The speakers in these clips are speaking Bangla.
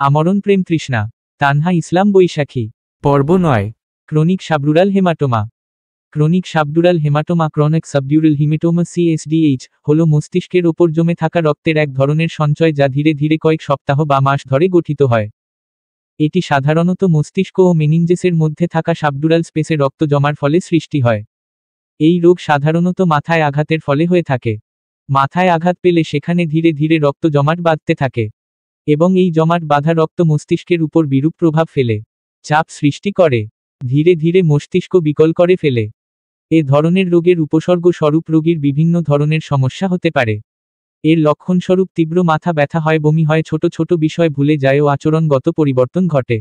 আমরণ প্রেম তৃষ্ণা। তানহা ইসলাম বৈশাখী। পর্ব 9। Chronic subdural hematoma. Chronic subdural hematoma chronic subdural hematoma CSDH হল মস্তিষ্কের ওপর জমে থাকা রক্তের এক ধরনের সঞ্চয় যা ধীরে ধীরে কয়েক সপ্তাহ বা মাস ধরে গঠিত হয়। এটি সাধারণত মস্তিষ্ক ও মেনিনজেসের মধ্যে থাকা সাবডুরাল স্পেসে রক্ত জমার ফলে সৃষ্টি হয়। এই রোগ সাধারণত মাথায় আঘাতের ফলে হয়ে থাকে। মাথায় আঘাত পেলে সেখানে ধীরে ধীরে রক্ত জমাট বাঁধতে থাকে এবং এই জমাট বাঁধা রক্ত মস্তিষ্কের উপর বিরূপ প্রভাব ফেলে চাপ সৃষ্টি করে, ধীরে ধীরে মস্তিষ্ক বিকল করে ফেলে। এ ধরনের রোগের উপসর্গ স্বরূপ রোগীর বিভিন্ন ধরনের সমস্যা হতে পারে। এর লক্ষণস্বরূপ তীব্র মাথা ব্যথা হয়, বমি হয়, ছোট ছোট বিষয় ভুলে যায় ও আচরণগত পরিবর্তন ঘটে।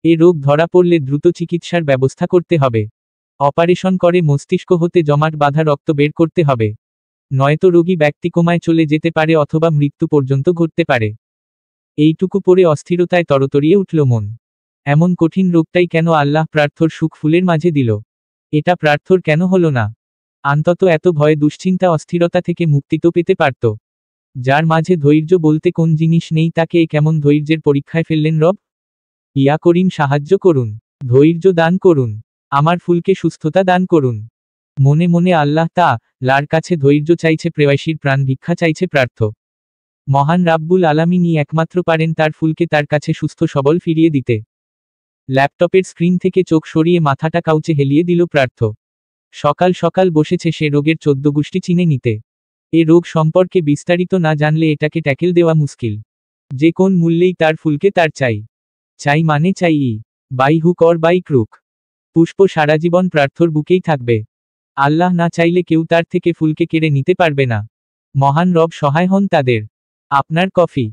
এ রোগ ধরা পড়লে দ্রুত চিকিৎসার ব্যবস্থা করতে হবে। অপারেশন করে মস্তিষ্ক হতে জমাট বাঁধা রক্ত বের করতে হবে, নয়তো রোগী ব্যক্তি কোমায় চলে যেতে পারে অথবা মৃত্যু পর্যন্ত ঘটতে পারে। এইটুকু পরে অস্থিরতায় তরতরিয়ে উঠল মন। এমন কঠিন রোগটাই কেন আল্লাহ প্রার্থর সুখ ফুলের মাঝে দিল? এটা প্রার্থর কেন হলো না? অন্তত এত ভয়, দুশ্চিন্তা, অস্থিরতা থেকে মুক্তি তো পেতে পারত। যার মাঝে ধৈর্য বলতে কোন জিনিস নেই, তাকে এ কেমন ধৈর্যের পরীক্ষায় ফেললেন রব? ইয়া করিম, সাহায্য করুন, ধৈর্য দান করুন, আমার ফুলকে সুস্থতা দান করুন। মনে মনে আল্লাহ লার কাছে ধৈর্য চাইছে, প্রেয়সীর প্রাণ ভিক্ষা চাইছে প্রার্থ। মহান রাব্বুল আলামিনই একমাত্র পারেন তার ফুলকে তার কাছে সুস্থ সবল ফিরিয়ে দিতে। ল্যাপটপের স্ক্রিন থেকে চোখ সরিয়ে মাথাটা কাউচে হেলিয়ে দিল প্রার্থ। সকাল সকাল বসেছে সে রোগের 14 গোষ্ঠী চিনে নিতে। এ রোগ সম্পর্কে বিস্তারিত না জানলে এটাকে ট্যাকেল দেওয়া মুশকিল। যে কোন মূল্যেই তার ফুলকে তার চাই। চাই মানে চাই, by hook or by crook. Pushpa সারা জীবন প্রার্থর বুকেই থাকবে। আল্লাহ না চাইলে কেউ তার থেকে ফুলকে কেড়ে নিতে পারবে না। মহান রব সহায় হন তাদের। আপনার কফি।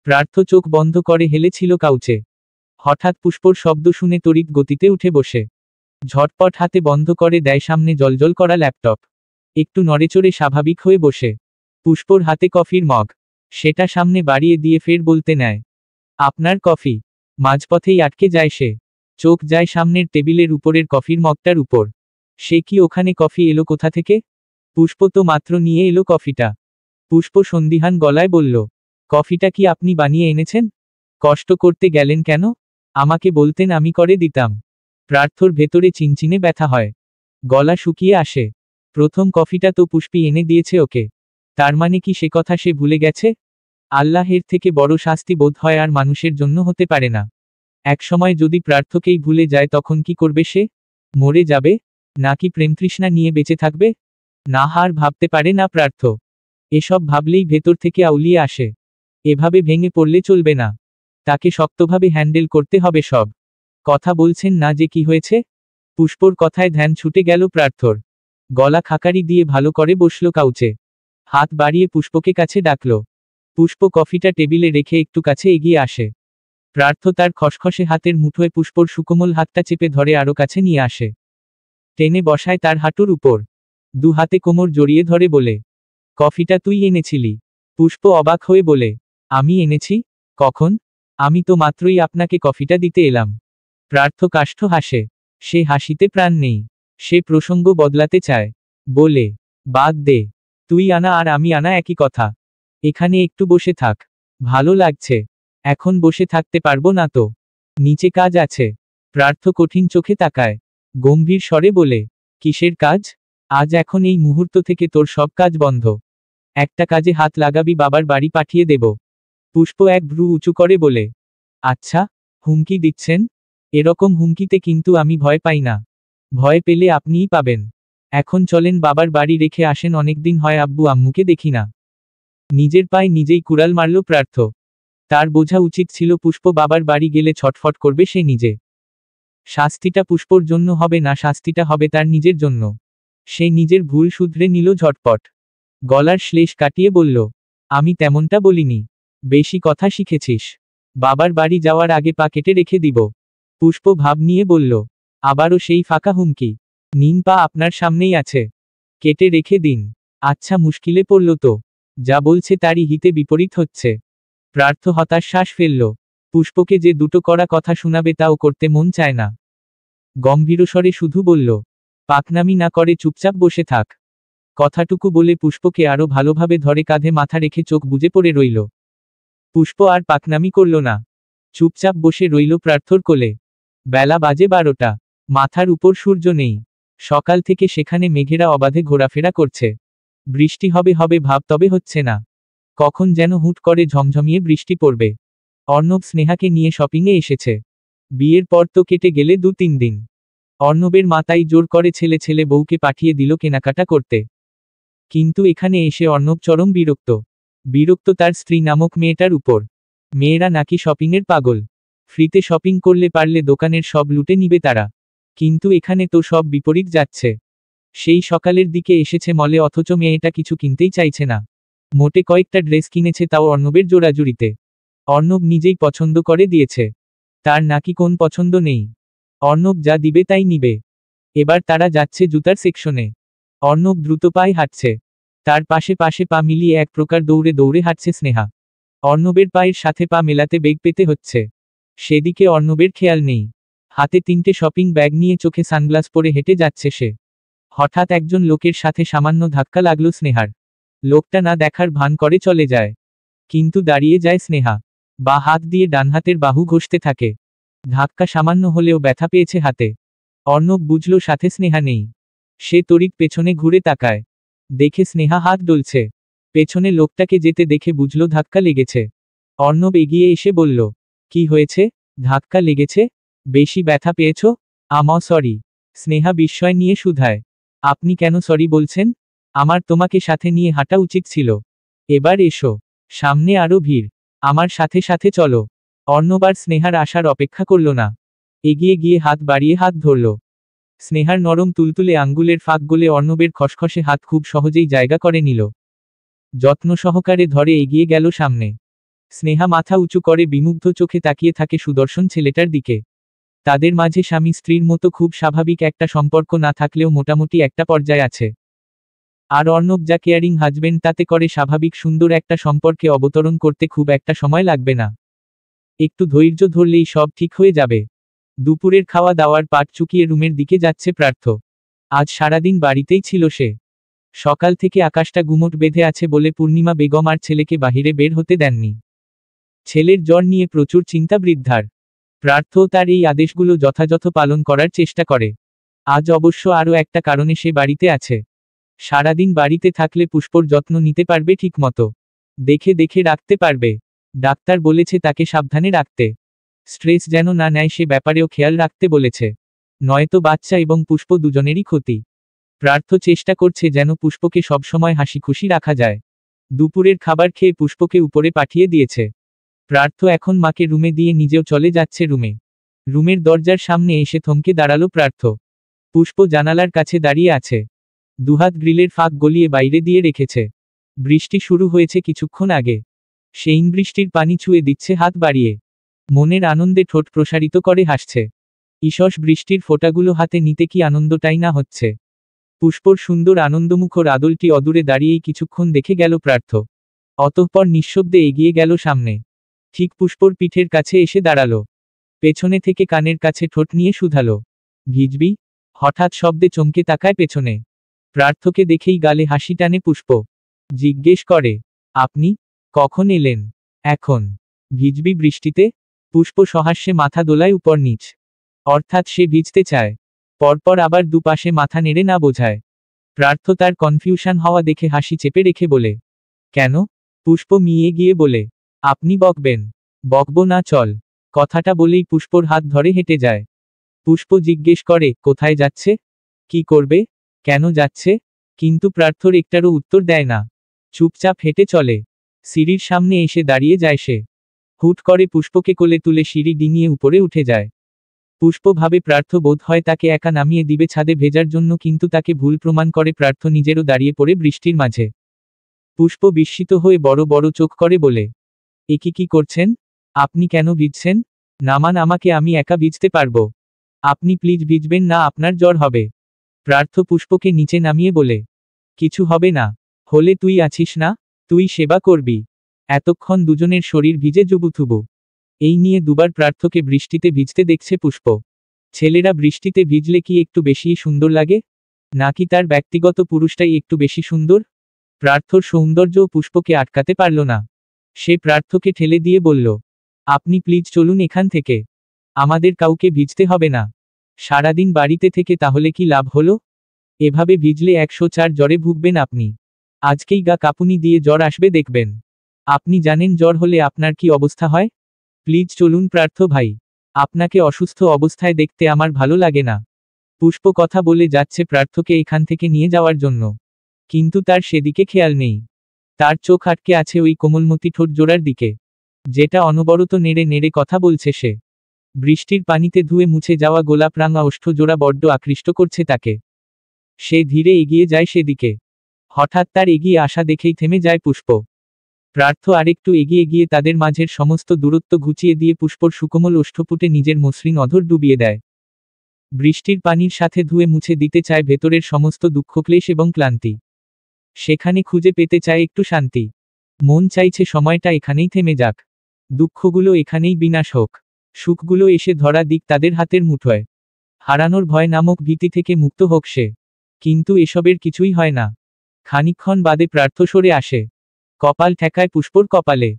প্রার্থ চোখ বন্ধ করে হেলেছিল কাউচে। হঠাৎ পুষ্পর শব্দ শুনে তড়িৎ গতিতে উঠে বসে ঝটপট হাতে বন্ধ করে দেয় সামনে জলজল করা ল্যাপটপ। একটু নড়েচড়ে স্বাভাবিক হয়ে বসে পুষ্পর হাতে কফির মগ, সেটা সামনে বাড়িয়ে দিয়ে ফের বলতে নেয়, আপনার কফি। মাঝপথেই আটকে যায় সে। চোখ যায় সামনের টেবিলের উপরের কফির মগটার উপর। সে কি ওখানে কফি এলো কোথা থেকে? পুষ্প তো মাত্র নিয়ে এলো কফিটা। পুষ্প সন্দিহান গলায় বলল, কফিটা কি আপনি বানিয়ে এনেছেন? কষ্ট করতে গেলেন কেন? আমাকে বলতেন আমি করে দিতাম। প্রার্থর ভেতরে চিনচিনে ব্যথা হয়, গলা শুকিয়ে আসে। প্রথম কফিটা তো পুষ্পি এনে দিয়েছে ওকে। তার মানে কি সে কথা সে ভুলে গেছে? আল্লাহের থেকে বড় শাস্তি বোধ হয় আর মানুষের জন্য হতে পারে না। একসময় যদি প্রার্থকেই ভুলে যায় তখন কি করবে সে? মরে যাবে? নাকি প্রেমতৃষ্ণা নিয়ে বেঁচে থাকবে? না, হার ভাবতে পারে না প্রার্থ। এসব ভাবলেই ভেতর থেকে আউলিয়ে আসে। এভাবে ভেঙে পড়লে চলবে না, তাকে শক্তভাবে হ্যান্ডেল করতে হবে সব। কথা বলছেন না যে কি হয়েছে? পুষ্পর কথায় ধ্যান ছুটে গেল প্রার্থর। গলা খাকারি দিয়ে ভালো করে বসল কাউচে। হাত বাড়িয়ে পুষ্পকে কাছে ডাকল। পুষ্প কফিটা টেবিলে রেখে একটু কাছে এগিয়ে আসে। প্রার্থ তার খসখসে হাতের মুঠোয় পুষ্পর সুকোমল হাতটা চেপে ধরে আরো কাছে নিয়ে আসে। টেনে বসায় তার হাঁটুর উপর। দু হাতে কোমর জড়িয়ে ধরে বলে, কফিটা তুই এনেছিলি? পুষ্প অবাক হয়ে বলে, আমি এনেছি? কখন? আমি তো মাত্রই আপনাকে কফিটা দিতে এলাম। প্রার্থ কাষ্ঠ হাসে। সে হাসিতে প্রাণ নেই। সে প্রসঙ্গ বদলাতে চায়, বলে, বাদ দে, তুই আনা আর আমি আনা একই কথা। এখানে একটু বসে থাক, ভালো লাগছে। এখন বসে থাকতে পারবো না তো, নিচে কাজ আছে। প্রার্থ কঠিন চোখে তাকায়, গম্ভীর স্বরে বলে, কিসের কাজ? আজ এখন এই মুহূর্ত থেকে তোর সব কাজ বন্ধ। একটা কাজে হাত লাগাবি, বাবার বাড়ি পাঠিয়ে দেব। পুষ্প এক ভ্রু উঁচু করে বলে, আচ্ছা, হুমকি দিচ্ছেন? এরকম হুমকিতে কিন্তু আমি ভয় পাই না। ভয় পেলে আপনিই পাবেন। এখন চলেন বাবার বাড়ি রেখে আসেন, অনেকদিন হয় আব্বু আম্মুকে দেখি না। নিজের পায়ে নিজেই কুড়াল মারল প্রার্থ। তার বোঝা উচিত ছিল পুষ্প বাবার বাড়ি গেলে ছটফট করবে সে নিজে। শাস্তিটা পুষ্পর জন্য হবে না, শাস্তিটা হবে তার নিজের জন্য। সে নিজের ভুল শুধরে নিল ঝটপট। গলার শ্লেষ কাটিয়ে বলল, আমি তেমনটা বলিনি। বেশি কথা শিখেছিস। বাবার বাড়ি যাওয়ার আগে পা কেটে রেখে দিব। পুষ্প ভাব নিয়ে বলল, আবারও সেই ফাঁকা হুমকি। নিন, পা আপনার সামনেই আছে, কেটে রেখে দিন। আচ্ছা, মুশকিলে পড়ল তো। যা বলছে তারই হিতে বিপরীত হচ্ছে। প্রার্থ হতাশ শ্বাস ফেলল। পুষ্পকে যে দুটো কড়া কথা শোনাবে তাও করতে মন চায় না। গম্ভীরস্বরে শুধু বলল, পাকনামি না করে চুপচাপ বসে থাক। কথাটুকু বলে পুষ্পকে আরো ভালোভাবে ধরে কাঁধে মাথা রেখে চোখ বুজে পড়ে রইল। পুষ্প আর পাকনামি করল না। চুপচাপ বসে রইল প্রার্থর কোলে। বেলা বাজে 12টা। মাথার উপর সূর্য নেই। সকাল থেকে সেখানে মেঘেরা অবাধে ঘোরাফেরা করছে। বৃষ্টি হবে হবে ভাব, তবে হচ্ছে না। কখন যেন হুট করে ঝমঝমিয়ে বৃষ্টি পড়বে। অর্ণব স্নেহাকে নিয়ে শপিংয়ে এসেছে। বিয়ের পর তো কেটে গেলে 2-3 দিন। অর্ণবের মাতাই জোর করে ছেলে ছেলে বউকে পাঠিয়ে দিল কেনাকাটা করতে। কিন্তু এখানে এসে অর্ণব চরম বিরক্ত। বিরক্ত তার স্ত্রী নামক মেয়েটার উপর। মেয়েরা নাকি শপিংয়ের পাগল। ফ্রিতে শপিং করলে পারলে দোকানের সব লুটে নিবে তারা। কিন্তু এখানে তো সব বিপরীত যাচ্ছে। সেই সকালের দিকে এসেছে মলে, অথচ মেয়েটা কিছু কিনতেই চাইছে না। মোটে কয়েকটা ড্রেস কিনেছে, তাও অর্ণবের জোড়াজুড়িতে। অর্ণব নিজেই পছন্দ করে দিয়েছে। তার নাকি কোন পছন্দ নেই। অর্ণব যা দিবে তাই নিবে। এবার তারা যাচ্ছে জুতার সেকশনে। অর্ণব দ্রুত পায়ে হাঁটছে। তার পাশে পাশে পা মিলিয়ে এক প্রকার দৌড়ে দৌড়ে হাঁটছে স্নেহা। অর্ণবের পায়ের সাথে পা মেলাতে বেগ পেতে হচ্ছে। সেদিকে অর্ণবের খেয়াল নেই। হাতে 3টে শপিং ব্যাগ নিয়ে চোখে সানগ্লাস পরে হেঁটে যাচ্ছে সে। হঠাৎ একজন লোকের সাথে সামান্য ধাক্কা লাগলো স্নেহার। লোকটা না দেখার ভান করে চলে যায়। কিন্তু দাঁড়িয়ে যায় স্নেহা। বা হাত দিয়ে ডান হাতের বাহু ঘষতে থাকে। ধাক্কা সামান্য হলেও ব্যথা পেয়েছে হাতে। অর্ণব বুঝল সাথে স্নেহা নেই। সে তড়িৎ পেছনে ঘুরে তাকায়। দেখে স্নেহা হাত ডলছে। পেছনে লোকটাকে যেতে দেখে বুঝল ধাক্কা লেগেছে। অর্ণব এগিয়ে এসে বলল, কি হয়েছে? ধাক্কা লেগেছে? বেশি ব্যথা পেয়েছ? সরি। স্নেহা বিস্ময় নিয়ে শুধায়, আপনি কেন সরি বলছেন? আমার তোমাকে সাথে নিয়ে হাঁটা উচিত ছিল। এবার এসো। সামনে আরো ভিড়। আমার সাথে সাথে চলো। অর্ণব আর স্নেহার আসার অপেক্ষা করল না। এগিয়ে গিয়ে হাত বাড়িয়ে হাত ধরল। স্নেহার নরম তুলতুলে আঙ্গুলের ফাঁক গলে অর্ণবের খসখসে হাত খুব সহজেই জায়গা করে নিল। যত্ন সহকারে ধরে এগিয়ে গেল সামনে। স্নেহা মাথা উঁচু করে বিমুগ্ধ চোখে তাকিয়ে থাকে সুদর্শন ছেলেটার দিকে। তাদের মাঝে স্বামী স্ত্রীর মতো খুব স্বাভাবিক একটা সম্পর্ক না থাকলেও মোটামুটি একটা পর্যায়ে আছে। আর অর্ণব যা কেয়ারিং হাজবেন্ড, তাতে করে স্বাভাবিক সুন্দর একটা সম্পর্কে অবতরণ করতে খুব একটা সময় লাগবে না। একটু ধৈর্য ধরলেই সব ঠিক হয়ে যাবে। দুপুরের খাওয়া দাওয়ার পাট চুকিয়ে রুমের দিকে যাচ্ছে প্রার্থ। আজ সারাদিন বাড়িতেই ছিল সে। সকাল থেকে আকাশটা গুমট বেঁধে আছে বলে পূর্ণিমা বেগম আর ছেলেকে বাহিরে বের হতে দেননি। ছেলের জ্বর নিয়ে প্রচুর চিন্তা বৃদ্ধার। প্রার্থও তার এই আদেশগুলো যথাযথ পালন করার চেষ্টা করে। আজ অবশ্য আরও একটা কারণে সে বাড়িতে আছে। সারাদিন বাড়িতে থাকলে পুষ্পর যত্ন নিতে পারবে ঠিকমতো। দেখে দেখে রাখতে পারবে। ডাক্তার বলেছে তাকে সাবধানে রাখতে। স্ট্রেস যেন না নেয় সে ব্যাপারেও খেয়াল রাখতে বলেছে। নয়তো বাচ্চা এবং পুষ্প দুজনেরই ক্ষতি। প্রার্থ চেষ্টা করছে যেন পুষ্পকে সবসময় হাসি খুশি রাখা যায়। দুপুরের খাবার খেয়ে পুষ্পকে উপরে পাঠিয়ে দিয়েছে। প্রার্থ এখন মাকে রুমে দিয়ে নিজেও চলে যাচ্ছে রুমে। রুমের দরজার সামনে এসে থমকে দাঁড়ালো প্রার্থ। পুষ্প জানালার কাছে দাঁড়িয়ে আছে। দুহাত গ্রিলের ফাঁক গলিয়ে বাইরে দিয়ে রেখেছে। বৃষ্টি শুরু হয়েছে কিছুক্ষণ আগে। সেই বৃষ্টির পানি ছুঁয়ে দিচ্ছে হাত বাড়িয়ে। মনের আনন্দে ঠোঁট প্রসারিত করে হাসছে। ঈষৎ বৃষ্টির ফোঁটাগুলো হাতে নিতে কি আনন্দটাই না হচ্ছে। পুষ্পর সুন্দর আনন্দমুখর আদলটি অদূরে দাঁড়িয়েই কিছুক্ষণ দেখে গেল প্রার্থ। অতঃপর নিঃশব্দে এগিয়ে গেল সামনে। ঠিক পুষ্পর পিঠের কাছে এসে দাঁড়ালো। পেছনে থেকে কানের কাছে ঠোঁট নিয়ে শুধালো, ভিজবি? হঠাৎ শব্দে চমকে তাকায় পেছনে। প্রার্থকে দেখেই গালে হাসি টানে পুষ্প। জিজ্ঞেস করে, আপনি কখন এলেন? এখন। ভিজবি বৃষ্টিতে? পুষ্প সহাস্যে মাথা দোলায় উপর নিচ। অর্থাৎ সে ভিজতে চায়। পরপর আবার দুপাশে মাথা নেড়ে না বোঝায়। প্রার্থ তার কনফিউশন হওয়া দেখে হাসি চেপে রেখে বলে, কেন? পুষ্প মিয়ে গিয়ে বলে, আপনি বকবেন? বকবো না, চল। কথাটা বলেই পুষ্পর হাত ধরে হেঁটে যায়। পুষ্প জিজ্ঞেস করে, কোথায় যাচ্ছে? কি করবে? কেন যাচ্ছে? কিন্তু প্রার্থর একটারও উত্তর দেয় না। চুপচাপ হেঁটে চলে। সিঁড়ির সামনে এসে দাঁড়িয়ে যায় সে। হুট করে পুষ্পকে কোলে তুলে সিঁড়ি ডিঙিয়ে উপরে উঠে যায়। পুষ্প ভাবে প্রার্থ বোধ হয় তাকে একা নামিয়ে দিবে ছাদে ভেজার জন্য, কিন্তু তাকে ভুল প্রমাণ করে প্রার্থ নিজেরও দাঁড়িয়ে পড়ে বৃষ্টির মাঝে। পুষ্প বিস্মিত হয়ে বড় বড় চোখ করে বলে, এ কি করছেন? আপনি কেন ভিজছেন? নামান আমাকে, আমি একা ভিজতে পারবো। আপনি প্লিজ ভিজবেন না, আপনার জ্বর হবে। প্রার্থ পুষ্পকে নিচে নামিয়ে বলে, কিছু হবে না। হলে তুই আছিস না? তুই সেবা করবি। এতক্ষণ দুজনের শরীর ভিজে জুবুথুবু। এই নিয়ে দুবার প্রার্থকে বৃষ্টিতে ভিজতে দেখছে পুষ্প। ছেলেরা বৃষ্টিতে ভিজলে কি একটু বেশিই সুন্দর লাগে? নাকি তার ব্যক্তিগত পুরুষটাই একটু বেশি সুন্দর? প্রার্থর সৌন্দর্য পুষ্পকে আটকাতে পারল না। সে প্রার্থকে ঠেলে দিয়ে বলল, আপনি প্লিজ চলুন এখান থেকে। আমাদের কাউকে ভিজতে হবে না। সারাদিন বাড়িতে থেকে তাহলে কি লাভ হলো? এভাবে ভিজলে 104 জ্বরে ভুগবেন আপনি। আজকেই গা কাঁপুনি দিয়ে জ্বর আসবে দেখবেন। আপনি জানেন জ্বর হলে আপনার কি অবস্থা হয়? প্লিজ চলুন পার্থ ভাই। আপনাকে অসুস্থ অবস্থায় দেখতে আমার ভালো লাগে না। পুষ্প কথা বলে যাচ্ছে পার্থকে এখান থেকে নিয়ে যাওয়ার জন্য। কিন্তু তার সেদিকে খেয়াল নেই। তার চোখ আটকে আছে ওই কোমলমতি ঠোঁট জোড়ার দিকে, যেটা অনবরত নেড়ে নেড়ে কথা বলছে সে। বৃষ্টির পানিতে ধুয়ে মুছে যাওয়া গোলাপ রাঙা ওষ্ঠ জোড়া বড্ড আকৃষ্ট করছে তাকে। সে ধীরে এগিয়ে যায় সেদিকে। হঠাৎ তার এগিয়ে আসা দেখেই থেমে যায় পুষ্প। পার্থ আরেকটু এগিয়ে গিয়ে তাদের মাঝের সমস্ত দূরত্ব ঘুচিয়ে দিয়ে পুষ্পর সুকোমল ওষ্ঠপুটে নিজের মসৃণ অধর ডুবিয়ে দেয়। বৃষ্টির পানির সাথে ধুয়ে মুছে দিতে চায় ভেতরের সমস্ত দুঃখক্লেশ এবং ক্লান্তি। সেখানে খুঁজে পেতে চায় একটু শান্তি। মন চাইছে সময়টা এখানেই থেমে যাক। দুঃখগুলো এখানেই বিনাশ হোক। সুখগুলো এসে ধরা দিক তাদের হাতের মুঠোয়। হারানোর ভয় নামক ভীতি থেকে মুক্ত হোক সে। কিন্তু এসবের কিছুই হয় না। খানিকক্ষণ বাদে পার্থ সরে আসে। কপাল ঠেকায় পুষ্পর কপালে।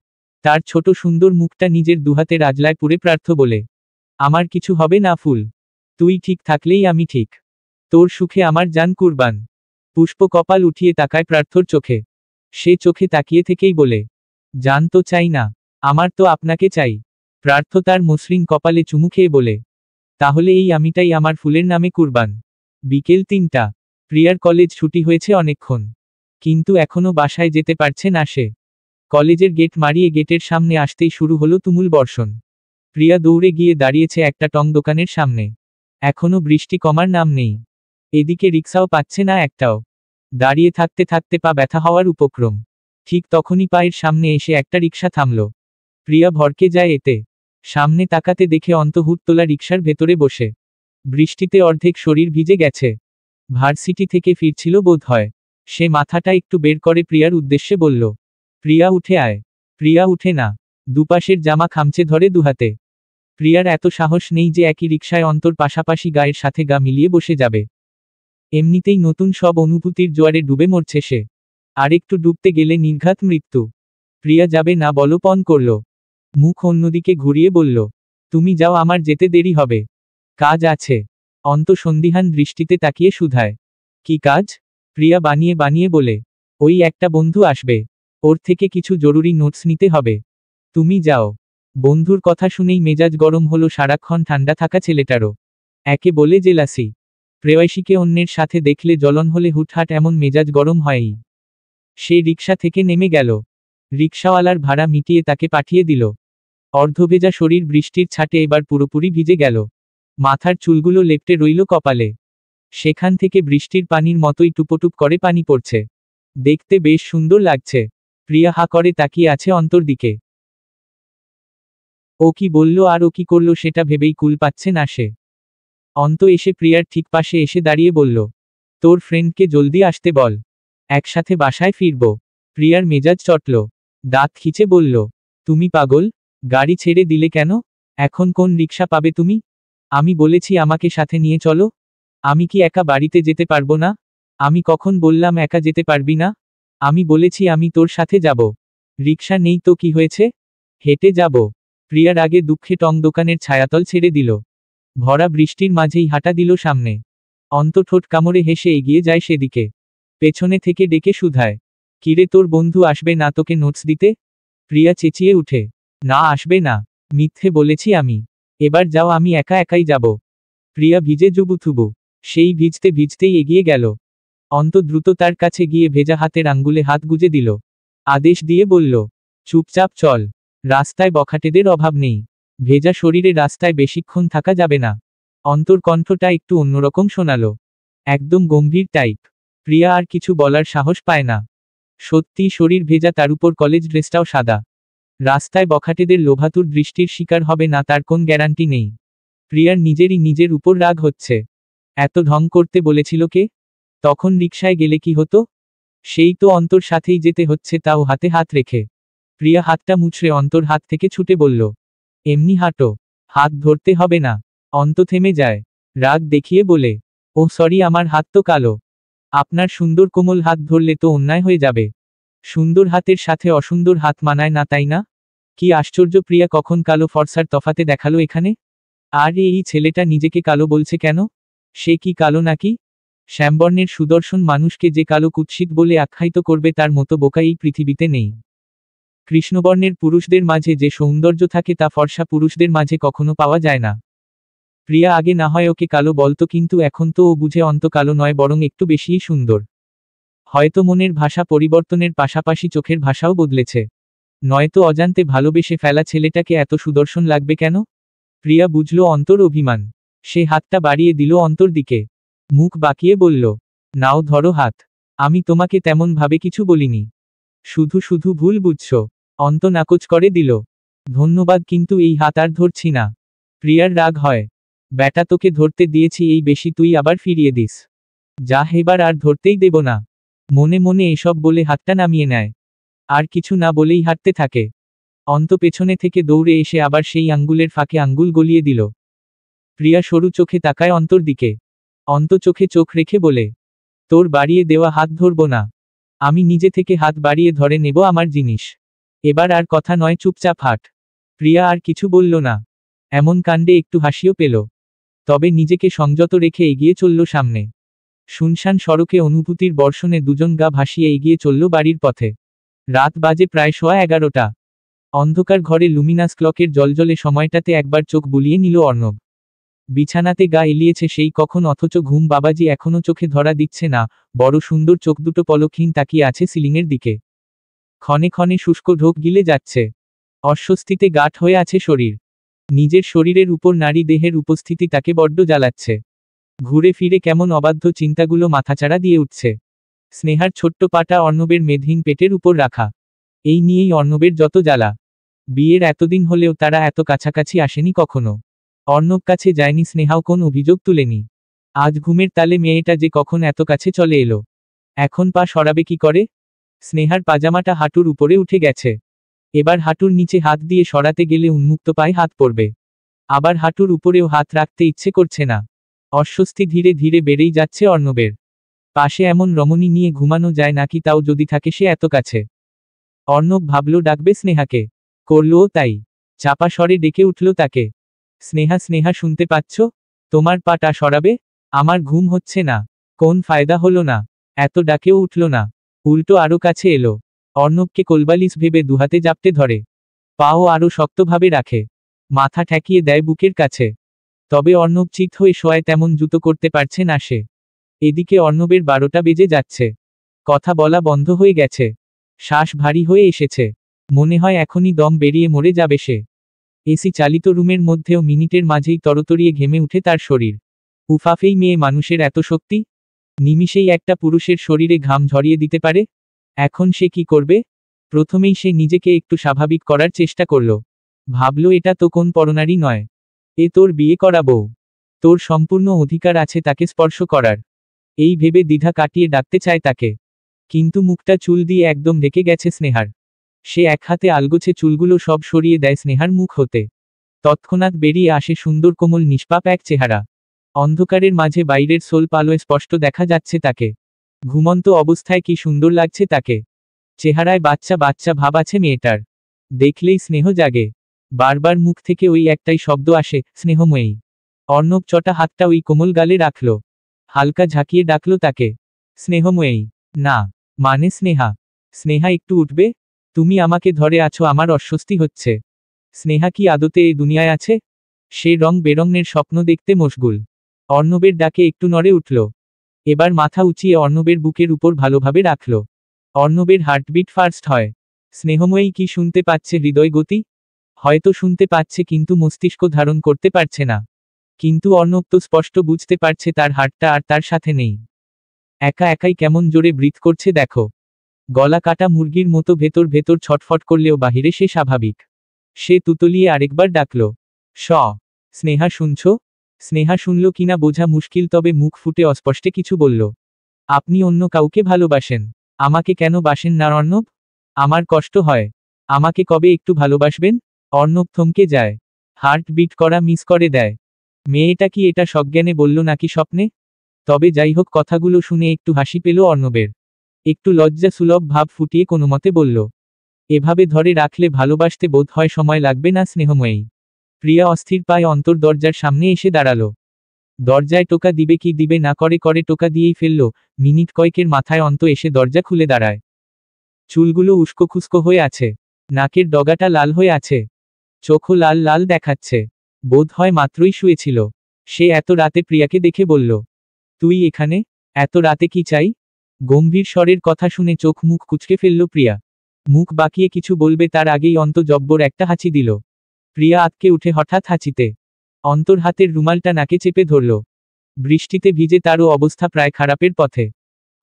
তার ছোট সুন্দর মুখটা নিজের দুহাতের আজলায় পুরে পার্থ বলে, আমার কিছু হবে না ফুল। তুই ঠিক থাকলেই আমি ঠিক। তোর সুখে আমার জান কুরবান। পুষ্প কপাল উঠিয়ে তাকায় পার্থর চোখে। সে চোখে তাকিয়ে থেকেই বলে, জান তো চাই না, আমার তো আপনাকে চাই। পার্থ তার মসৃণ কপালে চুমু খেয়ে বলে, তাহলে এই আমিটাই আমার ফুলের নামে কুরবান। বিকেল 3টা। প্রিয়ার কলেজ ছুটি হয়েছে অনেকক্ষণ। কিন্তু এখনো বাসায় যেতে পারছে না সে। কলেজের গেট মারিয়ে গেটের সামনে আসতেই শুরু হলো তুমুল বর্ষণ। প্রিয়া দৌড়ে গিয়ে দাঁড়িয়েছে একটা টং দোকানের সামনে। এখনো বৃষ্টি কমার নাম নেই। এদিকে রিক্সাও পাচ্ছে না একটাও। দাঁড়িয়ে থাকতে থাকতে পা ব্যথা হওয়ার উপক্রম। ঠিক তখনই পায়ের সামনে এসে একটা রিক্সা থামল। প্রিয়া ভরকে যায় এতে। সামনে তাকাতে দেখে অন্তহুট তোলা রিক্সার ভেতরে বসে। বৃষ্টিতে অর্ধেক শরীর ভিজে গেছে। ভার্সিটি থেকে ফিরছিল বোধ হয়। সে মাথাটা একটু বের করে প্রিয়ার উদ্দেশ্যে বলল, প্রিয়া উঠে আয়। প্রিয়া উঠে না। দুপাশের জামা খামচে ধরে দুহাতে। প্রিয়ার এত সাহস নেই যে একই রিকশায় অন্তর পাশাপাশি গায়ের সাথে গা মিলিয়ে বসে যাবে। এমনিতেই নতুন সব অনুভূতির জোয়ারে ডুবে মরছে সে। আরেকটু ডুবতে গেলে নির্ঘাত মৃত্যু। প্রিয়া যাবে না বলো পণ করল। মুখ অন্যদিকে ঘুরিয়ে বলল, তুমি যাও, আমার যেতে দেরি হবে। কাজ আছে। অন্ত সন্দিহান দৃষ্টিতে তাকিয়ে শুধায়, কি কাজ? প্রিয়া বানিয়ে বানিয়ে বলে, ওই একটা বন্ধু আসবে। ওর থেকে কিছু জরুরি নোটস নিতে হবে। তুমি যাও। বন্ধুর কথা শুনেই মেজাজ গরম হলো সারাক্ষণ ঠান্ডা থাকা ছেলেটারও। একে বলে জেলাসি। প্রেয়সীকে অন্যের সাথে দেখলে জ্বলন হলে হুটহাট এমন মেজাজ গরম হয়ই। সে রিকশা থেকে নেমে গেল। রিকশাওয়ালার ভাড়া মিটিয়ে তাকে পাঠিয়ে দিল। অর্ধভেজা শরীর বৃষ্টির ছাটে এবার পুরোপুরি ভিজে গেল। মাথার চুলগুলো লেপ্টে রইল কপালে। সেখান থেকে বৃষ্টির পানির মতোই টুপোটুপ করে পানি পড়ছে। দেখতে বেশ সুন্দর লাগছে। প্রিয়া হা করে তাকিয়ে আছে অন্তর দিকে। ও কি বলল আর ও কি করল সেটা ভেবেই কুল পাচ্ছে না সে। অন্ত এসে প্রিয়ার ঠিক পাশে এসে দাঁড়িয়ে বলল, তোর ফ্রেন্ডকে জলদি আসতে বল। একসাথে বাসায় ফিরব। প্রিয়ার মেজাজ চটল। দাঁত খিচে বলল, তুমি পাগল? গাড়ি ছেড়ে দিলে কেন? এখন কোন রিকশা পাবে তুমি? আমি বলেছি আমাকে সাথে নিয়ে চলো। আমি কি একা বাড়িতে যেতে পারবো না? আমি কখন বললাম একা যেতে পারবি না? আমি বলেছি আমি তোর সাথে যাব। রিকশা নেই তো কি হয়েছে? হেঁটে যাব। প্রিয়ার আগে দুঃখে টং দোকানের ছায়াতল ছেড়ে দিল। ভরা বৃষ্টির মাঝেই হাঁটা দিল সামনে। অন্ত ঠোঁট কামড়ে হেসে এগিয়ে যায় সেদিকে। পেছনে থেকে ডেকে শুধায়, কিরে তোর বন্ধু আসবে না তোকে নোটস দিতে? প্রিয়া চেঁচিয়ে উঠে, না আসবে না। মিথ্যে বলেছি আমি। এবার যাও, আমি একা একাই যাব। প্রিয়া ভিজে জুবুথুবু। সেই ভিজতে ভিজতেই এগিয়ে গেল। অন্ত দ্রুত তার কাছে গিয়ে ভেজা হাতের আঙ্গুলে হাত গুজে দিল। আদেশ দিয়ে বলল, চুপচাপ চল। রাস্তায় বখাটেদের অভাব নেই। ভেজা শরীরে রাস্তায় বেশিক্ষণ থাকা যাবে না। অন্তর কণ্ঠটা একটু অন্যরকম শোনালো। একদম গম্ভীর টাইপ। প্রিয়া আর কিছু বলার সাহস পায় না। সত্যি শরীর ভেজা, তার উপর কলেজ ড্রেসটাও সাদা। রাস্তায় বখাটেদের লোভাতুর দৃষ্টির শিকার হবে না তার কোন গ্যারান্টি নেই। প্রিয়ার নিজের উপর রাগ হচ্ছে। এত ঢং করতে বলেছিল কে? তখন রিকশায় গেলে কি হতো? সেই তো অন্তর সাথেই যেতে হচ্ছে, তাও হাতে হাত রেখে। প্রিয়া হাতটা মুছড়ে অন্তর হাত থেকে ছুটে বলল, এমনি হাঁটো। হাত ধরতে হবে না। অন্ত থেমে যায়। রাগ দেখিয়ে বলে, ও সরি, আমার হাত তো কালো। আপনার সুন্দর কোমল হাত ধরলে তো অন্যায় হয়ে যাবে। সুন্দর হাতের সাথে অসুন্দর হাত মানায় না, তাই না? কি আশ্চর্য, প্রিয়া কখন কালো ফর্সার তফাতে দেখালো এখানে? আর এই ছেলেটা নিজেকে কালো বলছে কেন? সে কি কালো নাকি? শ্যামবর্ণের সুদর্শন মানুষকে যে কালো কুৎসিত বলে আখ্যায়িত করবে তার মতো বোকা এই পৃথিবীতে নেই। কৃষ্ণবর্ণের পুরুষদের মাঝে যে সৌন্দর্য থাকে তা ফর্সা পুরুষদের মাঝে কখনো পাওয়া যায় না। প্রিয়া আগে না হয় ওকে কালো বলতো, কিন্তু এখন তো ও বুঝে অন্ত কালো নয়, বরং একটু বেশিই সুন্দর। হয়তো মনের ভাষা পরিবর্তনের পাশাপাশি চোখের ভাষাও বদলেছে। নয়তো অজান্তে ভালোবেসে ফেলা ছেলেটাকে এত সুদর্শন লাগবে কেন? প্রিয়া বুঝল অন্তর অভিমান। সে হাতটা বাড়িয়ে দিল অন্তর দিকে। মুখ বাঁকিয়ে বলল, নাও ধরো হাত। আমি তোমাকে তেমন ভাবে কিছু বলিনি। শুধু শুধু ভুল বুঝছ। অন্ত নাকচ করে দিল। ধন্যবাদ, কিন্তু এই হাত আর ধরছি না। প্রিয়ার রাগ হয়। ব্যাটা, তোকে ধরতে দিয়েছি এই বেশি, তুই আবার ফিরিয়ে দিস। যা, এবার আর ধরতেই দেব না। মনে মনে এসব বলে হাতটা নামিয়ে নেয়। আর কিছু না বলেই হাঁটতে থাকে। অন্ত পেছনে থেকে দৌড়ে এসে আবার সেই আঙ্গুলের ফাঁকে আঙ্গুল গলিয়ে দিল। প্রিয়া সরু চোখে তাকায় অন্তর দিকে। অন্ত চোখে চোখ রেখে বলে, তোর বাড়িয়ে দেওয়া হাত ধরব না। আমি নিজে থেকে হাত বাড়িয়ে ধরে নেব আমার জিনিস। এবার আর কথা নয়, চুপচাপ হাঁট। প্রিয়া আর কিছু বলল না। এমন কাণ্ডে একটু হাসিও পেল। তবে নিজেকে সংযত রেখে এগিয়ে চলল সামনে। শুনশান সড়কে অনুভূতির বর্ষণে দুজন গা ভাসিয়ে এগিয়ে চলল বাড়ির পথে। রাত বাজে প্রায় 11:15। অন্ধকার ঘরে লুমিনাস ক্লকের জ্বলজ্বলে সময়টাতে একবার চোখ বুলিয়ে নিল অর্ণব। বিছানাতে গা এলিয়েছে সেই কখন, অথচ ঘুম বাবাজি এখনো চোখে ধরা দিচ্ছে না। বড় সুন্দর চোখ দুটো পলকহীন তাকিয়ে আছে সিলিংয়ের দিকে। ক্ষণে ক্ষণে শুষ্ক ঢোক গিলে যাচ্ছে। অস্বস্তিতে গাঢ় হয়ে আছে শরীর। নিজের শরীরের উপর নারী দেহের উপস্থিতি তাকে বড্ড জ্বালাচ্ছে। ঘুরে ফিরে কেমন অবাধ্য চিন্তাগুলো মাথাচাড়া দিয়ে উঠছে। স্নেহার ছোট্ট পাটা অর্ণবের মেদহীন পেটের উপর রাখা। এই নিয়েই অর্ণবের যত জ্বালা। বিয়ের এতদিন হলেও তারা এত কাছাকাছি আসেনি কখনো। অর্ণব কাছে যায়নি, স্নেহাও কোন অভিযোগ তুলেনি। আজ ঘুমের তালে মেয়েটা যে কখন এত কাছে চলে এলো। এখন পা সরাবে কি করে? স্নেহার পাজামাটা হাঁটুর উপরে উঠে গেছে। এবার হাঁটুর নিচে হাত দিয়ে সরাতে গেলে উন্মুক্ত পায়ে হাত পড়বে। আবার হাঁটুর উপরেও হাত রাখতে ইচ্ছে করছে না। অস্বস্তি ধীরে ধীরে বেড়েই যাচ্ছে অর্ণবের। পাশে এমন রমণী নিয়ে ঘুমানো যায় নাকি, তাও যদি থাকে সে এত কাছে। অর্ণব ভাবল ডাকবে স্নেহাকে। করলও তাই। চাপা স্বরে ডেকে উঠল তাকে। স্নেহা, স্নেহা, শুনতে পাচ্ছ? তোমার পাটা সরাবে। আমার ঘুম হচ্ছে না। কোন ফায়দা হলো না। এত ডাকেও উঠল না। উল্টো আরো কাছে এলো। অর্ণবকে কোলবালিশ ভেবে দুহাতে জাপটে ধরে। পাও আরো শক্তভাবে রাখে। মাথা ঠেকিয়ে দেয় বুকের কাছে। তবে অর্ণব চিত হয়ে শোয়ায়, তেমন জুতো করতে পারছে না সে। এদিকে অর্ণবের 12টা বেজে যাচ্ছে। কথা বলা বন্ধ হয়ে গেছে। শ্বাস ভারী হয়ে এসেছে। মনে হয় এখনই দম বেরিয়ে মরে যাবে সে। এসি চালিত রুমের মধ্যেও মিনিটের মাঝেই তরতরিয়ে ঘেমে উঠে তার শরীর। উফাফেই মেয়ে মানুষের এত শক্তি! নিমিষেই একটা পুরুষের শরীরে ঘাম ঝরিয়ে দিতে পারে। এখন সে কি করবে? প্রথমেই সে নিজেকে একটু স্বাভাবিক করার চেষ্টা করল। ভাবল, এটা তো কোন পরনারী নয়। এ তোর বিয়ে করা বউ। তোর সম্পূর্ণ অধিকার আছে তাকে স্পর্শ করার। এই ভেবে দ্বিধা কাটিয়ে ডাকতে চায় তাকে। কিন্তু মুখটা চুল দিয়ে একদম ঢেকে গেছে স্নেহার। সে এক হাতে আলগোছে চুলগুলো সব সরিয়ে দেয় স্নেহার মুখ হতে। তৎক্ষণাৎ বেরিয়ে আসে সুন্দর কোমল নিষ্পাপ এক চেহারা। অন্ধকারের মাঝে বাইরের সোল্প আলোয় স্পষ্ট দেখা যাচ্ছে তাকে। ঘুমন্ত অবস্থায় কি সুন্দর লাগছে তাকে। চেহারায় বাচ্চা বাচ্চা ভাব আছে মেয়েটার। দেখলেই স্নেহ জাগে। বারবার মুখ থেকে ওই একটাই শব্দ আসে, স্নেহময়ী। অর্ণব চটা হাতটা ওই কোমল গালে রাখল। হালকা ঝাঁকিয়ে ডাকল তাকে। স্নেহময়ী। না, মানে স্নেহা। স্নেহা, একটু উঠবে? তুমি আমাকে ধরে আছো, আমার অস্বস্তি হচ্ছে। স্নেহা কি আদতে এই দুনিয়ায় আছে? সে রং বেরঙের স্বপ্ন দেখতে মশগুল। অর্ণবের ডাকে একটু নড়ে উঠল। এবার মাথা উঁচিয়ে অর্ণবের বুকের উপর ভালোভাবে রাখল। অর্ণবের হার্টবিট ফার্স্ট হয়। স্নেহময়ী কি শুনতে পাচ্ছে হৃদয় গতি? হয়তো শুনতে পাচ্ছে, কিন্তু মস্তিষ্ক ধারণ করতে পারছে না। কিন্তু অর্ণব তো স্পষ্ট বুঝতে পারছে তার হার্টটা আর তার সাথে নেই। একা একাই কেমন জোরে ব্রিথ করছে দেখো। গলা কাটা মুরগির মতো ভেতর ভেতর ছটফট করলেও বাহিরে সে স্বাভাবিক। সে তুতলিয়ে আরেকবার ডাকল, স। স্নেহা, শুনছ? স্নেহা শুনল কিনা বোঝা মুশকিল, তবে মুখ ফুটে অস্পষ্টে কিছু বলল। আপনি অন্য কাউকে ভালোবাসেন। আমাকে কেন বাসেন না অর্ণব? আমার কষ্ট হয়। আমাকে কবে একটু ভালোবাসবেন? অর্ণব থমকে যায়। হার্ট বিট করা মিস করে দেয়। মেয়েটা কি এটা সজ্ঞানে বলল নাকি স্বপ্নে? তবে যাই হোক, কথাগুলো শুনে একটু হাসি পেল অর্ণবের। একটু লজ্জা সুলভ ভাব ফুটিয়ে কোনোমতে বলল, এভাবে ধরে রাখলে ভালোবাসতে বোধ হয় সময় লাগবে না স্নেহময়ী। প্রিয়া অস্থির পায়ে অন্তর দরজার সামনে এসে দাঁড়ালো। দরজায় টোকা দিবে কি দিবে না করে করে টোকা দিয়েই ফেলল। মিনিট কয়েকের মাথায় অন্ত এসে দরজা খুলে দাঁড়ায়। চুলগুলো উস্কো খুস্কো হয়ে আছে, নাকের ডগাটা লাল হয়ে আছে, চোখও লাল লাল দেখাচ্ছে। বোধ হয় মাত্রই শুয়েছিল। সে এত রাতে প্রিয়াকে দেখে বলল, তুই এখানে? এত রাতে কি চাই? গম্ভীর স্বরের কথা শুনে চোখ মুখ কুঁচকে ফেলল প্রিয়া। মুখ বাঁকিয়ে কিছু বলবে তার আগেই অন্ত জব্বর একটা হাঁচি দিল। প্রিয়া আঁতকে উঠে হঠাৎ হাঁচিতে অন্তর হাতের রুমালটা নাকে চেপে ধরল। বৃষ্টিতে ভিজে তারও অবস্থা প্রায় খারাপের পথে।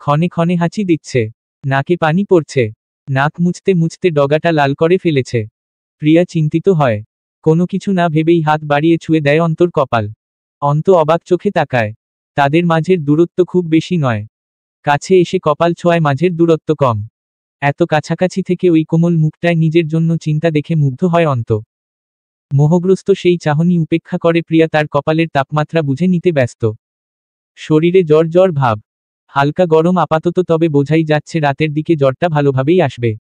ক্ষণে ক্ষণে হাঁচি দিচ্ছে, নাকে পানি পড়ছে, নাক মুছতে মুছতে ডগাটা লাল করে ফেলেছে। প্রিয়া চিন্তিত হয়, কোনো কিছু না ভেবেই হাত বাড়িয়ে ছুঁয়ে দেয় অন্তর কপাল। অন্ত অবাক চোখে তাকায়। তাদের মাঝের দূরত্ব খুব বেশি নয়। কাছে এসে কপাল ছোঁয়ায় মাঝের দূরত্ব কম। এত কাছাকাছি থেকে ওই কোমল মুখটায় নিজের জন্য চিন্তা দেখে মুগ্ধ হয় অন্ত। মোহগ্রস্ত সেই চাহনি উপেক্ষা করে প্রিয়া তার কপালের তাপমাত্রা বুঝে নিতে ব্যস্ত। শরীরে জ্বর জ্বর ভাব, হালকা গরম আপাতত, তবে বোঝাই যাচ্ছে রাতের দিকে জ্বরটা ভালোভাবেই আসবে।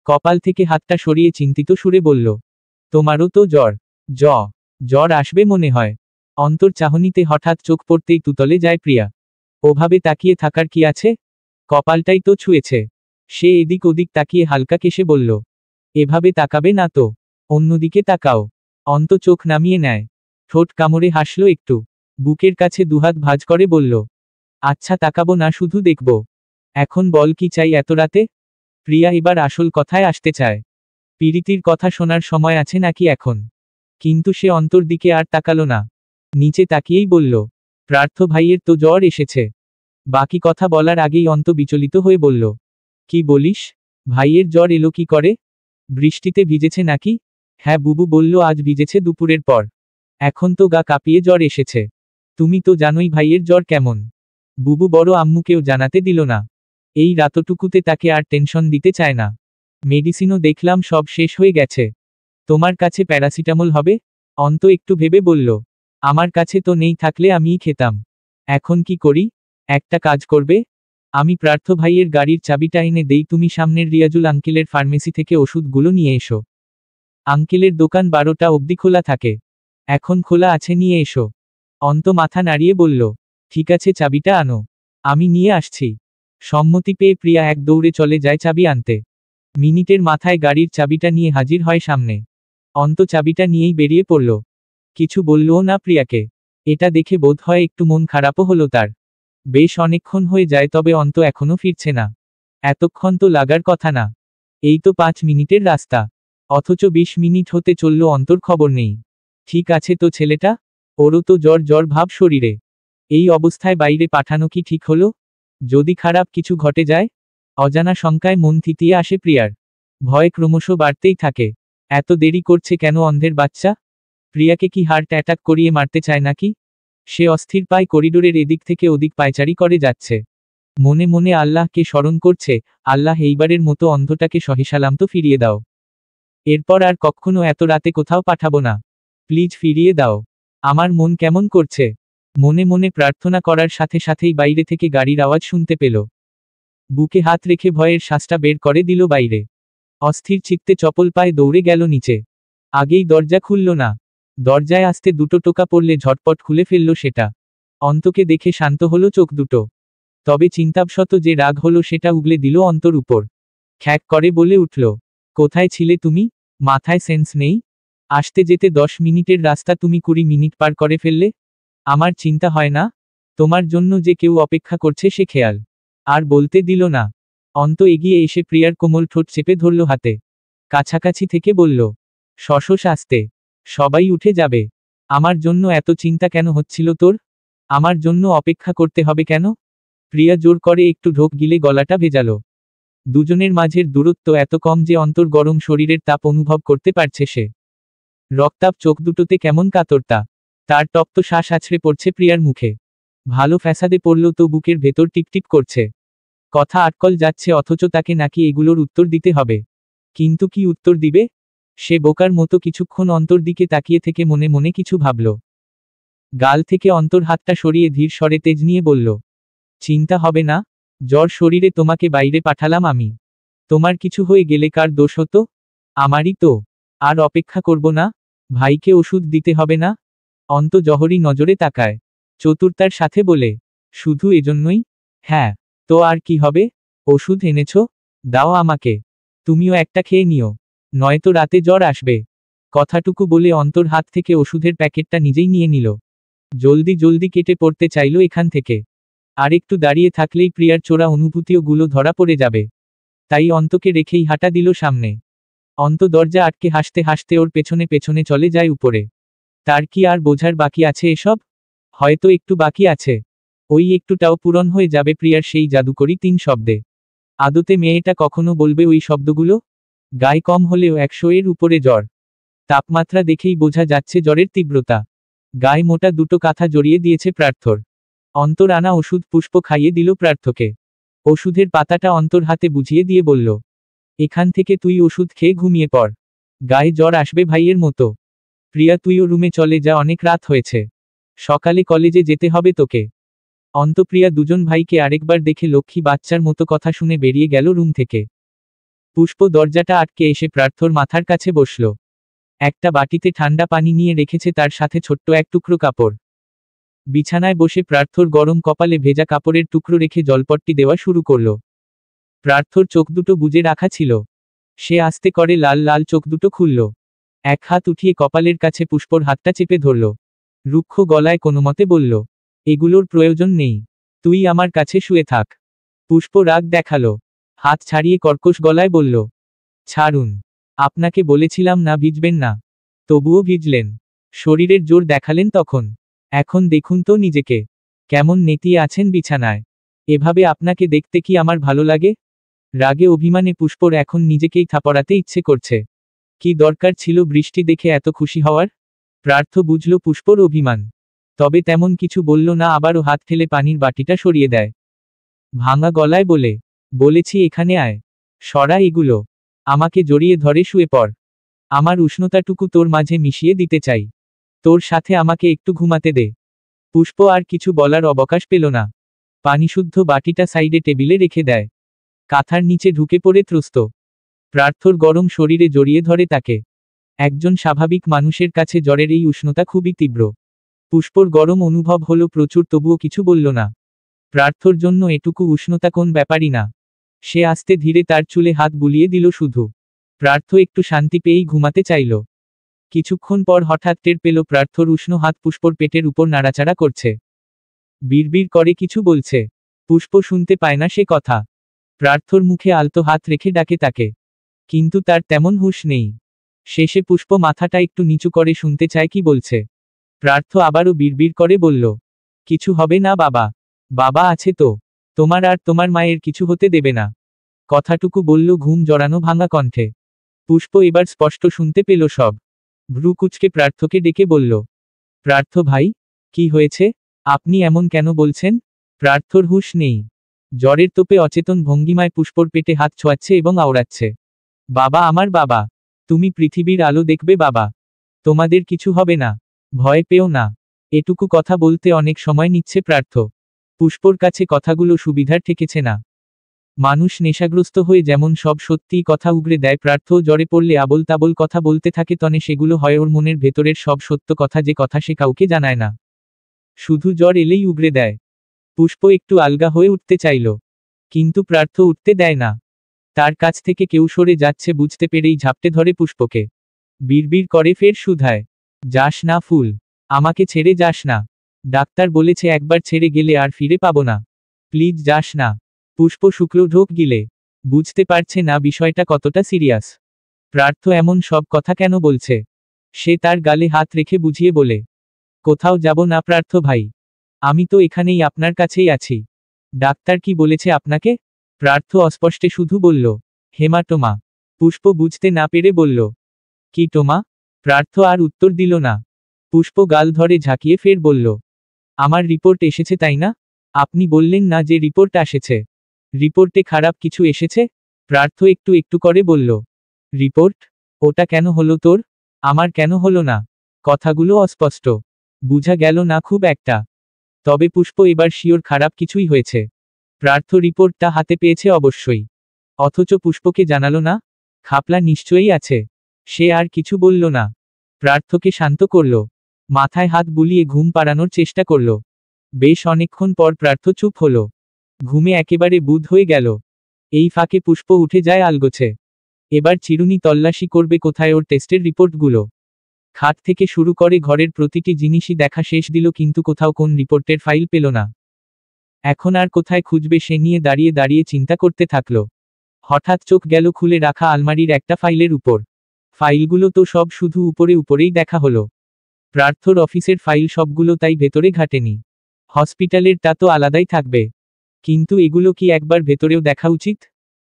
কপাল থেকে হাতটা সরিয়ে চিন্তিত সুরে বলল, তোমারও তো জ্বর? জ্বর আসবে মনে হয়। অন্তর চাহনিতে হঠাৎ চোখ পড়তেই তুতলে যায় প্রিয়া। ওভাবে তাকিয়ে থাকার কি আছে? কপালটাই তো ছুঁয়েছে। সে এদিক ওদিক তাকিয়ে হালকা কেশে বলল, এভাবে তাকাবে না তো, অন্যদিকে তাকাও। অন্ত চোখ নামিয়ে নেয়, ঠোঁট কামড়ে হাসল একটু, বুকের কাছে দুহাত ভাঁজ করে বলল, আচ্ছা তাকাবো না, শুধু দেখব। এখন বল কি চাই এত রাতে? প্রিয়া এবার আসল কথায় আসতে চায়। পীড়িতির কথা শোনার সময় আছে নাকি এখন? কিন্তু সে অন্তর দিকে আর তাকালো না। নিচে তাকিয়েই বলল, পার্থ ভাইয়ের তো জ্বর এসেছে। বাকি কথা বলার আগেই অন্ত বিচলিত হয়ে বলল, কি বলিস? ভাইয়ের জ্বর এলো কি করে? বৃষ্টিতে ভিজেছে নাকি? হ্যাঁ, বুবু বলল আজ ভিজেছে দুপুরের পর। এখন তো গা কাঁপিয়ে জ্বর এসেছে। তুমি তো জানোই ভাইয়ের জ্বর কেমন। বুবু বড় আম্মুকেও জানাতে দিল না। এই রাতটুকুতে তাকে আর টেনশন দিতে চায় না। মেডিসিনও দেখলাম সব শেষ হয়ে গেছে। তোমার কাছে প্যারাসিটামল হবে? অন্ত একটু ভেবে বলল, আমার কাছে তো নেই, থাকলে আমিই খেতাম। এখন কি করি? একটা কাজ করবে? আমি পার্থ ভাইয়ের গাড়ির চাবিটা এনে দেই, তুমি সামনের রিয়াজুল আঙ্কেলের ফার্মেসি থেকে ওষুধগুলো নিয়ে এসো। আঙ্কেলের দোকান 12টা অবধি খোলা থাকে। এখন খোলা আছে, নিয়ে এসো। অন্ত মাথা নাড়িয়ে বলল, ঠিক আছে, চাবিটা আনো, আমি নিয়ে আসছি। সম্মতি পেয়ে প্রিয়া এক দৌড়ে চলে যায় চাবি আনতে। মিনিটের মাথায় গাড়ির চাবিটা নিয়ে হাজির হয় সামনে। অন্ত চাবিটা নিয়েই বেরিয়ে পড়ল। কিছু বললও না প্রিয়াকে। এটা দেখে বোধ হয় একটু মন খারাপও হলো তার। বেশ অনেকক্ষণ হয়ে যায়, তবে অন্ত এখনো ফিরছে না। এতক্ষণ তো লাগার কথা না। এই তো 5 মিনিটের রাস্তা, অথচ 20 মিনিট হতে চলল, অন্তর খবর নেই। ঠিক আছে তো ছেলেটা? ওরও তো জ্বর জ্বর ভাব শরীরে। এই অবস্থায় বাইরে পাঠানো কি ঠিক হলো? যদি খারাপ কিছু ঘটে যায়? অজানা শঙ্কায় মন থিতিয়ে আসে প্রিয়ার। ভয় ক্রমশ বাড়তেই থাকে। এত দেরি করছে কেন অন্ধের বাচ্চা? প্রিয়াকে কি হার্ট অ্যাটাক করিয়ে মারতে চায় নাকি? সে অস্থির পায় করিডোরের এদিক থেকে ওদিক পায়চারি করে যাচ্ছে। মনে মনে আল্লাহকে স্মরণ করছে, আল্লাহ এইবারের মতো অন্ধটাকে সহিসালামত ফিরিয়ে দাও। এরপর আর কখনো এত রাতে কোথাও পাঠাবো না। প্লিজ ফিরিয়ে দাও। আমার মন কেমন করছে। মনে মনে প্রার্থনা করার সাথে সাথেই বাইরে থেকে গাড়ির আওয়াজ শুনতে পেল। বুকে হাত রেখে ভয়ের শ্বাসটা বের করে দিল বাইরে। অস্থির চিত্তে চপল পায়ে দৌড়ে গেল নিচে। আগেই দরজা খুলল না। দরজায় আসতে দুটো টোকা পড়লে ঝটপট খুলে ফেলল সেটা। অন্তকে দেখে শান্ত হলো চোখ দুটো। তবে চিন্তাবশত যে রাগ হলো সেটা উগলে দিল অন্তর উপর। খ্যাক করে বলে উঠল, কোথায় ছিলে তুমি? মাথায় সেন্স নেই? আসতে যেতে 10 মিনিটের রাস্তা তুমি 20 মিনিট পার করে ফেললে। আমার চিন্তা হয় না? তোমার জন্য যে কেউ অপেক্ষা করছে সে খেয়াল আর বলতে দিল না। অন্ত এগিয়ে এসে প্রিয়ার কোমল ঠোঁট চেপে ধরল হাতে। কাছাকাছি থেকে বলল, শশস আস্তে, সবাই উঠে যাবে। আমার জন্য এত চিন্তা কেন হচ্ছিল তোর? আমার জন্য অপেক্ষা করতে হবে কেন? প্রিয়া জোর করে একটু ঢোক গিলে গলাটা ভেজালো। দুজনের মাঝের দূরত্ব এত কম যে অন্তর গরম শরীরের তাপ অনুভব করতে পারছে সে। রক্তাপ চোখ দুটোতে কেমন কাতরতা। তার তপ্ত শ্বাস আছড়ে পড়ছে প্রিয়ার মুখে। ভালো ফ্যাসাদে পড়ল তো বুকের ভেতর টিপটিপ করছে। কথা আটকল যাচ্ছে, অথচ তাকে নাকি এগুলোর উত্তর দিতে হবে। কিন্তু কি উত্তর দিবে? সে বোকার মতো কিছুক্ষণ অন্তর দিকে তাকিয়ে থেকে মনে মনে কিছু ভাবল। গাল থেকে অন্তর হাতটা সরিয়ে ধীর স্বরে তেজ নিয়ে বলল, চিন্তা হবে না, জ্বর শরীরে তোমাকে বাইরে পাঠালাম আমি। তোমার কিছু হয়ে গেলে কার দোষ হতো? আমারই তো। আর অপেক্ষা করব না? ভাইকে ওষুধ দিতে হবে না? অন্ত জহরি নজরে তাকায় চতুর্তার সাথে বলে, শুধু এজন্যই? হ্যাঁ, তো আর কি হবে? ওষুধ এনেছ? দাও আমাকে। তুমিও একটা খেয়ে নিও, নয়তো রাতে জ্বর আসবে। কথাটুকু বলে অন্তর হাত থেকে ওষুধের প্যাকেটটা নিজেই নিয়ে নিল। জলদি জলদি কেটে পড়তে চাইল এখান থেকে। আর একটু দাঁড়িয়ে থাকলেই প্রিয়ার চোরা অনুভূতিওগুলো ধরা পড়ে যাবে। তাই অন্তকে রেখেই হাঁটা দিল সামনে। অন্ত দরজা আটকে হাসতে হাসতে ওর পেছনে পেছনে চলে যায় উপরে। তার কি আর বোঝার বাকি আছে এসব? হয়তো একটু বাকি আছে। ওই একটুটাও পূরণ হয়ে যাবে প্রিয়ার সেই জাদুকরী 3 শব্দে। আদতে মেয়েটা কখনো বলবে ওই শব্দগুলো? গায়ে কম হলেও 100 এর উপরে জ্বর। তাপমাত্রা দেখেই বোঝা যাচ্ছে জ্বরের তীব্রতা। গায়ে মোটা দুটো কাঁথা জড়িয়ে দিয়েছে প্রার্থর। অন্তর আনা ওষুধ পুষ্প খাইয়ে দিল প্রার্থকে। ওষুধের পাতাটা অন্তর হাতে বুঝিয়ে দিয়ে বলল, এখান থেকে তুই ওষুধ খেয়ে ঘুমিয়ে পড়। গায়ে জ্বর আসবে ভাইয়ের মতো। প্রিয়া তুইও রুমে চলে যা, অনেক রাত হয়েছে। সকালে কলেজে যেতে হবে তোকে। অন্তপ্রিয়া দুজন ভাইকে আরেকবার দেখে লক্ষ্মী বাচ্চার মতো কথা শুনে বেরিয়ে গেল রুম থেকে। পুষ্প দরজাটা আটকে এসে প্রার্থর মাথার কাছে বসল। একটা বাটিতে ঠান্ডা পানি নিয়ে রেখেছে, তার সাথে ছোট্ট এক টুকরো কাপড়। বিছানায় বসে প্রার্থর গরম কপালে ভেজা কাপড়ের টুকরো রেখে জলপট্টি দেওয়া শুরু করল। প্রার্থর চোখ দুটো বুজে রাখা ছিল। সে আস্তে করে লাল লাল চোখ দুটো খুলল। এক হাত উঠিয়ে কপালের কাছে পুষ্পর হাতটা চেপে ধরল। রুক্ষ গলায় কোনোমতে বলল, এগুলোর প্রয়োজন নেই, তুই আমার কাছে শুয়ে থাক। পুষ্প রাগ দেখালো, হাত ছাড়িয়ে কর্কশ গলায় বলল, ছাড়ুন। আপনাকে বলেছিলাম না ভিজবেন না, তবুও ভিজলেন। শরীরের জোর দেখালেন তখন। এখন দেখুন তো নিজেকে, কেমন নেতিয়ে আছেন বিছানায়। এভাবে আপনাকে দেখতে কি আমার ভালো লাগে? রাগে অভিমানে পুষ্পর এখন নিজেকেই থাপড়াতে ইচ্ছে করছে। কি দরকার ছিল বৃষ্টি দেখে এত খুশি হওয়ার? প্রার্থ বুঝল পুষ্পর অভিমান, তবে তেমন কিছু বলল না, আবারও হাত ঠেলে পানির বাটিটা সরিয়ে দেয়। ভাঙা গলায় বলে, বলেছি এখানে আয়, সরা এগুলো। আমাকে জড়িয়ে ধরে শুয়ে পড়। আমার উষ্ণতাটুকু তোর মাঝে মিশিয়ে দিতে চাই। তোর সাথে আমাকে একটু ঘুমাতে দে। পুষ্প আর কিছু বলার অবকাশ পেল না। পানিশুদ্ধ বাটিটা সাইডে টেবিলে রেখে দেয়। কাঁথার নিচে ঢুকে পড়ে ত্রস্ত। প্রার্থর গরম শরীরে জড়িয়ে ধরে তাকে। একজন স্বাভাবিক মানুষের কাছে জ্বরের এই উষ্ণতা খুবই তীব্র। পুষ্পর গরম অনুভব হলো প্রচুর, তবুও কিছু বলল না। প্রার্থর জন্য এটুকু উষ্ণতা কোন ব্যাপারই না। সে আস্তে ধীরে তার চুলে হাত বুলিয়ে দিল শুধু। প্রার্থ একটু শান্তি পেয়েই ঘুমাতে চাইল। কিছুক্ষণ পর হঠাৎ টের পেল প্রার্থর উষ্ণ হাত পুষ্পর পেটের উপর নাড়াচাড়া করছে। বিড়বিড় করে কিছু বলছে। পুষ্প শুনতে পায় না সে কথা। প্রার্থর মুখে আলতো হাত রেখে ডাকে তাকে, কিন্তু তার তেমন হুঁশ নেই। শেষে পুষ্প মাথাটা একটু নিচু করে শুনতে চায় কি বলছে। প্রার্থ আবারও বিড়বিড় করে বলল, কিছু হবে না বাবা, বাবা আছে তো, তোমার আর তোমার মায়ের কিছু হতে দেবে না। কথাটুকু বলল ঘুম জড়ানো ভাঙা কণ্ঠে। পুষ্প এবার স্পষ্ট শুনতে পেল সব। ভ্রু কুঁচকে প্রার্থকে ডেকে বলল, প্রার্থ ভাই, কি হয়েছে? আপনি এমন কেন বলছেন? প্রার্থর হুঁশ নেই। জ্বরের তোপে অচেতন ভঙ্গিমায় পুষ্পর পেটে হাত ছোঁয়াচ্ছে এবং আওড়াচ্ছে। বাবা, আমার বাবা, তুমি পৃথিবীর আলো দেখবে বাবা, তোমাদের কিছু হবে না, ভয় পেও না। এটুকু কথা বলতে অনেক সময় নিচ্ছে প্রার্থ। পুষ্পর কাছে কথাগুলো সুবিধার ঠেকেছে না। মানুষ নেশাগ্রস্ত হয়ে যেমন সব সত্যিই কথা উগরে দেয়, প্রার্থও জ্বরে পড়লে আবোল তাবোল কথা বলতে থাকে, তনে সেগুলো হয় ওর মনের ভেতরের সব সত্য কথা, যে কথা সে কাউকে জানায় না, শুধু জ্বর এলেই উগরে দেয়। পুষ্প একটু আলগা হয়ে উঠতে চাইল, কিন্তু প্রার্থ উঠতে দেয় না। তার কাছ থেকে কেউ সরে যাচ্ছে বুঝতে পেরেই ঝাপটে ধরে পুষ্পকে। বিড়বিড় করে ফের শুধায়, যাস না ফুল, আমাকে ছেড়ে যাস না। ডাক্তার বলেছে একবার ছেড়ে গেলে আর ফিরে পাবো না, প্লিজ যাস না। পুষ্প শুক্ল ঢোক গিলে। বুঝতে পারছে না বিষয়টা কতটা সিরিয়াস। প্রার্থ এমন সব কথা কেন বলছে। সে তার গালে হাত রেখে বুঝিয়ে বলে, কোথাও যাব না প্রার্থ ভাই, আমি তো এখানেই আপনার কাছেই আছি। ডাক্তার কি বলেছে আপনাকে? প্রার্থ অস্পষ্টে শুধু বলল, হেমাটোমা। পুষ্প বুঝতে না পেরে বলল, কি টোমা? প্রার্থ আর উত্তর দিল না। পুষ্প গাল ধরে ঝাঁকিয়ে ফের বলল, আমার রিপোর্ট এসেছে তাই না? আপনি বললেন না যে রিপোর্ট এসেছে? রিপোর্টে খারাপ কিছু এসেছে? প্রার্থ একটু একটু করে বলল, রিপোর্ট? ওটা কেন হলো তোর? আমার কেন হলো না? কথাগুলো অস্পষ্ট, বুঝা গেল না খুব একটা। তবে পুষ্প এবার শিওর খারাপ কিছুই হয়েছে। প্রার্থ রিপোর্টটা হাতে পেয়েছে অবশ্যই। অথচ পুষ্পকে জানালো না। খাপলা নিশ্চয়ই আছে। সে আর কিছু বলল না। প্রার্থকে শান্ত করল। মাথায় হাত বুলিয়ে ঘুম পাড়ানোর চেষ্টা করল। বেশ অনেকক্ষণ পর প্রার্থ চুপ হল। ঘুমে একেবারে বুঁদ হয়ে গেল। এই ফাঁকে পুষ্প উঠে যায় আলগোছে। এবার চিরুনি তল্লাশি করবে কোথায় ওর টেস্টের রিপোর্টগুলো। খাট থেকে শুরু করে ঘরের প্রতিটি জিনিসই দেখা শেষ দিল, কিন্তু কোথাও কোন রিপোর্টের ফাইল পেল না। এখন আর কোথায় খুঁজবে সে নিয়ে দাঁড়িয়ে দাঁড়িয়ে চিন্তা করতে থাকল। হঠাৎ চোখ গেল খুলে রাখা আলমারির একটা ফাইলের উপর। ফাইলগুলো তো সব শুধু উপরে উপরেই দেখা হলো। প্রার্থর অফিসের ফাইল সবগুলো তাই ভেতরে ঘাটেনি। হসপিটালের তা তো আলাদাই থাকবে। কিন্তু এগুলো কি একবার ভেতরেও দেখা উচিত?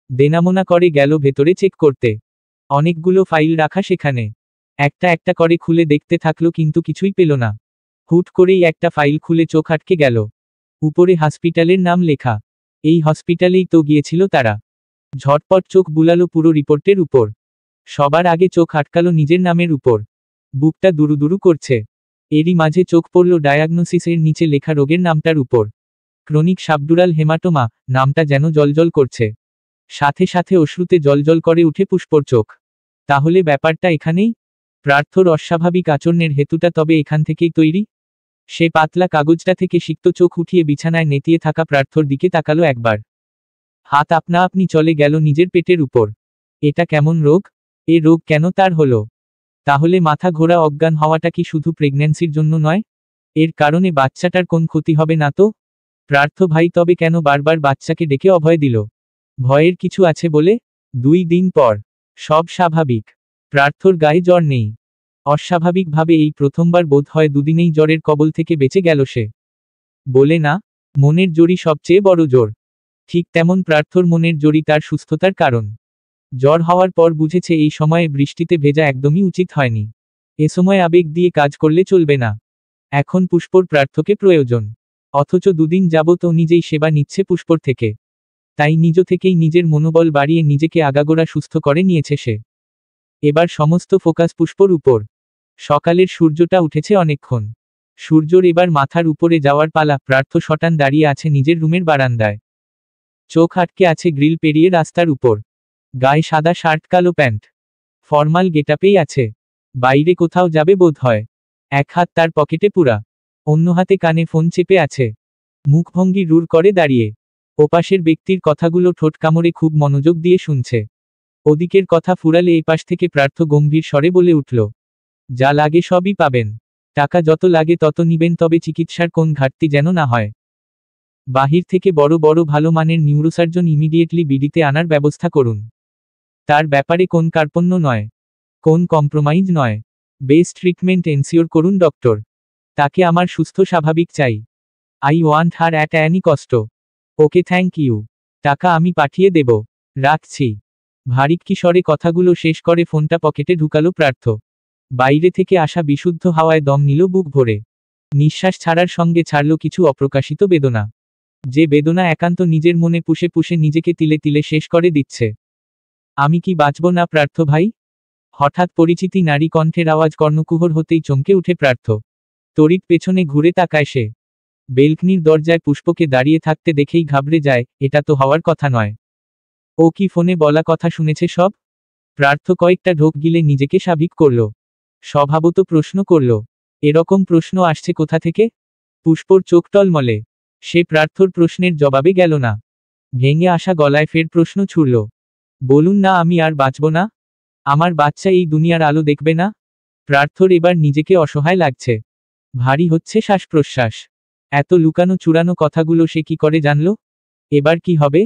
দেনামোনা করে গেল ভেতরে চেক করতে। অনেকগুলো ফাইল রাখা সেখানে। একটা একটা করে খুলে দেখতে থাকলো, কিন্তু কিছুই পেল না। হুট করেই একটা ফাইল খুলে চোখ আটকে গেল। উপরে হসপিটালের নাম লেখা। এই হসপিটালেই তো গিয়েছিল তারা। ঝটপট চোখ বুলালো পুরো রিপোর্টের উপর। সবার আগে চোখ আটকালো নিজের নামের উপর। বুকটা দুরুদুরু করছে। এরই মাঝে চোখ পড়ল ডায়াগনোসিসের নিচে লেখা রোগের নামটার উপর। Chronic subdural haematoma. নামটা যেন জলজল করছে। সাথে সাথে অশ্রুতে জলজল করে উঠে পুষ্পর চোখ। তাহলে ব্যাপারটা এখানেই? প্রার্থর অস্বাভাবিক আচরণের হেতুটা তবে এখান থেকেই তৈরি? সে পাতলা কাগজটা থেকে সিক্ত চোখ উঠিয়ে বিছানায় নেতিয়ে থাকা প্রার্থর দিকে তাকালো একবার। হাত আপনা আপনি চলে গেল নিজের পেটের উপর। এটা কেমন রোগ? এ রোগ কেন তার হলো? তাহলে মাথা ঘোরা অজ্ঞান হওয়াটা কি শুধু প্রেগন্যান্সির জন্য নয়? এর কারণে বাচ্চাটার কোন ক্ষতি হবে না তো? প্রার্থ ভাই তবে কেন বারবার বাচ্চাকে ডেকে অভয় দিল? ভয়ের কিছু আছে বলে? 2 দিন পর সব স্বাভাবিক। প্রার্থর গায়ে জ্বর নেই। অস্বাভাবিকভাবে এই প্রথমবার বোধ হয় দুদিনেই জ্বরের কবল থেকে বেঁচে গেল সে। বলে না, মনের জোরই সবচেয়ে বড় জোর। ঠিক তেমন প্রার্থর মনের জোরই তার সুস্থতার কারণ। জ্বর হওয়ার পর বুঝেছে এই সময়ে বৃষ্টিতে ভেজা একদমই উচিত হয়নি। এ সময় আবেগ দিয়ে কাজ করলে চলবে না। এখন পুষ্পর প্রার্থকে প্রয়োজন। অথচ 2 দিন যাবত ও নিজেই সেবা নিচ্ছে পুষ্পর থেকে। তাই নিজ থেকেই নিজের মনোবল বাড়িয়ে নিজেকে আগাগোড়া সুস্থ করে নিয়েছে সে। এবার সমস্ত ফোকাস পুষ্পর উপর। সকালের সূর্যটা উঠেছে অনেকক্ষণ। সূর্যর এবার মাথার উপরে যাওয়ার পালা। প্রার্থ শটান দাঁড়িয়ে আছে নিজের রুমের বারান্দায়। চোখ আটকে আছে গ্রিল পেরিয়ে রাস্তার উপর। গায়ে সাদা শার্ট, কালো প্যান্ট। ফর্মাল গেটাপেই আছে। বাইরে কোথাও যাবে বোধ হয়। এক হাত তার পকেটে পুরা। অন্য হাতে কানে ফোন চেপে আছে। মুখভঙ্গি রূঢ় করে দাঁড়িয়ে। ওপাশের ব্যক্তির কথাগুলো ঠোঁট কামড়ে খুব মনোযোগ দিয়ে শুনছে। ওদিকের কথা ফুরালে এপাশ থেকে প্রার্থ গম্ভীর স্বরে বলে উঠল, যা লাগে সবই পাবেন। টাকা যত লাগে তত নিবেন, তবে চিকিৎসার কোন ঘাটতি যেন না হয়। বাহির থেকে বড় বড় ভালো মানের নিউরোসার্জন ইমিডিয়েটলি বিডিতে আনার ব্যবস্থা করুন। তার ব্যাপারে কোন কার্পণ্য নয়, কোন কম্প্রোমাইজ নয়। বেস্ট ট্রিটমেন্ট এনসিওর করুন ডক্টর। তাকে আমার সুস্থ স্বাভাবিক চাই। I want her at any কষ্ট। ওকে, থ্যাংক ইউ। টাকা আমি পাঠিয়ে দেব। রাখছি। ভারিক্কি স্বরে কথাগুলো শেষ করে ফোনটা পকেটে ঢুকালো প্রার্থ। বাইরে থেকে আসা বিশুদ্ধ হাওয়ায় দম নিল বুক ভরে। নিঃশ্বাস ছাড়ার সঙ্গে ছাড়ল কিছু অপ্রকাশিত বেদনা। যে বেদনা একান্ত নিজের মনে পুষে পুষে নিজেকে তিলে তিলে শেষ করে দিচ্ছে। আমি কি বাঁচব না প্রার্থ ভাই? হঠাৎ পরিচিতি নারী কণ্ঠের আওয়াজ কর্ণকুহর হতেই চমকে উঠে প্রার্থ। তড়িৎ পেছনে ঘুরে তাকায় সে। বেলকনির দরজায় পুষ্পকে দাঁড়িয়ে থাকতে দেখেই ঘাবড়ে যায়, এটা তো হওয়ার কথা নয়। ও কি ফোনে বলা কথা শুনেছে সব? প্রার্থ কয়েকটা ঢোক গিলে নিজেকে স্বাভাবিক করল। স্বভাবত প্রশ্ন করল, এরকম প্রশ্ন আসছে কোথা থেকে? পুষ্পর চোখ টলমলে। সে প্রার্থর প্রশ্নের জবাবে গেল না। ভেঙে আসা গলায় ফের প্রশ্ন ছুড়ল, বলুন না আমি আর বাঁচব না? আমার বাচ্চা এই দুনিয়ার আলো দেখবে না? প্রার্থর এবার নিজেকে অসহায় লাগছে। ভারী হচ্ছে শ্বাস প্রশ্বাস। এত লুকানো চুরানো কথাগুলো সে কি করে জানল? এবার কি হবে?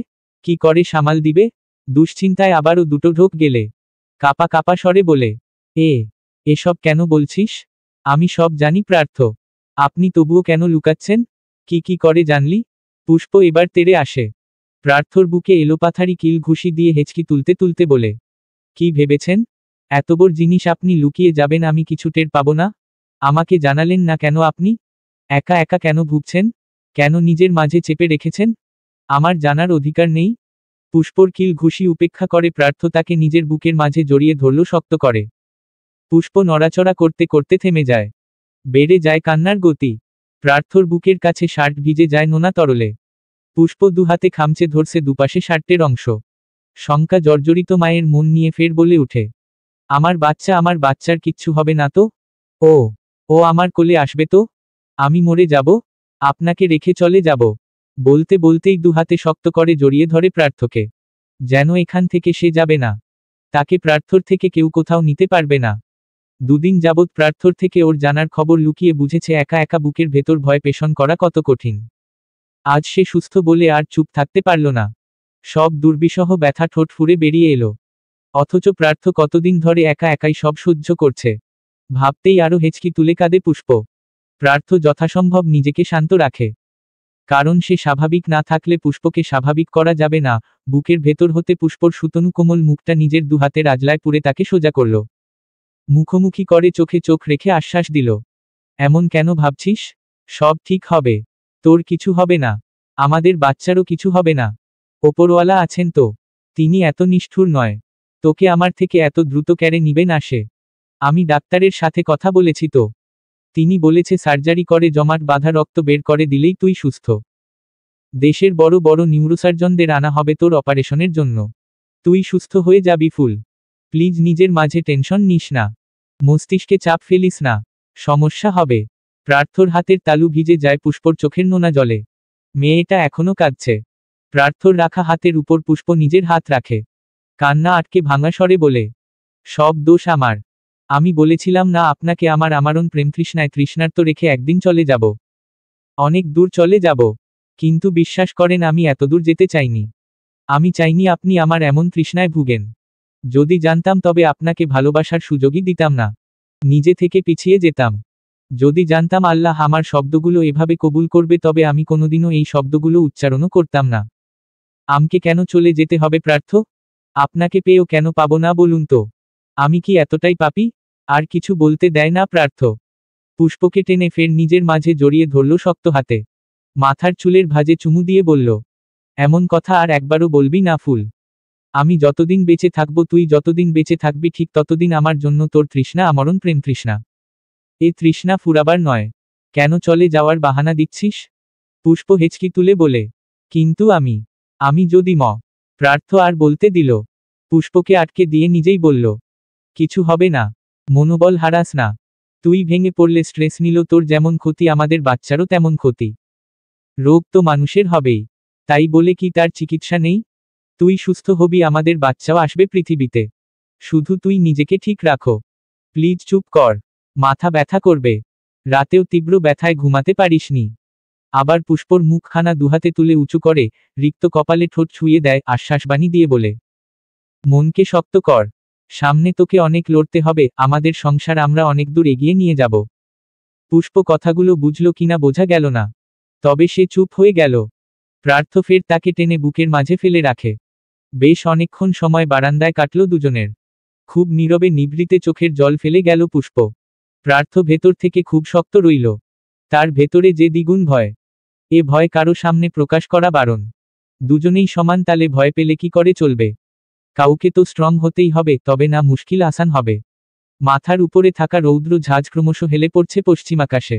কি করে সামাল দিবে? দুশ্চিন্তায় আবারও 2টো ঢোক গেলে কাপা কাপা স্বরে বলে, এসব কেন বলছিস? আমি সব জানি প্রার্থ। আপনি তবুও কেন লুকাচ্ছেন? কি করে জানলি? পুষ্প এবার তেড়ে আসে। প্রার্থর বুকে এলোপাথারি কিল ঘুষি দিয়ে হেঁচকি তুলতে তুলতে বলে, কি ভেবেছেন? এত বড় জিনিস আপনি লুকিয়ে যাবেন আমি কিছু টের পাবো না? আমাকে জানালেন না কেন আপনি? একা একা কেন ভুগছেন? কেন নিজের মাঝে চেপে রেখেছেন? আমার জানার অধিকার নেই? পুষ্পর কিল ঘুষি উপেক্ষা করে প্রার্থ তাকে নিজের বুকের মাঝে জড়িয়ে ধরল শক্ত করে। পুষ্প নড়াচড়া করতে করতে থেমে যায়। বেড়ে যায় কান্নার গতি। প্রার্থর বুকের কাছে শার্ট ভিজে যায় নোনা তরলে। পুষ্প দুহাতে খামচে ধরছে দুপাশে শার্টের অংশ। শঙ্কা জর্জরিত মায়ের মন নিয়ে ফের বলে উঠে, আমার বাচ্চার কিচ্ছু হবে না তো? ও ও আমার কোলে আসবে তো? আমি মরে যাব? আপনাকে রেখে চলে যাব? বলতে বলতেই দুহাতে শক্ত করে জড়িয়ে ধরে প্রার্থকে। যেন এখান থেকে সে যাবে না। তাকে প্রার্থর থেকে কেউ কোথাও নিতে পারবে না। দুদিন যাবৎ প্রার্থর থেকে ওর জানার খবর লুকিয়ে বুঝেছে একা একা বুকের ভেতর ভয় পেষণ করা কত কঠিন। আজ সে সুস্থ বলে আর চুপ থাকতে পারল না। সব দুর্বিষহ ব্যথা ঠোঁট ফুঁড়ে বেরিয়ে এলো। অথচ প্রার্থ কতদিন ধরে একা একাই সব সহ্য করছে। ভাবতেই আরো হেঁচকি তুলে কাঁদে পুষ্প। প্রার্থ যথাসম্ভব নিজেকে শান্ত রাখে। কারণ সে স্বাভাবিক না থাকলে পুষ্পকে স্বাভাবিক করা যাবে না। বুকের ভেতর হতে পুষ্পর সুতনু কোমল মুখটা নিজের দুহাতের আজলায় পুরে তাকে সোজা করল। মুখোমুখি করে চোখে চোখ রেখে আশ্বাস দিল, এমন কেন ভাবছিস? সব ঠিক হবে। তোর কিছু হবে না। আমাদের বাচ্চারও কিছু হবে না। ওপরওয়ালা আছেন তো। তিনি এত নিষ্ঠুর নয়। তোকে আমার থেকে এত দ্রুত কেড়ে নিবে না সে। আমি ডাক্তারের সাথে কথা বলেছি তো। তিনি বলেছে সার্জারি করে জমাট বাঁধা রক্ত বের করে দিলেই তুই সুস্থ। দেশের বড় বড় নিউরোসার্জনদের আনা হবে তোর অপারেশনের জন্য। তুই সুস্থ হয়ে যাবি ফুল। প্লিজ নিজের মাঝে টেনশন নিস না। মস্তিষ্কে চাপ ফেলিস না। সমস্যা হবে। প্রার্থর হাতের তালু ভিজে যায় পুষ্পর চোখের নোনা জলে। মেয়েটা এখনো কাঁদছে। প্রার্থর রাখা হাতের উপর পুষ্প নিজের হাত রাখে। কান্না আটকে ভাঙা স্বরে বলে, সব দোষ আমার। আমি বলেছিলাম না আপনাকে আমার আমারণ প্রেমতৃষ্ণায় তৃষ্ণার্ত রেখে একদিন চলে যাব। অনেক দূর চলে যাব। কিন্তু বিশ্বাস করেন আমি এতদূর যেতে চাইনি। আমি চাইনি আপনি আমার এমন তৃষ্ণায় ভুগেন। যদি জানতাম তবে আপনাকে ভালোবাসার সুযোগই দিতাম না। নিজে থেকে পিছিয়ে যেতাম। যদি জানতাম আল্লাহ আমার শব্দগুলো এভাবে কবুল করবে তবে আমি কোনোদিনও এই শব্দগুলো উচ্চারণও করতাম না। আমাকে কেন চলে যেতে হবে প্রার্থ? আপনাকে পেয়েও কেন পাবো না বলুন তো? আমি কি এতটাই পাপী? আর কিছু বলতে দেয় না প্রার্থ। পুষ্পকে টেনে ফের নিজের মাঝে জড়িয়ে ধরল শক্ত হাতে। মাথার চুলের ভাঁজে চুমু দিয়ে বলল, এমন কথা আর একবারও বলবি না ফুল। আমি যতদিন বেঁচে থাকব তুই যতদিন বেঁচে থাকবি ঠিক ততদিন আমার জন্য তোর তৃষ্ণা আমরণ প্রেম তৃষ্ণা। এ তৃষ্ণা ফুরাবার নয়। কেন চলে যাওয়ার বাহানা দিচ্ছিস? পুষ্প হেঁচকি তুলে বলে, কিন্তু আমি যদি প্রার্থ আর বলতে দিল। পুষ্পকে আটকে দিয়ে নিজেই বলল, কিছু হবে না। মনোবল হারাস না। তুই ভেঙে পড়লে স্ট্রেস নিল তোর যেমন ক্ষতি আমাদের বাচ্চারও তেমন ক্ষতি। রোগ তো মানুষের হবেই। তাই বলে কি তার চিকিৎসা নেই? তুই সুস্থ হবি আমাদের বাচ্চাও আসবে পৃথিবীতে। শুধু তুই নিজেকে ঠিক রাখো। প্লিজ চুপ কর। মাথা ব্যথা করবে। রাতেও তীব্র ব্যথায় ঘুমাতে পারিসনি। আবার পুষ্পর মুখখানা দুহাতে তুলে উঁচু করে রিক্ত কপালে ঠোঁট ছুঁয়ে দেয় আশ্বাসবাণী দিয়ে বলে, মনকে শক্ত কর। সামনে তোকে অনেক লড়তে হবে। আমাদের সংসার আমরা অনেক দূর এগিয়ে নিয়ে যাব। পুষ্প কথাগুলো বুঝল কিনা বোঝা গেল না। তবে সে চুপ হয়ে গেল। প্রার্থ ফের তাকে টেনে বুকের মাঝে ফেলে রাখে। বেশ অনেকক্ষণ সময় বারান্দায় কাটল দুজনের। খুব নীরবে নিভৃতে চোখের জল ফেলে গেল পুষ্প। প্রার্থ ভেতর থেকে খুব শক্ত রইল। তার ভেতরে যে দ্বিগুণ ভয়। এ ভয় কারো সামনে প্রকাশ করা বারণ। দুজনেই সমান তালে ভয় পেলে কি করে চলবে? কাউকে তো স্ট্রং হতেই হবে, তবে না মুশকিল আসান হবে। মাথার উপরে থাকা রৌদ্র ঝাঁজ ক্রমশ হেলে পড়ছে পশ্চিমাকাশে।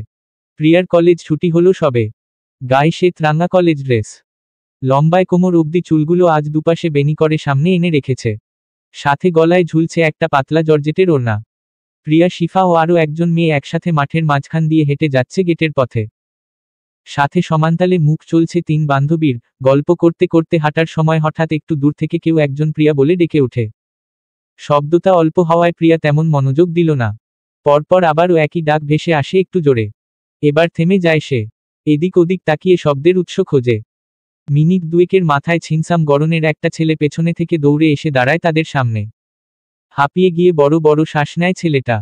প্রিয়ার কলেজ ছুটি হলো সবে। গায়ে শ্বেত রাঙা কলেজ ড্রেস। লম্বায় কোমর অবধি চুলগুলো আজ দুপাশে বেনি করে সামনে এনে রেখেছে। সাথে গলায় ঝুলছে একটা পাতলা জর্জেটের ওড়না। প্রিয়া, শিফা ও আরও একজন মেয়ে একসাথে মাঠের মাঝখান দিয়ে হেঁটে যাচ্ছে গেটের পথে। সাথে সমান্তালে মুখ চলছে তিন বান্ধবীর। গল্প করতে করতে হাঁটার সময় হঠাৎ একটু দূর থেকে কেউ একজন প্রিয়া বলে ডেকে ওঠে। শব্দটা অল্প হওয়ায় প্রিয়া তেমন মনোযোগ দিল না। পরপর আবারও একই ডাক ভেসে আসে একটু জোরে। এবার থেমে যায় সে। এদিক ওদিক তাকিয়ে শব্দের উৎস খোঁজে। মিনিট দুয়েকের মাথায় ছিনসাম গড়নের একটা ছেলে পেছনে থেকে দৌড়ে এসে দাঁড়ায় তাদের সামনে। হাঁপিয়ে গিয়ে বড় বড় শ্বাস নেয় ছেলেটা।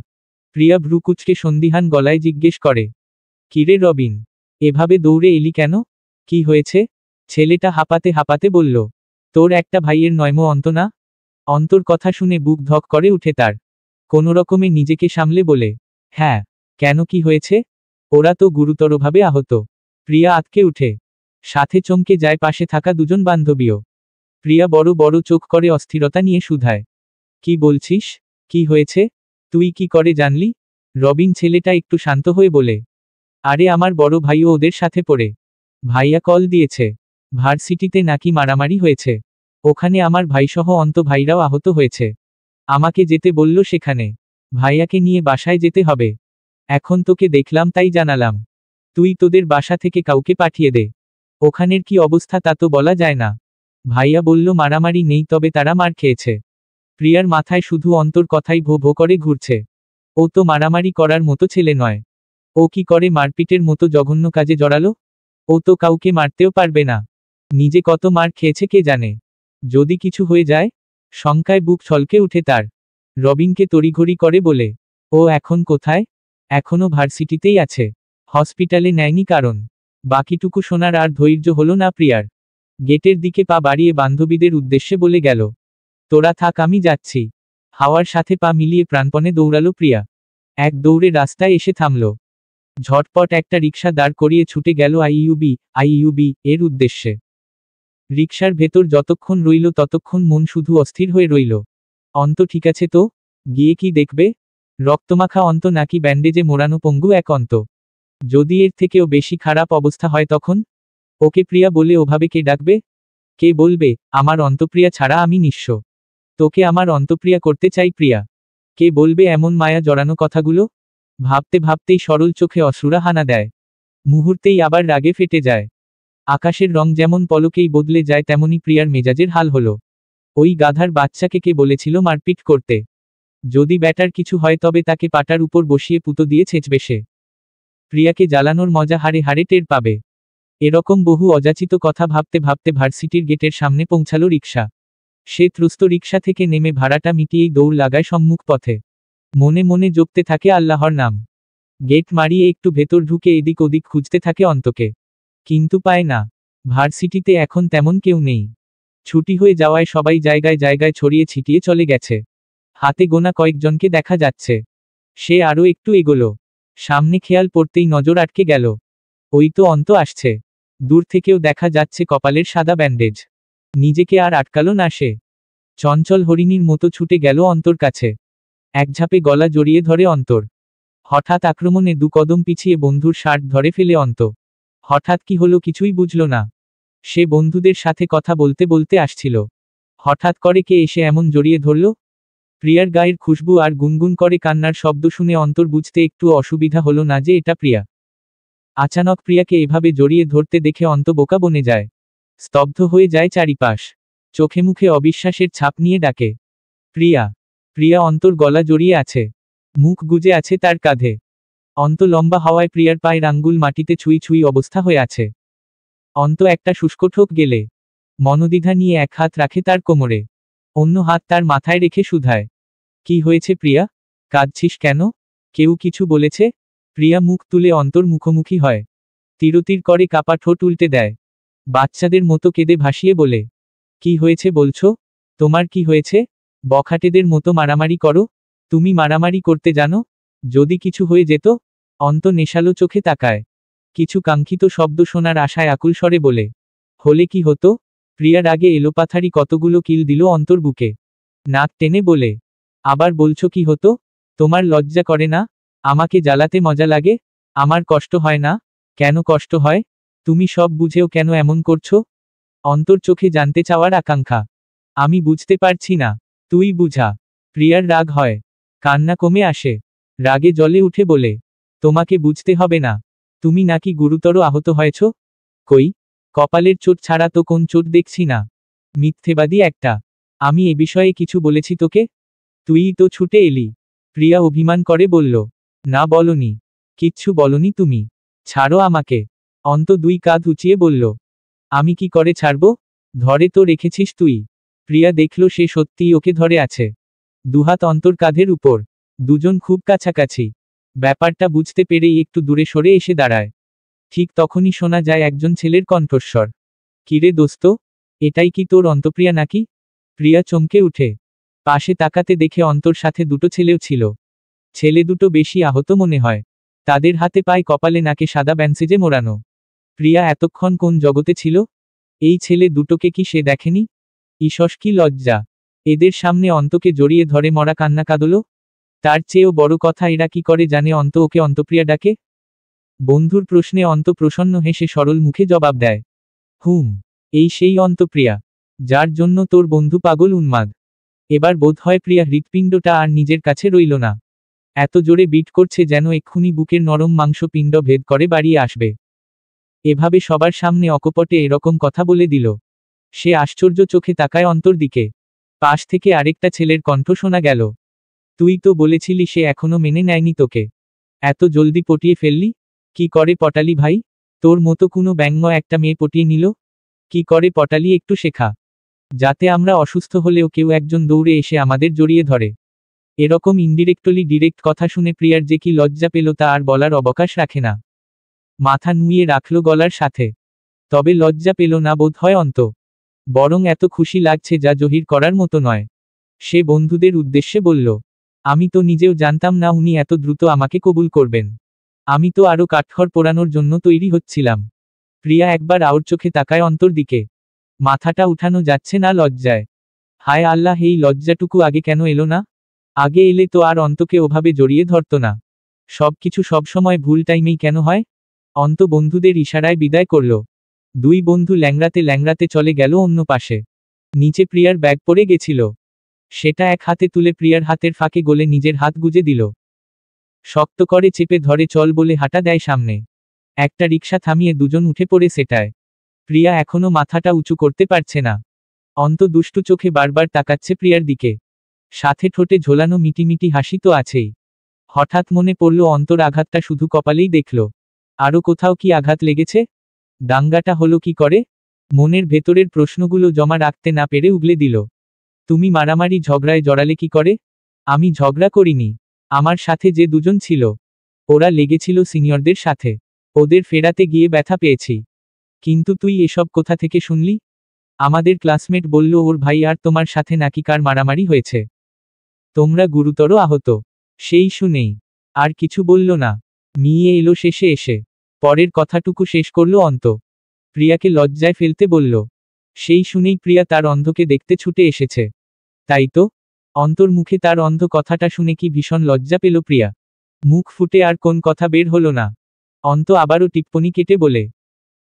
প্রিয়া ভ্রুকুচকে সন্দিহান গলায় জিজ্ঞেস করে, কিরে রবিন, এভাবে দৌড়ে এলি কেন? কি হয়েছে? ছেলেটা হাঁপাতে হাঁপাতে বলল, তোর একটা ভাইয়ের নয়মো অন্ত না? অন্তর কথা শুনে বুক ধক করে উঠে তার। কোনোরকমে নিজেকে সামলে বলে, হ্যাঁ। কেন, কি হয়েছে? ওরা তো গুরুতরভাবে আহত। প্রিয়া আঁতকে উঠে। সাথে চমকে যায় পাশে থাকা দুজন বান্ধবীও। প্রিয়া বড় বড় চোখ করে অস্থিরতা নিয়ে শুধায়, কি বলছিস? কি হয়েছে? তুই কি করে জানলি? রবিন ছেলেটা একটু শান্ত হয়ে বলে, আরে আমার বড় ভাইও ওদের সাথে পড়ে। ভাইয়া কল দিয়েছে। ভার্সিটিতে নাকি মারামারি হয়েছে। ওখানে আমার ভাইসহ অন্ত ভাইরাও আহত হয়েছে। আমাকে যেতে বলল সেখানে। ভাইয়াকে নিয়ে বাসায় যেতে হবে। এখন তোকে দেখলাম তাই জানালাম। তুই তোদের বাসা থেকে কাউকে পাঠিয়ে দে। ওখানের কি অবস্থা তা তো বলা যায় না। ভাইয়া বলল মারামারি নেই, তবে তারা মার খেয়েছে। প্রিয়ার মাথায় শুধু অন্তর কথাই ভো ভো করে ঘুরছে। ও তো মারামারি করার মতো ছেলে নয়। ও কি করে মারপিটের মতো জঘন্য কাজে জড়ালো? ও তো কাউকে মারতেও পারবে না। নিজে কত মার খেয়েছে কে জানে। যদি কিছু হয়ে যায়? শঙ্কায় বুক ছলকে উঠে তার। রবিনকে তড়িঘড়ি করে বলে, ও এখন কোথায়? এখনো ভার্সিটিতেই আছে। হসপিটালে নেয়নি কারণ। বাকিটুকু শোনার আর ধৈর্য হলো না প্রিয়ার। গেটের দিকে পা বাড়িয়ে বান্ধবীদের উদ্দেশ্যে বলে গেল, তোরা থাক, আমি যাচ্ছি। হাওয়ার সাথে পা মিলিয়ে প্রাণপণে দৌড়ালো প্রিয়া। এক দৌড়ে রাস্তায় এসে থামল। ঝটপট একটা রিকশা দাঁড় করিয়ে ছুটে গেল আইইউবি এর উদ্দেশ্যে। রিকশার ভেতর যতক্ষণ রইল ততক্ষণ মন শুধু অস্থির হয়ে রইল। অন্ত ঠিক আছে তো? গিয়ে কি দেখবে? রক্তমাখা অন্ত নাকি ব্যান্ডেজে মোড়ানো পঙ্গু এক অন্ত? যদি এর থেকেও বেশি খারাপ অবস্থা হয় তখন? ওকে প্রিয়া বলে ওভাবে কে ডাকবে? কে বলবে আমার অন্তপ্রিয়া ছাড়া আমি নিঃস্ব? তোকে আমার অন্তপ্রিয়া করতে চাই প্রিয়া। কে বলবে এমন মায়া জড়ানো কথাগুলো? ভাবতে ভাবতেই সরল চোখে অশ্রুরা হানা দেয়। মুহূর্তেই আবার রাগে ফেটে যায়। আকাশের রং যেমন পলকেই বদলে যায় তেমনি প্রিয়ার মেজাজের হাল হলো। ওই গাধার বাচ্চাকে কে বলেছিল মারপিট করতে? যদি ব্যাটার কিছু হয় তবে তাকে পাটার উপর বসিয়ে পুতো দিয়ে ছেঁচবে সে। প্রিয়াকে জ্বালানোর মজা হাড়ে হাড়ে টের পাবে। এরকম বহু অযাচিত কথা ভাবতে ভাবতে ভার্সিটির গেটের সামনে পৌঁছালো রিকশা। সে ত্রস্ত রিকশা থেকে নেমে ভাড়াটা মিটিয়েই দৌড় লাগায় সম্মুখ পথে। মনে মনে জপতে থাকে আল্লাহর নাম। গেট মারিয়ে একটু ভেতর ঢুকে এদিক ওদিক খুঁজতে থাকে অন্তকে। কিন্তু পায় না। ভার্সিটিতে এখন তেমন কেউ নেই। ছুটি হয়ে যাওয়ায় সবাই জায়গায় জায়গায় ছড়িয়ে ছিটিয়ে চলে গেছে। হাতে গোনা কয়েকজনকে দেখা যাচ্ছে। সে আরও একটু এগোলো। সামনে খেয়াল পড়তেই নজর আটকে গেল। ওই তো অন্ত আসছে। দূর থেকেও দেখা যাচ্ছে কপালের সাদা ব্যান্ডেজ। নিজেকে আর আটকালো না সে। চঞ্চল হরিণীর মতো ছুটে গেল অন্তর কাছে। এক ঝাপে গলা জড়িয়ে ধরে অন্তর। হঠাৎ আক্রমণে দু কদম পিছিয়ে বন্ধুর শার্ট ধরে ফেলে অন্ত। হঠাৎ কি হলো কিছুই বুঝল না। সে বন্ধুদের সাথে কথা বলতে বলতে আসছিল। হঠাৎ করে কে এসে এমন জড়িয়ে ধরল? প্রিয়ার গায়ের খুশবু আর গুনগুন করে কান্নার শব্দ শুনে অন্তর বুঝতে একটু অসুবিধা হলো না যে এটা প্রিয়া। আচানক প্রিয়াকে এভাবে জড়িয়ে ধরতে দেখে অন্ত বোকা বনে যায়। স্তব্ধ হয়ে যায় চারিপাশ। চোখে মুখে অবিশ্বাসের ছাপ নিয়ে ডাকে, প্রিয়া। প্রিয়া অন্তর গলা জড়িয়ে আছে। মুখ গুজে আছে তার কাঁধে। অন্ত লম্বা হওয়ায় প্রিয়ার পায়ের আঙ্গুল মাটিতে ছুঁই ছুঁই অবস্থা হয়ে আছে। অন্ত একটা শুষ্ক ঠোক গেলে মনোদ্বিধা নিয়ে এক হাত রাখে তার কোমরে। অন্য হাত তার মাথায় রেখে শুধায়, কি হয়েছে প্রিয়া? কাঁদছিস কেন? কেউ কিছু বলেছে? প্রিয়া মুখ তুলে অন্তর মুখোমুখি হয়। তিরতির করে কাপা ঠোঁট উল্টে দেয়। বাচ্চাদের মতো কেঁদে ভাসিয়ে বলে, কি হয়েছে বলছো? তোমার কি হয়েছে? বখাটেদের মতো মারামারি করো? তুমি মারামারি করতে জানো? যদি কিছু হয়ে যেত? অন্ত নেশালো চোখে তাকায়। কিছু কাঙ্ক্ষিত শব্দ শোনার আশায় আকুল স্বরে বলে, হলে কি হতো? প্রিয়ার আগে এলোপাথারি কতগুলো কিল দিল অন্তর বুকে। নাক টেনে বলে, আবার বলছো কি হতো? তোমার লজ্জা করে না? আমাকে জ্বালাতে মজা লাগে? আমার কষ্ট হয় না? কেন কষ্ট হয়? তুমি সব বুঝেও কেন এমন করছো? অন্তর চোখে জানতে চাওয়ার আকাঙ্ক্ষা। আমি বুঝতে পারছি না। তুই বুঝা। প্রিয়ার রাগ হয়। কান্না কমে আসে। রাগে জ্বলে উঠে বলে, তোমাকে বুঝতে হবে না। তুমি নাকি গুরুতর আহত হয়েছ? কই? কপালের চোট ছাড়া তো কোন চোট দেখছি না। মিথ্যেবাদী একটা। আমি এ বিষয়ে কিছু বলেছি তোকে? তুইই তো ছুটে এলি। প্রিয়া অভিমান করে বলল, না বলনি। কিচ্ছু বলনি তুমি। ছাড়ো আমাকে। অন্ত দুই কাঁধ উঁচিয়ে বলল, আমি কি করে ছাড়ব? ধরে তো রেখেছিস তুই। প্রিয়া দেখল সে সত্যিই ওকে ধরে আছে। দুহাত অন্তর কাঁধের উপর। দুজন খুব কাছাকাছি। ব্যাপারটা বুঝতে পেরেই একটু দূরে সরে এসে দাঁড়ায়। ঠিক তখনই শোনা যায় একজন ছেলের কণ্ঠস্বর, কিরে দোস্ত, এটাই কি তোর অন্তপ্রিয়া নাকি? প্রিয়া চমকে উঠে। পাশে তাকাতে দেখে অন্তর সাথে দুটো ছেলেও ছিল। ছেলে দুটো বেশি আহত মনে হয়। তাদের হাতে পায়ে কপালে নাকে সাদা ব্যান্ডেজে মোড়ানো। প্রিয়া এতক্ষণ কোন জগতে ছিল? এই ছেলে দুটোকে কি সে দেখেনি? ঈষৎ কি লজ্জা! এদের সামনে অন্তকে জড়িয়ে ধরে মরা কান্না কাঁদল। তার চেয়েও বড় কথা, এরা কি করে জানে অন্ত ওকে অন্তপ্রিয়া ডাকে? বন্ধুর প্রশ্নে অন্ত প্রসন্ন হেসে সরল মুখে জবাব দেয়, হুম, এই সেই অন্তপ্রিয়া। যার জন্য তোর বন্ধু পাগল উন্মাদ। এবার বোধ হয় প্রিয়া হৃৎপিণ্ডটা আর নিজের কাছে রইল না। এত জোরে বিট করছে যেন এক্ষুনি বুকের নরম মাংসপিণ্ড ভেদ করে বাড়িয়ে আসবে। এভাবে সবার সামনে অকপটে এরকম কথা বলে দিল। সে আশ্চর্য চোখে তাকায় অন্তর দিকে। পাশ থেকে আরেকটা ছেলের কণ্ঠ শোনা গেল। তুই তো বলেছিলি সে এখনো মেনে নেয়নি তোকে। এত জলদি পটিয়ে ফেললি? কি করে পটালি ভাই? তোর মতো কোনো ব্যঙ্গ একটা মেয়ে পটিয়ে নিল? কি করে পটালি একটু শেখা, যাতে আমরা অসুস্থ হলেও কেউ একজন দৌড়ে এসে আমাদের জড়িয়ে ধরে। এরকম ইনডিরেক্টলি ডিরেক্ট কথা শুনে প্রিয়ার যে কি লজ্জা পেল তা আর বলার অবকাশ রাখে না। মাথা নুইয়ে রাখল গলার সাথে। তবে লজ্জা পেল না বোধ হয় অন্ত, বরং এত খুশি লাগছে যা জহির করার মতো নয়। সে বন্ধুদের উদ্দেশ্যে বলল, আমি তো নিজেও জানতাম না উনি এত দ্রুত আমাকে কবুল করবেন। আমি তো আরো কাঠখড় পোড়ানোর জন্য তৈরি হচ্ছিলাম। প্রিয়া একবার আউর চোখে তাকায় অন্তর দিকে। মাথাটা উঠানো যাচ্ছে না লজ্জায়। হায় আল্লাহ, এই লজ্জাটুকু আগে কেন এলো না? আগে এলে তো আর অন্তকে ওভাবে জড়িয়ে ধরত না। সবকিছু সবসময় ভুল টাইমেই কেন হয়? অন্ত বন্ধুদের ইশারায় বিদায় করল। দুই বন্ধু ল্যাংড়াতে ল্যাংড়াতে চলে গেল অন্য পাশে। নিচে প্রিয়ার ব্যাগ পড়ে গেছিল। সেটা এক হাতে তুলে প্রিয়ার হাতের ফাঁকে গলে নিজের হাত গুজে দিল। শক্ত করে চেপে ধরে চল বলে হাঁটা দেয় সামনে। একটা রিকশা থামিয়ে দুজন উঠে পড়ে সেটায়। প্রিয়া এখনো মাথাটা উঁচু করতে পারছে না। অন্ত দুষ্টু চোখে বারবার তাকাচ্ছে প্রিয়ার দিকে। সাথে ঠোঁটে ঝোলানো মিটিমিটি হাসি তো আছেই। হঠাৎ মনে পড়ল অন্তর আঘাতটা শুধু কপালেই দেখল। আরও কোথাও কি আঘাত লেগেছে? দাঙ্গাটা হলো কি করে? মনের ভেতরের প্রশ্নগুলো জমা রাখতে না পেরে উগলে দিল। তুমি মারামারি ঝগড়ায় জড়ালে কি করে? আমি ঝগড়া করিনি। আমার সাথে যে দুজন ছিল, ওরা লেগেছিল সিনিয়রদের সাথে। ওদের ফেরাতে গিয়ে ব্যথা পেয়েছি। কিন্তু তুই এসব কোথা থেকে শুনলি? আমাদের ক্লাসমেট বলল ওর ভাই আর তোমার সাথে নাকি কার মারামারি হয়েছে। তোমরা গুরুতর আহত। সেই শুনেই আর কিছু বলল না। মিয়ে এলো শেষে এসে। পরের কথাটুকু শেষ করল অন্ত। প্রিয়াকে লজ্জায় ফেলতে বলল। সেই শুনেই প্রিয়া তার অন্ধকে দেখতে ছুটে এসেছে। তাই তো? অন্তর মুখে তার অন্ধ কথাটা শুনে কি ভীষণ লজ্জা পেল প্রিয়া। মুখ ফুটে আর কোন কথা বের হলো না। অন্ত আবারও টিপ্পনি কেটে বলে,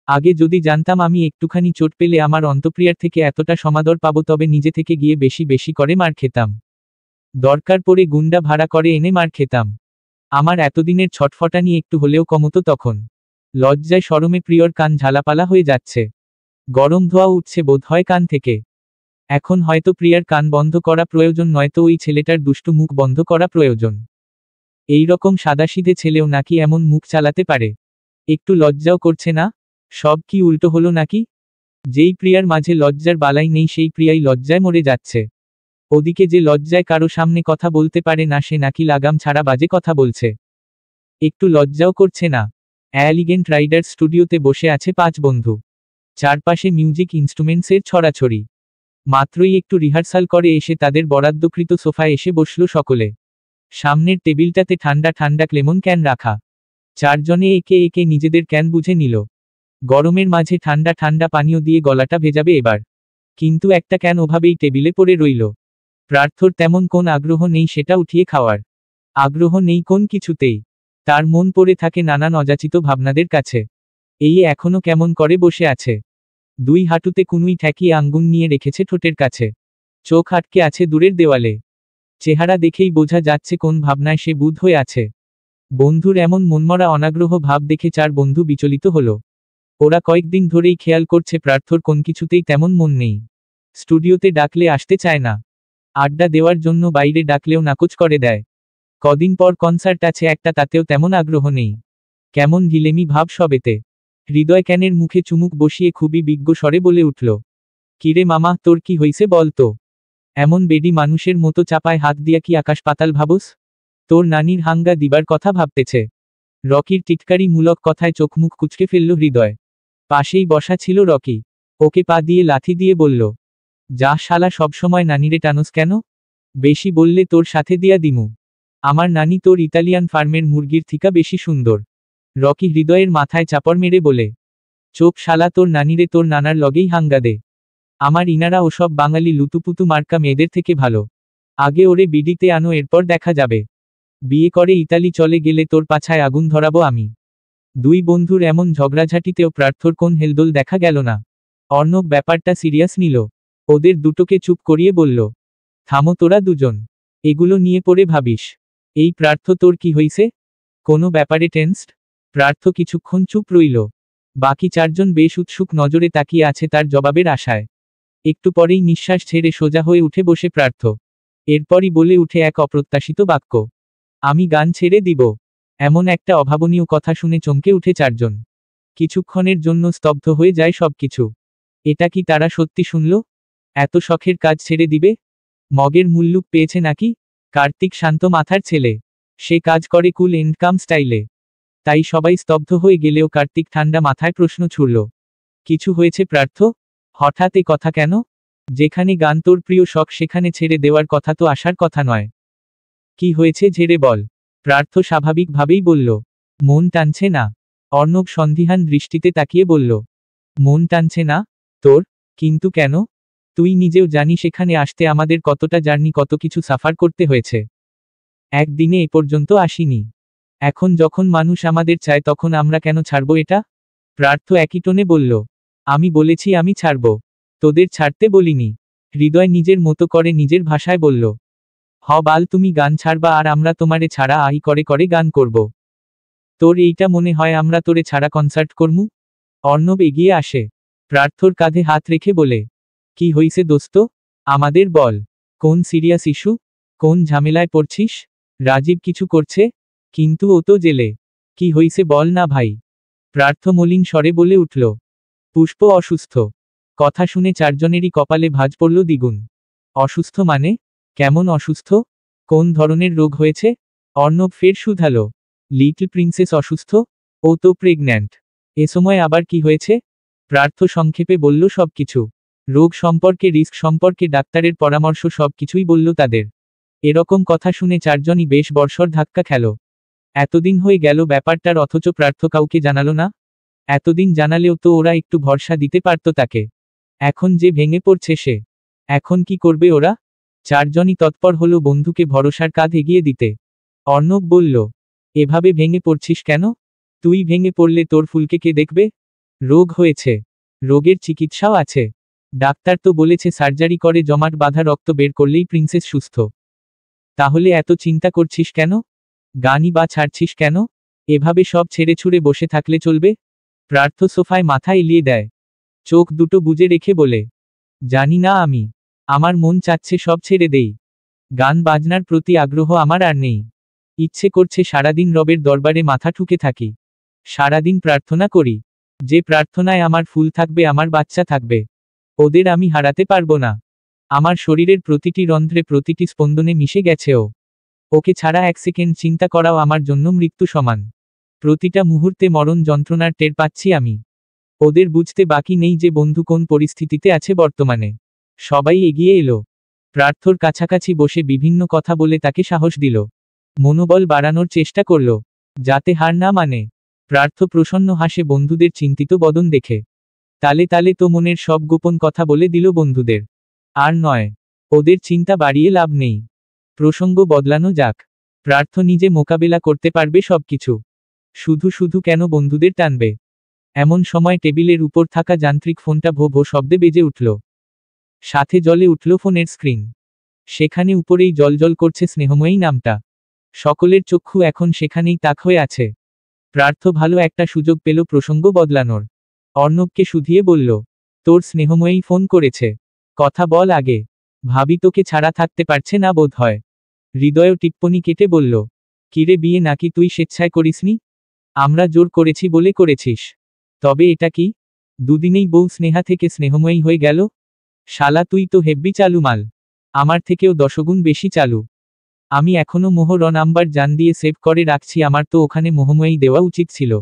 আগে যদি জানতাম আমি একটুখানি চোট পেলে আমার অন্তপ্রিয়ার থেকে এতটা সমাদর পাবো তবে নিজে থেকে গিয়ে বেশি বেশি করে মার খেতাম। দরকার পড়ে গুন্ডা ভাড়া করে এনে মার খেতাম। আমার এতদিনের ছটফটানি একটু হলেও কমতো তখন। লজ্জায় শরমে প্রিয়র কান ঝালাপালা হয়ে যাচ্ছে। গরম ধোয়া উঠছে বোধহয় কান থেকে। এখন হয়তো প্রিয়ার কান বন্ধ করা প্রয়োজন, নয়তো ওই ছেলেটার দুষ্টু মুখ বন্ধ করা প্রয়োজন। এই রকম সাদাসিধে ছেলেও নাকি এমন মুখ চালাতে পারে। একটু লজ্জাও করছে না? সব কি উল্টো হলো নাকি? যেই প্রিয়ার মাঝে লজ্জার বালাই নেই সেই প্রিয়াই লজ্জায় মরে যাচ্ছে। ওদিকে যে লজ্জায় কারো সামনে কথা বলতে পারে না সে নাকি লাগাম ছাড়া বাজে কথা বলছে। একটু লজ্জাও করছে না। অ্যালিগেন্ট রাইডার স্টুডিওতে বসে আছে 5 বন্ধু। চারপাশে মিউজিক ইনস্ট্রুমেন্টসের ছড়াছড়ি। মাত্রই একটু রিহার্সাল করে এসে তাদের বরাদ্দকৃত সোফায় এসে বসল সকলে। সামনের টেবিলটাতে ঠান্ডা ঠান্ডা লেমন ক্যান রাখা। চারজনে একে একে নিজেদের ক্যান বুঝে নিল। গরমের মাঝে ঠান্ডা ঠান্ডা পানীয় দিয়ে গলাটা ভেজাবে এবার। কিন্তু একটা ক্যান ওভাবেই টেবিলে পড়ে রইল। প্রার্থর তেমন কোন আগ্রহ নেই সেটা উঠিয়ে খাওয়ার। আগ্রহ নেই কোন কিছুতেই। তার মন পড়ে থাকে নানান অযাচিত ভাবনাদের কাছে। এই এখনো কেমন করে বসে আছে। দুই হাঁটুতে কুনুই ঠেকিয়ে আঙ্গুল নিয়ে রেখেছে ঠোঁটের কাছে। চোখ আটকে আছে দূরের দেওয়ালে। চেহারা দেখেই বোঝা যাচ্ছে কোন ভাবনায় সে বুঁদ হয়ে আছে। বন্ধুর এমন মনমরা অনাগ্রহ ভাব দেখে 4 বন্ধু বিচলিত হলো। ওরা কয়েকদিন ধরেই খেয়াল করছে প্রার্থর কোন কিছুতেই তেমন মন নেই। স্টুডিওতে ডাকলে আসতে চায় না। আড্ডা দেওয়ার জন্য বাইরে ডাকলেও নাকচ করে দেয়। কদিন পর কনসার্ট আছে একটা, তাতেও তেমন আগ্রহ নেই। কেমন গিলেমি ভাব সবেতে। হৃদয় ক্যানের মুখে চুমুক বসিয়ে খুবই বিজ্ঞ স্বরে বলে উঠল, কিরে মামা, তোর কি হইছে বল তো? এমন বেডি মানুষের মতো চাপায় হাত দিয়া কি আকাশ পাতাল ভাবস? তোর নানির হাঙ্গা দিবার কথা ভাবতেছে। রকির টিটকারি মূলক কথায় চোখ মুখ কুচকে ফেলল হৃদয়। পাশেই বসা ছিল রকি। ওকে পা দিয়ে লাথি দিয়ে বলল, যা শালা সবসময় নানিরে টানস কেন? বেশি বললে তোর সাথে দিয়া দিমু। আমার নানি তোর ইতালিয়ান ফার্মের মুরগির থিকা বেশি সুন্দর। রকি হৃদয়ের মাথায় চাপড় মেরে বলে, চোপ শালা, তোর নানিরে তোর নানার লগেই হাঙ্গা দে। আমার ইনারা ওসব বাঙালি লুতুপুতু মার্কা মেয়েদের থেকে ভালো। আগে ওরে বিডিতে আনো, এরপর দেখা যাবে। বিয়ে করে ইতালি চলে গেলে তোর পাছায় আগুন ধরাবো আমি। দুই বন্ধুর এমন ঝগড়াঝাটিতেও প্রার্থর কোন হেলদোল দেখা গেল না। অর্ণব ব্যাপারটা সিরিয়াস নিল। ওদের দুটোকে চুপ করিয়ে বলল, থামো তোরা দুজন, এগুলো নিয়ে পড়ে ভাবিস। এই প্রার্থ তোর কি হইছে? কোনো ব্যাপারে টেন্সড? প্রার্থ কিছুক্ষণ চুপ রইল। বাকি চারজন বেশ উৎসুক নজরে তাকিয়ে আছে তার জবাবের আশায়। একটু পরেই নিঃশ্বাস ছেড়ে সোজা হয়ে উঠে বসে প্রার্থ। এরপরই বলে উঠে এক অপ্রত্যাশিত বাক্য, আমি গান ছেড়ে দিব। এমন একটা অভাবনীয় কথা শুনে চমকে উঠে চারজন। কিছুক্ষণের জন্য স্তব্ধ হয়ে যায় সবকিছু। এটা কি তারা সত্যি শুনল? এত শখের কাজ ছেড়ে দিবে? মগের মুল্লুক পেয়েছে নাকি? কার্তিক শান্ত মাথার ছেলে। সে কাজ করে কুল এন্ড কাম স্টাইলে। তাই সবাই স্তব্ধ হয়ে গেলেও কার্তিক ঠান্ডা মাথায় প্রশ্ন ছুড়ল, কিছু হয়েছে প্রার্থ? হঠাৎ এ কথা কেন? যেখানে গান তোর প্রিয় শখ সেখানে ছেড়ে দেওয়ার কথা তো আসার কথা নয়। কি হয়েছে ঝেড়ে বল। প্রার্থ স্বাভাবিকভাবেই বলল, মন টানছে না। অর্ণব সন্দিহান দৃষ্টিতে তাকিয়ে বলল, মন টানছে না তোর? কিন্তু কেন? তুই নিজেও জানিস এখানে আসতে আমাদের কতটা জার্নি, কত কিছু সাফার করতে হয়েছে। একদিনে এ পর্যন্ত আসিনি। এখন যখন মানুষ আমাদের চায় তখন আমরা কেন ছাড়বো এটা? প্রার্থ একই টোনে বলল, আমি বলেছি আমি ছাড়ব, তোদের ছাড়তে বলিনি। হৃদয় নিজের মতো করে নিজের ভাষায় বলল, হ বাল, তুমি গান ছাড়বা আর আমরা তোমারে ছাড়া আই করে করে গান করব। তোর এইটা মনে হয় আমরা তোরে ছাড়া কনসার্ট করমু? অর্ণব এগিয়ে আসে, প্রার্থর কাঁধে হাত রেখে বলে, কি হইছে দোস্ত? আমাদের বল, কোন সিরিয়াস ইস্যু? কোন ঝামেলায় পড়ছিস? রাজীব কিছু করছে? কিন্তু ও তো জেলে। কি হইছে বল না ভাই। প্রার্থ মলিন স্বরে বলে উঠল, পুষ্প অসুস্থ। কথা শুনে চারজনেরই কপালে ভাঁজ পড়ল দ্বিগুণ। অসুস্থ মানে? কেমন অসুস্থ? কোন ধরনের রোগ হয়েছে? অর্ণব ফের শুধালো, লিটল প্রিন্সেস অসুস্থ? ও তো প্রেগন্যান্ট। এ সময় আবার কি হয়েছে? প্রার্থ সংক্ষেপে বলল সবকিছু। রোগ সম্পর্কে, রিস্ক সম্পর্কে, ডাক্তারের পরামর্শ, সবকিছুই বলল তাদের। এরকম কথা শুনে চারজনই বেশ বর্ষর ধাক্কা খেল। এতদিন হয়ে গেল ব্যাপারটার, অথচ প্রার্থ কাউকে জানালো না। এতদিন জানালেও তো ওরা একটু ভরসা দিতে পারত তাকে। এখন যে ভেঙে পড়ছে সে, এখন কি করবে ওরা? চারজনই তৎপর হলো বন্ধুকে ভরসার কাঁধ এগিয়ে দিতে। অর্ণব বলল, এভাবে ভেঙে পড়ছিস কেন? তুই ভেঙে পড়লে তোর ফুলকে কে দেখবে? রোগ হয়েছে, রোগের চিকিৎসাও আছে। ডাক্তার তো বলেছে সার্জারি করে জমাট বাঁধা রক্ত বের করলেই প্রিন্সেস সুস্থ। তাহলে এত চিন্তা করছিস কেন? গানই বা ছাড়ছিস কেন? এভাবে সব ছেড়ে ছুড়ে বসে থাকলে চলবে? প্রার্থ সোফায় মাথা এলিয়ে দেয়, চোখ দুটো বুজে রেখে বলে, জানি না আমি। আমার মন চাচ্ছে সব ছেড়ে দেই। গান বাজনার প্রতি আগ্রহ আমার আর নেই। ইচ্ছে করছে সারাদিন রবের দরবারে মাথা ঠুকে থাকি। সারাদিন প্রার্থনা করি, যে প্রার্থনায় আমার ফুল থাকবে, আমার বাচ্চা থাকবে। ওদের আমি হারাতে পারবো না। আমার শরীরের প্রতিটি রন্ধ্রে, প্রতিটি স্পন্দনে মিশে গেছে ও। ওকে ছাড়া এক সেকেন্ড চিন্তা করাও আমার জন্য মৃত্যু সমান। প্রতিটা মুহূর্তে মরণ যন্ত্রণার টের পাচ্ছি আমি। ওদের বুঝতে বাকি নেই যে বন্ধু কোন পরিস্থিতিতে আছে বর্তমানে। সবাই এগিয়ে এলো, প্রার্থর কাছাকাছি বসে বিভিন্ন কথা বলে তাকে সাহস দিল, মনোবল বাড়ানোর চেষ্টা করল, যাতে হার না মানে। প্রার্থ প্রসন্ন হাসে বন্ধুদের চিন্তিত বদন দেখে। তালে তালে তো মনের সব গোপন কথা বলে দিল বন্ধুদের। আর নয়, ওদের চিন্তা বাড়িয়ে লাভ নেই। প্রসঙ্গ বদলানো যাক। প্রার্থ নিজে মোকাবেলা করতে পারবে সবকিছু। শুধু শুধু কেন বন্ধুদের টানবে? এমন সময় টেবিলের উপর থাকা যান্ত্রিক ফোনটা ভো ভো শব্দে বেজে উঠল। সাথে জ্বলে উঠল ফোনের স্ক্রিন। সেখানে উপরেই জ্বলজ্বল করছে স্নেহময়ী নামটা। সকলের চক্ষু এখন সেখানেই তাক হয়ে আছে। প্রার্থ ভালো একটা সুযোগ পেল প্রসঙ্গ বদলানোর। অর্ণবকে শুধিয়ে বলল, তোর স্নেহময়ী ফোন করেছে, কথা বল আগে। ভাবি তোকে ছাড়া থাকতে পারছে না বোধ হয়। হৃদয় টিপ্পনি কেটে বলল, কিরে, বিয়ে নাকি তুই স্বেচ্ছায় করিসনি? আমরা জোর করেছি বলে করেছিস। তবে এটা কি? দুদিনেই বউ স্নেহা থেকে স্নেহময়ী হয়ে গেল? শালা তুই তো হেব্বি চালু মাল। আমার থেকেও দশগুণ বেশি চালু। আমি এখনো মোহর নাম্বার জান দিয়ে সেভ করে রাখছি, আমার তো ওখানে মোহময়ী দেওয়া উচিত ছিল।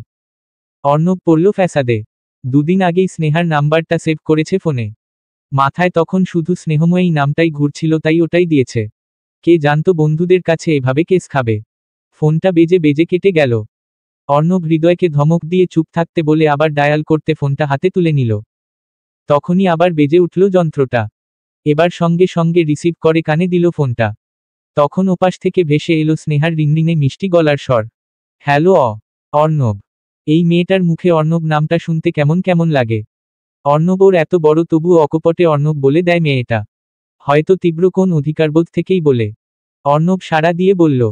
অর্ণব পড়ল ফ্যাসাদে। দুদিন আগেই স্নেহার নাম্বারটা সেভ করেছে ফোনে। মাথায় তখন শুধু স্নেহময়ী নামটাই ঘুরছিল, তাই ওটাই দিয়েছে। কে জানতো বন্ধুদের কাছে এভাবে কেস খাবে। ফোনটা বেজে বেজে কেটে গেল। অর্ণব হৃদয়কে ধমক দিয়ে চুপ থাকতে বলে আবার ডায়াল করতে ফোনটা হাতে তুলে নিল। তখনই আবার বেজে উঠল যন্ত্রটা। এবার সঙ্গে সঙ্গে রিসিভ করে কানে দিল ফোনটা। তখন ওপাশ থেকে ভেসে এলো স্নেহার রিংরিংয়ে মিষ্টি গলার স্বর। হ্যালো অর্ণব। এই মেয়েটার মুখে অর্ণব নামটা শুনতে কেমন কেমন লাগে। অর্ণব ওর এত বড় তবুও অকপটে অর্ণব বলে দেয় মেয়েটা। হয়তো তীব্র কোন অধিকারবোধ থেকেই বলে। অর্ণব সাড়া দিয়ে বলল,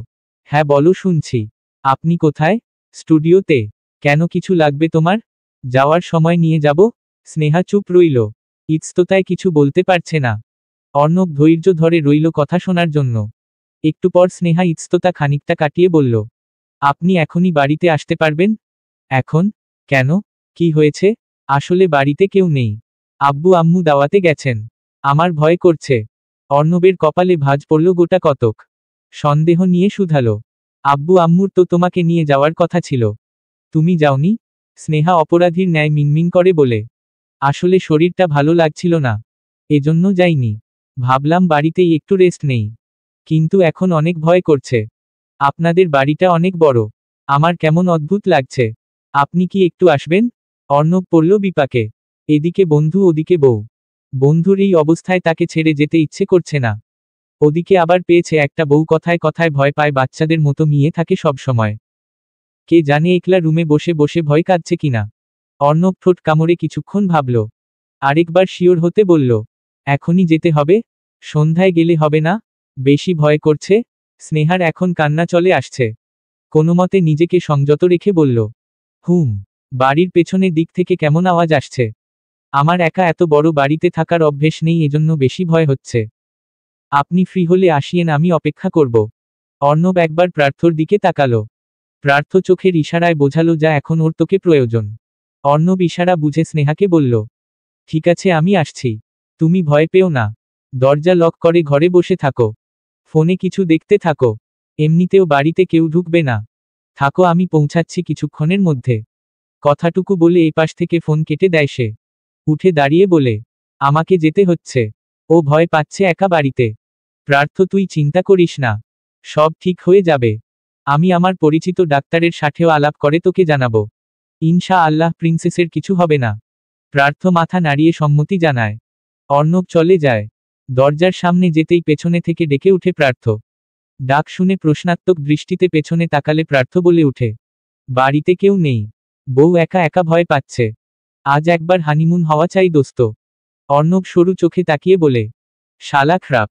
হ্যাঁ বলো শুনছি। আপনি কোথায়? স্টুডিওতে। কেন কিছু লাগবে তোমার? যাওয়ার সময় নিয়ে যাব। স্নেহা চুপ রইল। ইতস্ততায় কিছু বলতে পারছে না। অর্ণব ধৈর্য ধরে রইল কথা শোনার জন্য। একটু পর স্নেহা ইতস্ততা খানিকটা কাটিয়ে বলল, আপনি এখনই বাড়িতে আসতে পারবেন? এখন? কেন? কি হয়েছে? আসলে বাড়িতে কেউ নেই। আব্বু আম্মু দাওয়াতে গেছেন। আমার ভয় করছে। অর্ণবের কপালে ভাঁজ পড়ল গোটা কতক। সন্দেহ নিয়ে শুধালো, আব্বু আম্মুর তো তোমাকে নিয়ে যাওয়ার কথা ছিল। তুমি যাওনি? স্নেহা অপরাধীর ন্যায় মিনমিন করে বলে, আসলে শরীরটা ভালো লাগছিল না, এজন্য যাইনি। ভাবলাম বাড়িতেই একটু রেস্ট নেই। কিন্তু এখন অনেক ভয় করছে। আপনাদের বাড়িটা অনেক বড়। আমার কেমন অদ্ভুত লাগছে। আপনি কি একটু আসবেন? অর্ণব পড়ল বিপাকে। এদিকে বন্ধু ওদিকে বউ। বন্ধুর এই অবস্থায় তাকে ছেড়ে যেতে ইচ্ছে করছে না। ওদিকে আবার পেয়েছে একটা বউ কথায় কথায় ভয় পায় বাচ্চাদের মতো মিয়ে থাকে সব সময়। কে জানে একলা রুমে বসে বসে ভয় কাঁদছে কিনা। অর্ণব ঠোঁট কামড়ে কিছুক্ষণ ভাবল। আরেকবার শিওর হতে বলল, এখনই যেতে হবে? সন্ধ্যায় গেলে হবে না? বেশি ভয় করছে। স্নেহার এখন কান্না চলে আসছে। কোনোমতে নিজেকে সংযত রেখে বলল, বাড়ির পেছনের দিক থেকে কেমন আওয়াজ আসছে। আমার একা এত বড় বাড়িতে থাকার অভ্যেস নেই, এজন্য বেশি ভয় হচ্ছে। আপনি ফ্রি হলে আসিয়েন, আমি অপেক্ষা করব। অর্ণব একবার প্রার্থর দিকে তাকালো। প্রার্থ চোখের ইশারায় বোঝালো যা এখন ওর তোকে প্রয়োজন। অর্ণব ইশারা বুঝে স্নেহাকে বলল, ঠিক আছে আমি আসছি। তুমি ভয় পেও না। দরজা লক করে ঘরে বসে থাকো। ফোনে কিছু দেখতে থাকো। এমনিতেও বাড়িতে কেউ ঢুকবে না। থাকো, আমি পৌঁছাচ্ছি কিছুক্ষণের মধ্যে। কথাটুকু বলে এপাশ থেকে ফোন কেটে দেয় সে। উঠে দাঁড়িয়ে বলে, আমাকে যেতে হচ্ছে। ও ভয় পাচ্ছে একা বাড়িতে। প্রার্থ তুই চিন্তা করিস না। সব ঠিক হয়ে যাবে। আমি আমার পরিচিত ডাক্তারের সাথেও আলাপ করে তোকে জানাবো। ইনশা আল্লাহ প্রিন্সেসের কিছু হবে না। প্রার্থ মাথা নাড়িয়ে সম্মতি জানায়। অর্ণব চলে যায়। দরজার সামনে যেতেই পেছনে থেকে ডেকে উঠে প্রার্থ। ডাক শুনে প্রশ্নাত্মক দৃষ্টিতে পেছনে তাকালে প্রার্থ বলে উঠে, বাড়িতে কেউ নেই। বউ একা একা ভয় পাচ্ছে। আজ একবার হানিমুন হওয়া চাই দোস্ত। অর্ণব সরু চোখে তাকিয়ে বলে, শালা খারাপ।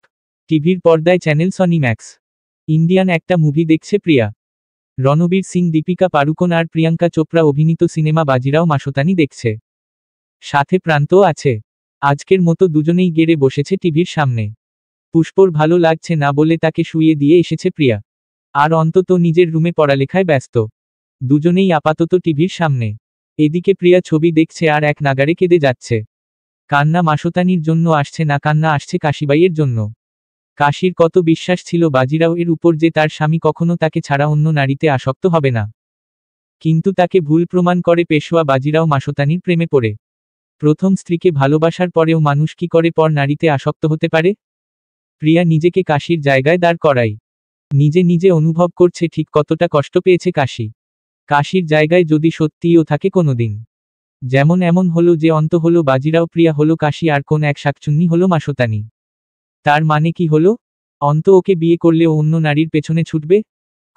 টিভির পর্দায় চ্যানেল সনি ম্যাক্স। ইন্ডিয়ান একটা মুভি দেখছে প্রিয়া। রণবীর সিং, দীপিকা পাড়ুকোন আর প্রিয়াঙ্কা চোপড়া অভিনীত সিনেমা বাজিরাও মাসতানি দেখছে। সাথে প্রান্তও আছে। আজকের মতো দুজনেই গেড়ে বসেছে টিভির সামনে। পুষ্পর ভালো লাগছে না বলে তাকে শুইয়ে দিয়ে এসেছে প্রিয়া। আর অন্তত নিজের রুমে পড়ালেখায় ব্যস্ত। দুজনেই আপাতত টিভির সামনে। এদিকে প্রিয়া ছবি দেখছে আর এক নাগারে কেঁদে যাচ্ছে। কান্না মাসতানির জন্য আসছে না, কান্না আসছে কাশিবাইয়ের জন্য। কাশির কত বিশ্বাস ছিল বাজিরাও এর উপর যে তার স্বামী কখনো তাকে ছাড়া অন্য নারীতে আসক্ত হবে না। কিন্তু তাকে ভুল প্রমাণ করে পেশোয়া বাজিরাও মাসতানির প্রেমে পড়ে। প্রথম স্ত্রীকে ভালোবাসার পরেও মানুষ কি করে পর নারীতে আসক্ত হতে পারে? প্রিয়া নিজেকে কাশির জায়গায় দাঁড় করাই। নিজে নিজে অনুভব করছে ঠিক কতটা কষ্ট পেয়েছে কাশি। কাশির জায়গায় যদি সত্যিও থাকে কোনোদিন। যেমন এমন হলো যে অন্ত হলো বাজিরাও, প্রিয়া হলো কাশি, আর কোন এক শাকচুন্নি হলো মাসতানি। তার মানে কি হলো? অন্ত ওকে বিয়ে করলেও অন্য নারীর পেছনে ছুটবে?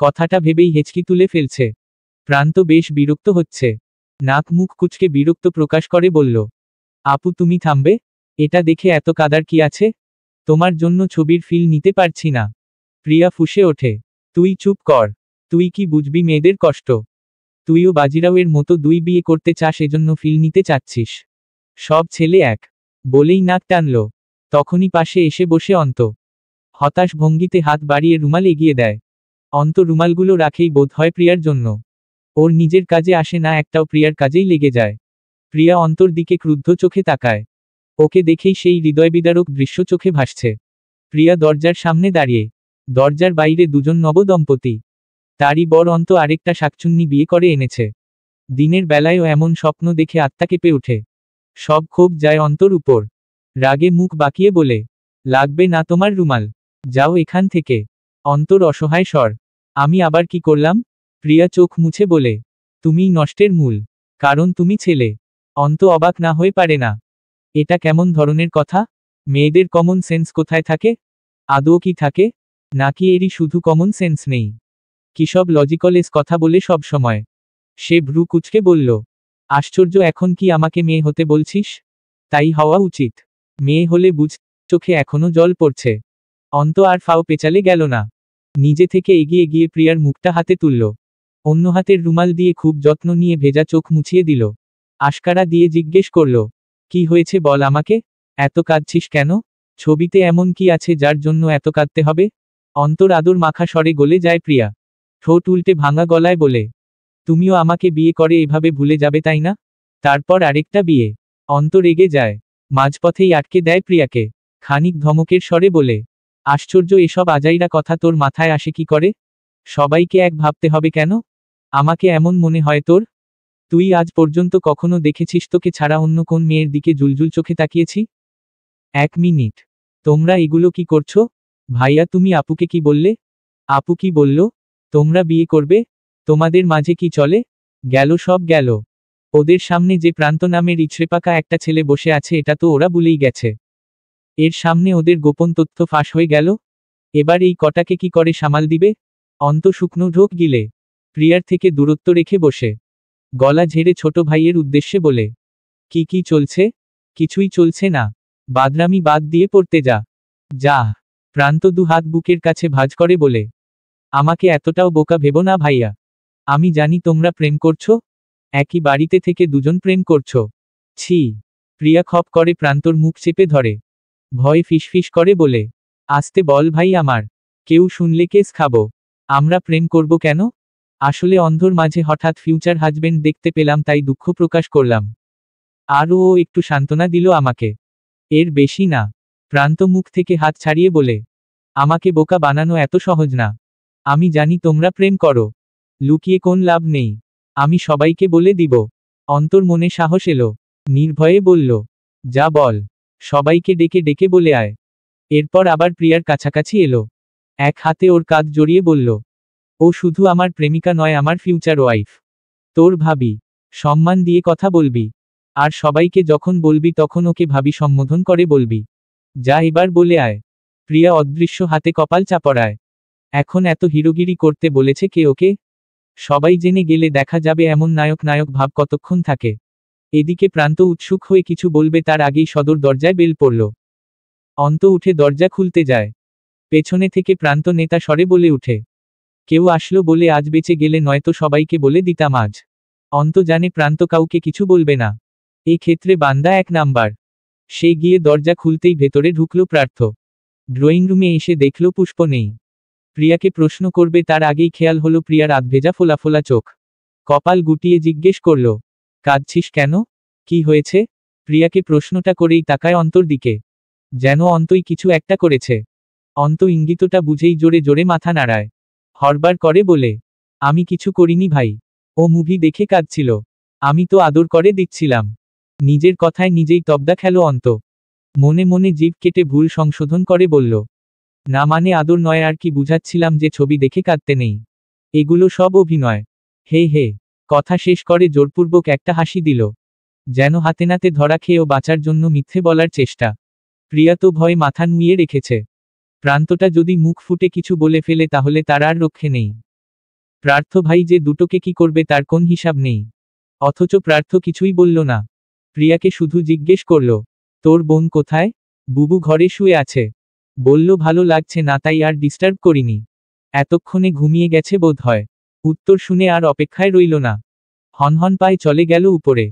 কথাটা ভেবেই হেঁচকি তুলে ফেলছে। প্রান্ত বেশ বিরক্ত হচ্ছে। নাক মুখ কুচকে বিরক্ত প্রকাশ করে বলল, আপু তুমি থামবে? এটা দেখে এত কাদার কি আছে? তোমার জন্য ছবির ফিল নিতে পারছি না। প্রিয়া ফুঁসে ওঠে, তুই চুপ কর। তুই কি বুঝবি মেয়েদের কষ্ট? তুইও বাজিরাওয়ের মতো দুই বিয়ে করতে চাস, এজন্য ফিল নিতে চাচ্ছিস। সব ছেলে এক। বলেই নাক টানল। তখনই পাশে এসে বসে অন্ত। হতাশ ভঙ্গিতে হাত বাড়িয়ে রুমাল এগিয়ে দেয়। অন্ত রুমালগুলো রাখেই বোধ হয় প্রিয়ার জন্য। ওর নিজের কাজে আসে না একটাও, প্রিয়ার কাজেই লেগে যায়। প্রিয়া অন্তর দিকে ক্রুদ্ধ চোখে তাকায়। ওকে দেখেই সেই হৃদয়বিদারক দৃশ্য চোখে ভাসছে। প্রিয়া দরজার সামনে দাঁড়িয়ে। দরজার বাইরে দুজন নবদম্পতি। তারই বর অন্ত আরেকটা শাকচুন্নি বিয়ে করে এনেছে। দিনের বেলায়ও এমন স্বপ্ন দেখে আত্মা কেঁপে ওঠে। সব ক্ষোভ যায় অন্তর উপর। রাগে মুখ বাঁকিয়ে বলে, লাগবে না তোমার রুমাল। যাও এখান থেকে। অন্তর অসহায় স্বর, আমি আবার কি করলাম? প্রিয়া চোখ মুছে বলে, তুমিই নষ্টের মূল। কারণ তুমি ছেলে। অন্ত অবাক না হয়ে পারে না। এটা কেমন ধরনের কথা? মেয়েদের কমন সেন্স কোথায় থাকে? আদৌ কি থাকে? নাকি এরই শুধু কমন সেন্স নেই? কিসব লজিকলেস কথা বলে সব সময়। সে ভ্রু কুচকে বলল, আশ্চর্য, এখন কি আমাকে মেয়ে হতে বলছিস? তাই হওয়া উচিত। মেয়ে হলে বুঝ। চোখে এখনো জল পড়ছে। অন্ত আর ফাও পেঁচালে গেল না। নিজে থেকে এগিয়ে গিয়ে প্রিয়ার মুখটা হাতে তুলল। অন্য হাতের রুমাল দিয়ে খুব যত্ন নিয়ে ভেজা চোখ মুছিয়ে দিল। আশকারা দিয়ে জিজ্ঞেস করল, কি হয়েছে বল আমাকে, এত কাঁদছিস কেন? ছবিতে এমন কি আছে যার জন্য এত কাঁদতে হবে? অন্তর আদর মাখা স্বরে গলে যায় প্রিয়া। ঠোঁট উল্টে ভাঙা গলায় বলে, তুমিও আমাকে বিয়ে করে এভাবে ভুলে যাবে তাই না? তারপর আরেকটা বিয়ে। অন্তর রেগে যায়। মাঝপথেই আটকে দেয় প্রিয়াকে। খানিক ধমকের স্বরে বলে, আশ্চর্য, এসব আজাইরা কথা তোর মাথায় আসে কি করে? সবাইকে এক ভাবতে হবে কেন? আমাকে এমন মনে হয় তোর? তুই আজ পর্যন্ত কখনো দেখেছিস তোকে ছাড়া অন্য কোন মেয়ের দিকে জুলজুল চোখে তাকিয়েছি? 1 মিনিট, তোমরা এগুলো কি করছো? ভাইয়া তুমি আপুকে কি বললে? আপু কি বলল? তোমরা বিয়ে করবে? তোমাদের মাঝে কি চলে? গেল সব গেল। ওদের সামনে যে প্রান্ত নামের ইচড়েপাকা একটা ছেলে বসে আছে এটা তো ওরা ভুলেই গেছে। এর সামনে ওদের গোপন তথ্য ফাঁস হয়ে গেল। এবার এই কটাকে কি করে সামাল দিবে? অন্ত শুকনো ঢোক গিলে প্রিয়ার থেকে দূরত্ব রেখে বসে গলা ঝেড়ে ছোট ভাইয়ের উদ্দেশ্যে বলে, কি চলছে? কিছুই চলছে না। বাদরামি বাদ দিয়ে পড়তে যা। যা। প্রান্ত দু হাত বুকের কাছে ভাঁজ করে বলে, আমাকে এতটাও বোকা ভেবো না ভাইয়া। আমি জানি তোমরা প্রেম করছো। একই বাড়িতে থেকে দুজন প্রেম করছো। ছি। প্রিয়া খপ করে প্রান্তর মুখ চেপে ধরে। ভয় ফিসফিস করে বলে, আসতে বল ভাই আমার। কেউ শুনলে কেস খাবো। আমরা প্রেম করব কেন? আসলে অন্ধর মাঝে হঠাৎ ফিউচার হাজবেন্ড দেখতে পেলাম তাই দুঃখ প্রকাশ করলাম। আর ও একটু সান্ত্বনা দিল আমাকে। এর বেশি না। প্রান্ত মুখ থেকে হাত ছাড়িয়ে বলে, আমাকে বোকা বানানো এত সহজ না। আমি জানি তোমরা প্রেম করো। লুকিয়ে কোন লাভ নেই। আমি সবাইকে বলে দিব। অন্তর মনে সাহস এলো। নির্ভয়ে বলল, যা বল। সবাইকে ডেকে ডেকে বলে আয়। এরপর আবার প্রিয়ার কাছাকাছি এলো। এক হাতে ওর কাঁধ জড়িয়ে বলল, ও শুধু আমার প্রেমিকা নয়, আমার ফিউচার ওয়াইফ। তোর ভাবি। সম্মান দিয়ে কথা বলবি। আর সবাইকে যখন বলবি তখন ওকে ভাবি সম্বোধন করে বলবি। যা এবার বলে আয়। প্রিয়া অদৃশ্য হাতে কপাল চাপড়ায়। এখন এত হিরোগিরি করতে বলেছে কে ওকে? সবাই জেনে গেলে দেখা যাবে এমন নায়ক নায়ক ভাব কতক্ষণ থাকে। এদিকে প্রান্ত উৎসুক হয়ে কিছু বলবে তার আগেই সদর দরজায় বেল পড়ল। অন্ত উঠে দরজা খুলতে যায়। পেছনে থেকে প্রান্ত নেতা স্বরে বলে উঠে, কেউ আসলো বলে আজ বেঁচে গেলে নয়তো সবাইকে বলে দিতাম আজ। অন্ত জানে প্রান্ত কাউকে কিছু বলবে না। এ ক্ষেত্রে বান্দা 1 নাম্বার। সে গিয়ে দরজা খুলতেই ভেতরে ঢুকল প্রার্থ। ড্রয়িং রুমে এসে দেখল পুষ্প নেই। প্রিয়াকে প্রশ্ন করবে তার আগেই খেয়াল হলো প্রিয়ার আধভেজা ফোলা ফোলা চোখ। কপাল গুটিয়ে জিজ্ঞেস করল, কাঁদছিস কেন? কি হয়েছে? প্রিয়াকে প্রশ্নটা করেই তাকায় অন্তর দিকে। যেন অন্তই কিছু একটা করেছে। অন্ত ইঙ্গিতটা বুঝেই জোরে জোরে মাথা নাড়ায়। হরবার করে বলে, আমি কিছু করিনি ভাই। ও মুভি দেখে কাঁদছিল। আমি তো আদর করে দিচ্ছিলাম। নিজের কথায় নিজেই তবদা খেলো অন্ত। মনে মনে জিভ কেটে ভুল সংশোধন করে বলল, না মানে আদর নয়, আর কি বুঝাচ্ছিলাম যে ছবি দেখে কাঁদতে নেই। এগুলো সব অভিনয়। হে হে। কথা শেষ করে জোরপূর্বক একটা হাসি দিল। যেন হাতে নাতে ধরা খেয়েও বাঁচার জন্য মিথ্যে বলার চেষ্টা। প্রিয়া তো ভয় মাথা নুইয়ে রেখেছে। প্রান্তটা যদি মুখ ফুটে কিছু বলে ফেলে তাহলে তার আর রক্ষে নেই। প্রার্থ ভাই যে দুটোকে কি করবে তার কোন হিসাব নেই। অথচ প্রার্থ কিছুই বলল না। প্রিয়াকে শুধু জিজ্ঞেস করল, তোর বোন কোথায়? বুবু ঘরে শুয়ে আছে। বলল ভালো লাগছে না তাই আর ডিস্টার্ব করিনি। এতক্ষণে ঘুমিয়ে গেছে বোধ হয়। উত্তর শুনে আর অপেক্ষায় রইল না। হনহন পায়ে চলে গেল উপরে।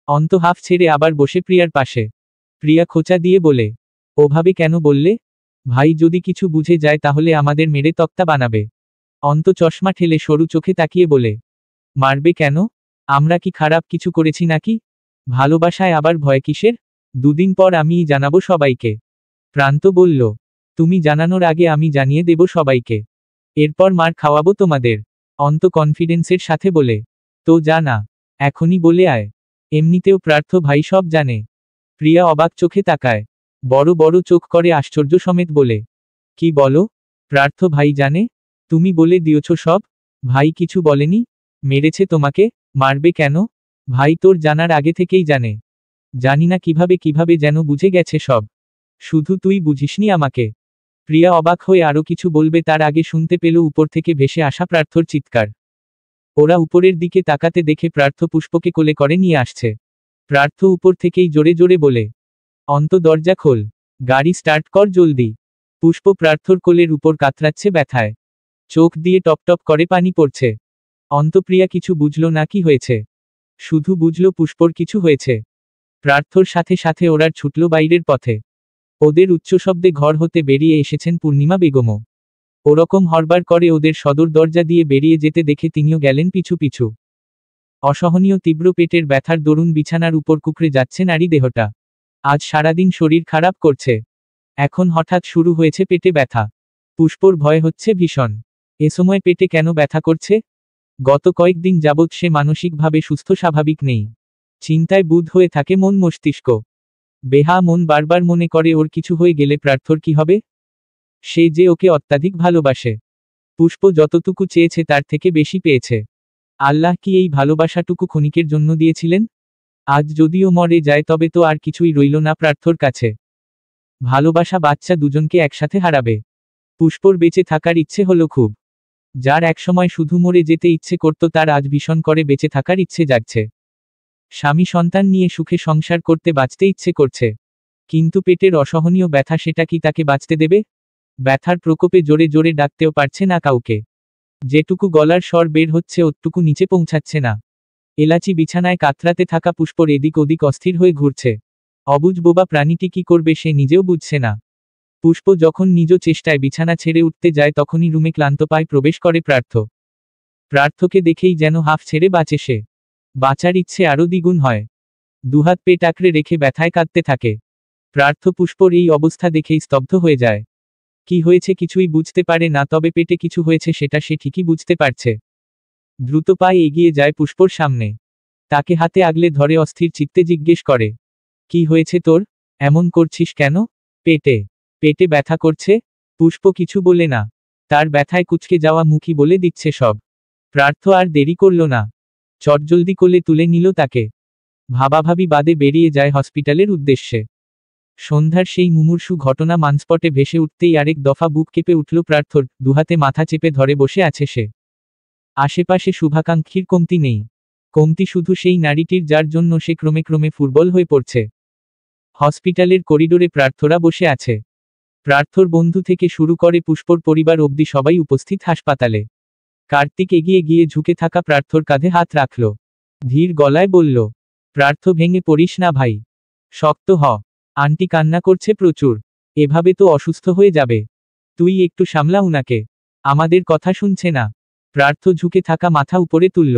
অন্ত হাফ ছেড়ে আবার বসে প্রিয়ার পাশে। প্রিয়া খোঁচা দিয়ে বলে, ওভাবে কেন বললে? ভাই যদি কিছু বুঝে যায় তাহলে আমাদের মেরে তক্তা বানাবে। অন্ত চশমা ঠেলে সরু চোখে তাকিয়ে বলে, মারবে কেন? আমরা কি খারাপ কিছু করেছি নাকি? ভালোবাসায় আবার ভয় কিসের? দুদিন পর আমিই জানাবো সবাইকে। প্রান্ত বলল, তুমি জানানোর আগে আমি জানিয়ে দেব সবাইকে। এরপর মার খাওয়াবো তোমাদের। অন্ত কনফিডেন্সের সাথে বলে, তো জানা। এখনই বলে আয়। এমনিতেও প্রার্থ ভাই সব জানে। প্রিয়া অবাক চোখে তাকায়। বড় বড় চোখ করে আশ্চর্য সমেত বলে, কি বলো? প্রার্থ ভাই জানে? তুমি বলে দিয়েছ সব? ভাই কিছু বলেনি? মেরেছে তোমাকে? মারবে কেন? ভাই তোর জানার আগে থেকেই জানে। জানি না কিভাবে যেন বুঝে গেছে সব। শুধু তুই বুঝিসনি আমাকে। প্রিয়া অবাক হয়ে আরো কিছু বলবে তার আগে শুনতে পেল উপর থেকে ভেসে আসা প্রার্থর চিৎকার। ওরা উপরের দিকে তাকাতে দেখে প্রার্থ পুষ্পকে কোলে করে নিয়ে আসছে। প্রার্থ উপর থেকেই জোরে জোরে বলে, অন্ত দরজা খোল, গাড়ি স্টার্ট কর জলদি। পুষ্প প্রার্থর কোলের উপর কাতরাচ্ছে ব্যথায়। চোখ দিয়ে টপটপ করে পানি পড়ছে। অন্তপ্রিয়া কিছু বুঝল না কি হয়েছে, শুধু বুঝল পুষ্পর কিছু হয়েছে। প্রার্থর সাথে সাথে ওরা ছুটল বাইরের পথে। ওদের উচ্চশব্দে ঘর হতে বেরিয়ে এসেছেন পূর্ণিমা বেগমও। ওরকম হরবার করে ওদের সদর দরজা দিয়ে বেরিয়ে যেতে দেখে তিনিও গেলেন পিছু পিছু। অসহনীয় তীব্র পেটের ব্যথার দরুন বিছানার উপর কুঁকড়ে যাচ্ছে নারী দেহটা। আজ সারাদিন শরীর খারাপ করছে, এখন হঠাৎ শুরু হয়েছে পেটে ব্যথা। পুষ্পর ভয় হচ্ছে ভীষণ। এ সময় পেটে কেন ব্যথা করছে? গত কয়েকদিন যাবৎ সে মানসিকভাবে সুস্থ স্বাভাবিক নেই। চিন্তায় বুঁদ হয়ে থাকে মন মস্তিষ্ক। বেহা মন বারবার মনে করে ওর কিছু হয়ে গেলে প্রার্থর কি হবে। সে যে ওকে অত্যাধিক ভালোবাসে। পুষ্প যতটুকু চেয়েছে তার থেকে বেশি পেয়েছে। আল্লাহ কি এই ভালোবাসাটুকু ক্ষণিকের জন্য দিয়েছিলেন? আজ যদিও মরে যায় তবে তো আর কিছুই রইল না প্রার্থর কাছে। ভালোবাসা বাচ্চা দুজনকে একসাথে হারাবে। পুষ্পর বেঁচে থাকার ইচ্ছে হলো খুব। যার একসময় শুধু মরে যেতে ইচ্ছে করত তার আজ ভীষণ করে বেঁচে থাকার ইচ্ছে জাগছে। স্বামী সন্তান নিয়ে সুখে সংসার করতে বাঁচতে ইচ্ছে করছে, কিন্তু পেটের অসহনীয় ব্যথা সেটা কি তাকে বাঁচতে দেবে? ব্যথার প্রকোপে জোরে জোরে ডাকতেও পারছে না কাউকে। যেটুকু গলার স্বর বের হচ্ছে ওটুকু নিচে পৌঁছাচ্ছে না। এলাচি বিছানায় কাতরাতে থাকা পুষ্পর এদিক ওদিক অস্থির হয়ে ঘুরছে। অবুঝ বোবা প্রাণীটি কি করবে সে নিজেও বুঝছে না। পুষ্প যখন নিজ চেষ্টায় বিছানা ছেড়ে উঠতে যায় তখনই রুমে ক্লান্ত পায় প্রবেশ করে প্রার্থ। প্রার্থকে দেখেই যেন হাঁফ ছেড়ে বাঁচে সে। বাঁচার ইচ্ছে আরও দ্বিগুণ হয়। দুহাত পেট আঁকড়ে রেখে ব্যথায় কাঁদতে থাকে। প্রার্থ পুষ্পর এই অবস্থা দেখেই স্তব্ধ হয়ে যায়। কি হয়েছে কিছুই বুঝতে পারে না, তবে পেটে কিছু হয়েছে সেটা সে ঠিকই বুঝতে পারছে। দ্রুত পায়ে এগিয়ে যায় পুষ্পর সামনে। তাকে হাতে আগলে ধরে অস্থির চিত্তে জিজ্ঞেস করে, কি হয়েছে তোর? এমন করছিস কেন? পেটে পেটে ব্যথা করছে। পুষ্প কিছু বলে না, তার ব্যথায় কুঁচকে যাওয়া মুখই বলে দিচ্ছে সব। প্রার্থ আর দেরি করল না, চটজলদি কোলে তুলে নিল তাকে। ভাবাভাবি বাদে বেরিয়ে যায় হসপিটালের উদ্দেশ্যে। সন্ধ্যার সেই মুমূর্ষু ঘটনা মানস্পটে ভেসে উঠতেই আরেক দফা বুক কেঁপে উঠল প্রার্থর। দুহাতে মাথা চেপে ধরে বসে আছে সে। আশেপাশে শুভাকাঙ্ক্ষীর কমতি নেই, কমতি শুধু সেই নারীটির যার জন্য সে ক্রমে ক্রমে ফুটবল হয়ে পড়ছে। হসপিটালের করিডোরে প্রার্থরা বসে আছে। প্রার্থর বন্ধু থেকে শুরু করে পুষ্পর পরিবার অবধি সবাই উপস্থিত হাসপাতালে। কার্তিক এগিয়ে গিয়ে ঝুঁকে থাকা প্রার্থর কাঁধে হাত রাখল। ধীর গলায় বলল, প্রার্থ ভেঙে পড়িস না ভাই, শক্ত হ। আন্টি কান্না করছে প্রচুর, এভাবে তো অসুস্থ হয়ে যাবে। তুই একটু সামলা উনাকে, আমাদের কথা শুনছে না। প্রার্থ ঝুঁকে থাকা মাথা উপরে তুলল।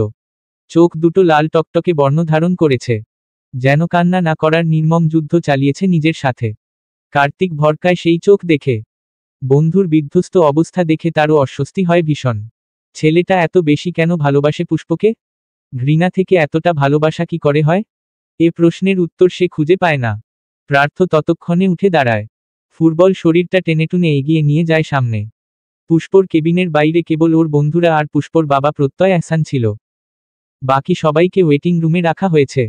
চোখ দুটো লাল টকটকে বর্ণ ধারণ করেছে, যেন কান্না না করার নির্মম যুদ্ধ চালিয়েছে নিজের সাথে। কার্তিক ভরকায় সেই চোখ দেখে। বন্ধুর বিধ্বস্ত অবস্থা দেখে তারও অস্বস্তি হয় ভীষণ। ছেলেটা এত বেশি কেন ভালোবাসে পুষ্পকে? ঘৃণা থেকে এতটা ভালোবাসা কি করে হয়? এ প্রশ্নের উত্তর সে খুঁজে পায় না। প্রার্থ ততক্ষণে উঠে দাঁড়ায়। ফুটবল শরীরটা টেনেটুনে এগিয়ে নিয়ে যায় সামনে। পুষ্পর কেবিনের বাইরে কেবল ওর বন্ধুরা আর পুষ্পর বাবা প্রত্যয় আহসান ছিল। বাকি সবাইকে ওয়েটিং রুমে রাখা হয়েছে।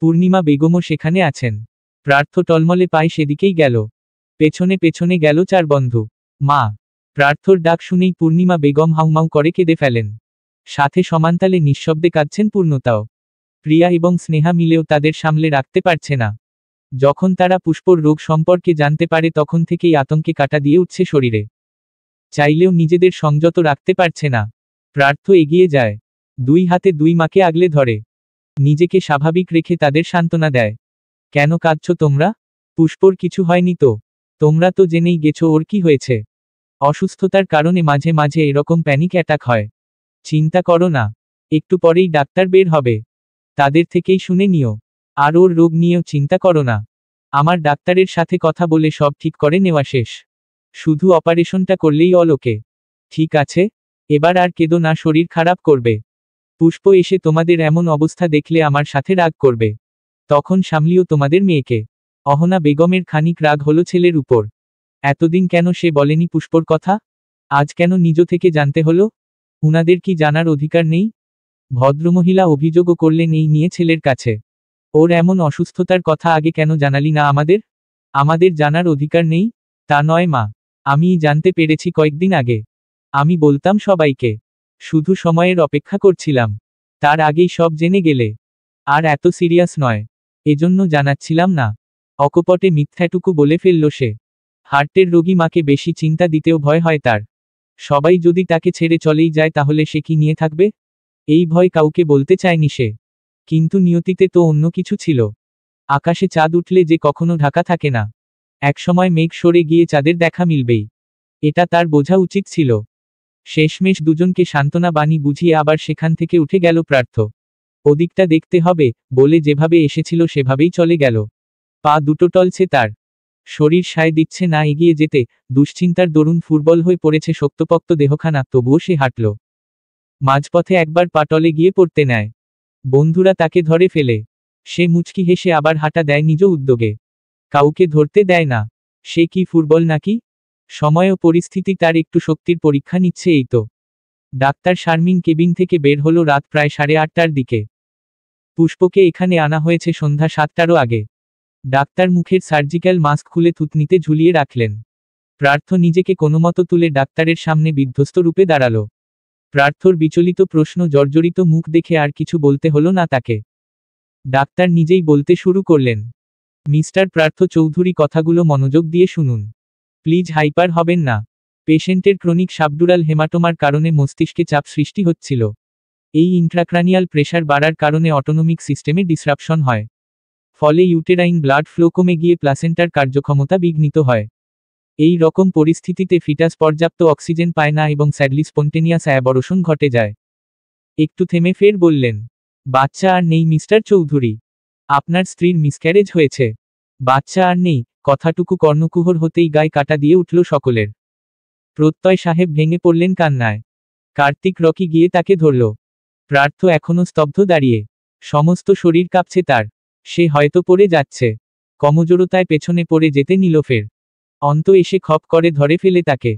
পূর্ণিমা বেগমও সেখানে আছেন। প্রার্থ টলমলে পায় সেদিকেই গেল। পেছনে পেছনে গেল চার বন্ধু। মা! প্রার্থর ডাক শুনেই পূর্ণিমা বেগম হাউমাউ করে কেঁদে ফেলেন। সাথে সমানতালে নিঃশব্দে কাঁদছেন পূর্ণতাও। প্রিয়া এবং স্নেহা মিলেও তাদের সামলে রাখতে পারছে না। যখন তারা পুষ্পর রোগ সম্পর্কে জানতে পারে তখন থেকেই আতঙ্কে কাটা দিয়ে উঠছে শরীরে। চাইলেও নিজেদের সংযত রাখতে পারছে না। প্রার্থ এগিয়ে যায়, দুই হাতে দুই মাকে আগলে ধরে। নিজেকে স্বাভাবিক রেখে তাদের সান্ত্বনা দেয়। কেন কাঁদছ তোমরা? পুষ্পর কিছু হয়নি তো? তোমরা তো জেনেই গেছো ওর কি হয়েছে। অসুস্থতার কারণে মাঝে মাঝে এরকম প্যানিক অ্যাটাক হয়। চিন্তা করো না, একটু পরেই ডাক্তার বের হবে, তাদের থেকেই শুনে নিও। আর ওর রোগ নিয়েও চিন্তা করো না, আমার ডাক্তারের সাথে কথা বলে সব ঠিক করে নেওয়া শেষ। শুধু অপারেশনটা করলেই অলোকে। ঠিক আছে, এবার আর কেঁদো না, শরীর খারাপ করবে। পুষ্প এসে তোমাদের এমন অবস্থা দেখলে আমার সাথে রাগ করবে, তখন সামলিও তোমাদের মেয়েকে। অহনা বেগমের খানিক রাগ হলো ছেলের উপর। এতদিন কেন সে বলেনি পুষ্পর কথা? আজ কেন নিজ থেকে জানতে হলো? উনাদের কি জানার অধিকার নেই? ভদ্রমহিলা অভিযোগও করলেন এই নিয়ে ছেলের কাছে। ওর এমন অসুস্থতার কথা আগে কেন জানালি না আমাদের? আমাদের জানার অধিকার নেই? তা নয় মা, আমিই জানতে পেরেছি কয়েকদিন আগে। আমি বলতাম সবাইকে, শুধু সময়ের অপেক্ষা করছিলাম, তার আগেই সব জেনে গেলে। আর এত সিরিয়াস নয়, এজন্য জানাচ্ছিলাম না। অকপটে মিথ্যাটুকু বলে ফেলল সে। হার্টের রোগী মাকে বেশি চিন্তা দিতেও ভয় হয় তার। সবাই যদি তাকে ছেড়ে চলেই যায় তাহলে সে কি নিয়ে থাকবে? এই ভয় কাউকে বলতে চায়নি সে। কিন্তু নিয়তিতে তো অন্য কিছু ছিল। আকাশে চাঁদ উঠলে যে কখনো ঢাকা থাকে না। একসময় মেঘ সরে গিয়ে চাঁদের দেখা মিলবেই। এটা তার বোঝা উচিত ছিল। শেষমেশ দুজনকে সান্ত্বনা বাণী বুঝিয়ে আবার সেখান থেকে উঠে গেল পার্থ। ওদিকটা দেখতে হবে বলে যেভাবে এসেছিল সেভাবেই চলে গেল। পা দুটো টলছে তার। শরীর সায় দিচ্ছে না এগিয়ে যেতে। দুশ্চিন্তার দরুন ফুটবল হয়ে পড়েছে শক্তপোক্ত দেহখানা, তবুও সে হাঁটল। মাঝপথে একবার পা টলে গিয়ে পড়তে নেয়। বন্ধুরা তাকে ধরে ফেলে। সে মুচকি হেসে আবার হাঁটা দেয় নিজ উদ্যোগে। কাউকে ধরতে দেয় না। সে কি ফুটবল নাকি? সময় ও পরিস্থিতি তার একটু শক্তির পরীক্ষা নিচ্ছে এই তো। ডাক্তার শারমিন কেবিন থেকে বের হলো রাত প্রায় 8:30টার দিকে। পুষ্পকে এখানে আনা হয়েছে সন্ধ্যা 7টারও আগে। ডাক্তার মুখের সার্জিক্যাল মাস্ক খুলে থুতনিতে ঝুলিয়ে রাখলেন। পার্থ নিজেকে কোনোমতো তুলে ডাক্তারের সামনে বিধ্বস্ত রূপে দাঁড়ালো। পার্থর বিচলিত প্রশ্ন জর্জরিত মুখ দেখে আর কিছু বলতে হলো না তাকে। ডাক্তার নিজেই বলতে শুরু করলেন, মিস্টার পার্থ চৌধুরী, কথাগুলো মনোযোগ দিয়ে শুনুন। প্লিজ হাইপার হবেন না। পেশেন্টের ক্রনিক সাবডুরাল হেমাটোমার কারণে মস্তিষ্কে চাপ সৃষ্টি হচ্ছিল। এই ইন্ট্রাক্রানিয়াল প্রেশার বাড়ার কারণে অটোনমিক সিস্টেমে ডিসরাপশন হয়। ফলে ইউটেরাইন ব্লাড ফ্লো কমে গিয়ে প্লাসেন্টার কার্যক্ষমতা বিঘ্নিত হয়। এই রকম পরিস্থিতিতে ফিটাস পর্যাপ্ত অক্সিজেন পায় না এবং স্যাডলি স্পন্টেনিয়াস অ্যাবরশন ঘটে যায়। একটু থেমে ফের বললেন, বাচ্চা আর নেই মিস্টার চৌধুরী। আপনার স্ত্রীর মিসক্যারেজ হয়েছে। বাচ্চা আর নেই, কথাটুকু কর্ণকুহর হতেই গায়ে কাটা দিয়ে উঠল সকলের। প্রত্যয় সাহেব ভেঙে পড়লেন কান্নায়। কার্তিক রকি গিয়ে তাকে ধরল। পার্থ এখনো স্তব্ধ দাঁড়িয়ে। সমস্ত শরীর কাঁপছে তার। সে হয়তো পড়ে যাচ্ছে। কমজোরতায় পেছনে পড়ে যেতে নিল ফের। অন্ত এসে খপ করে ধরে ফেলে তাকে।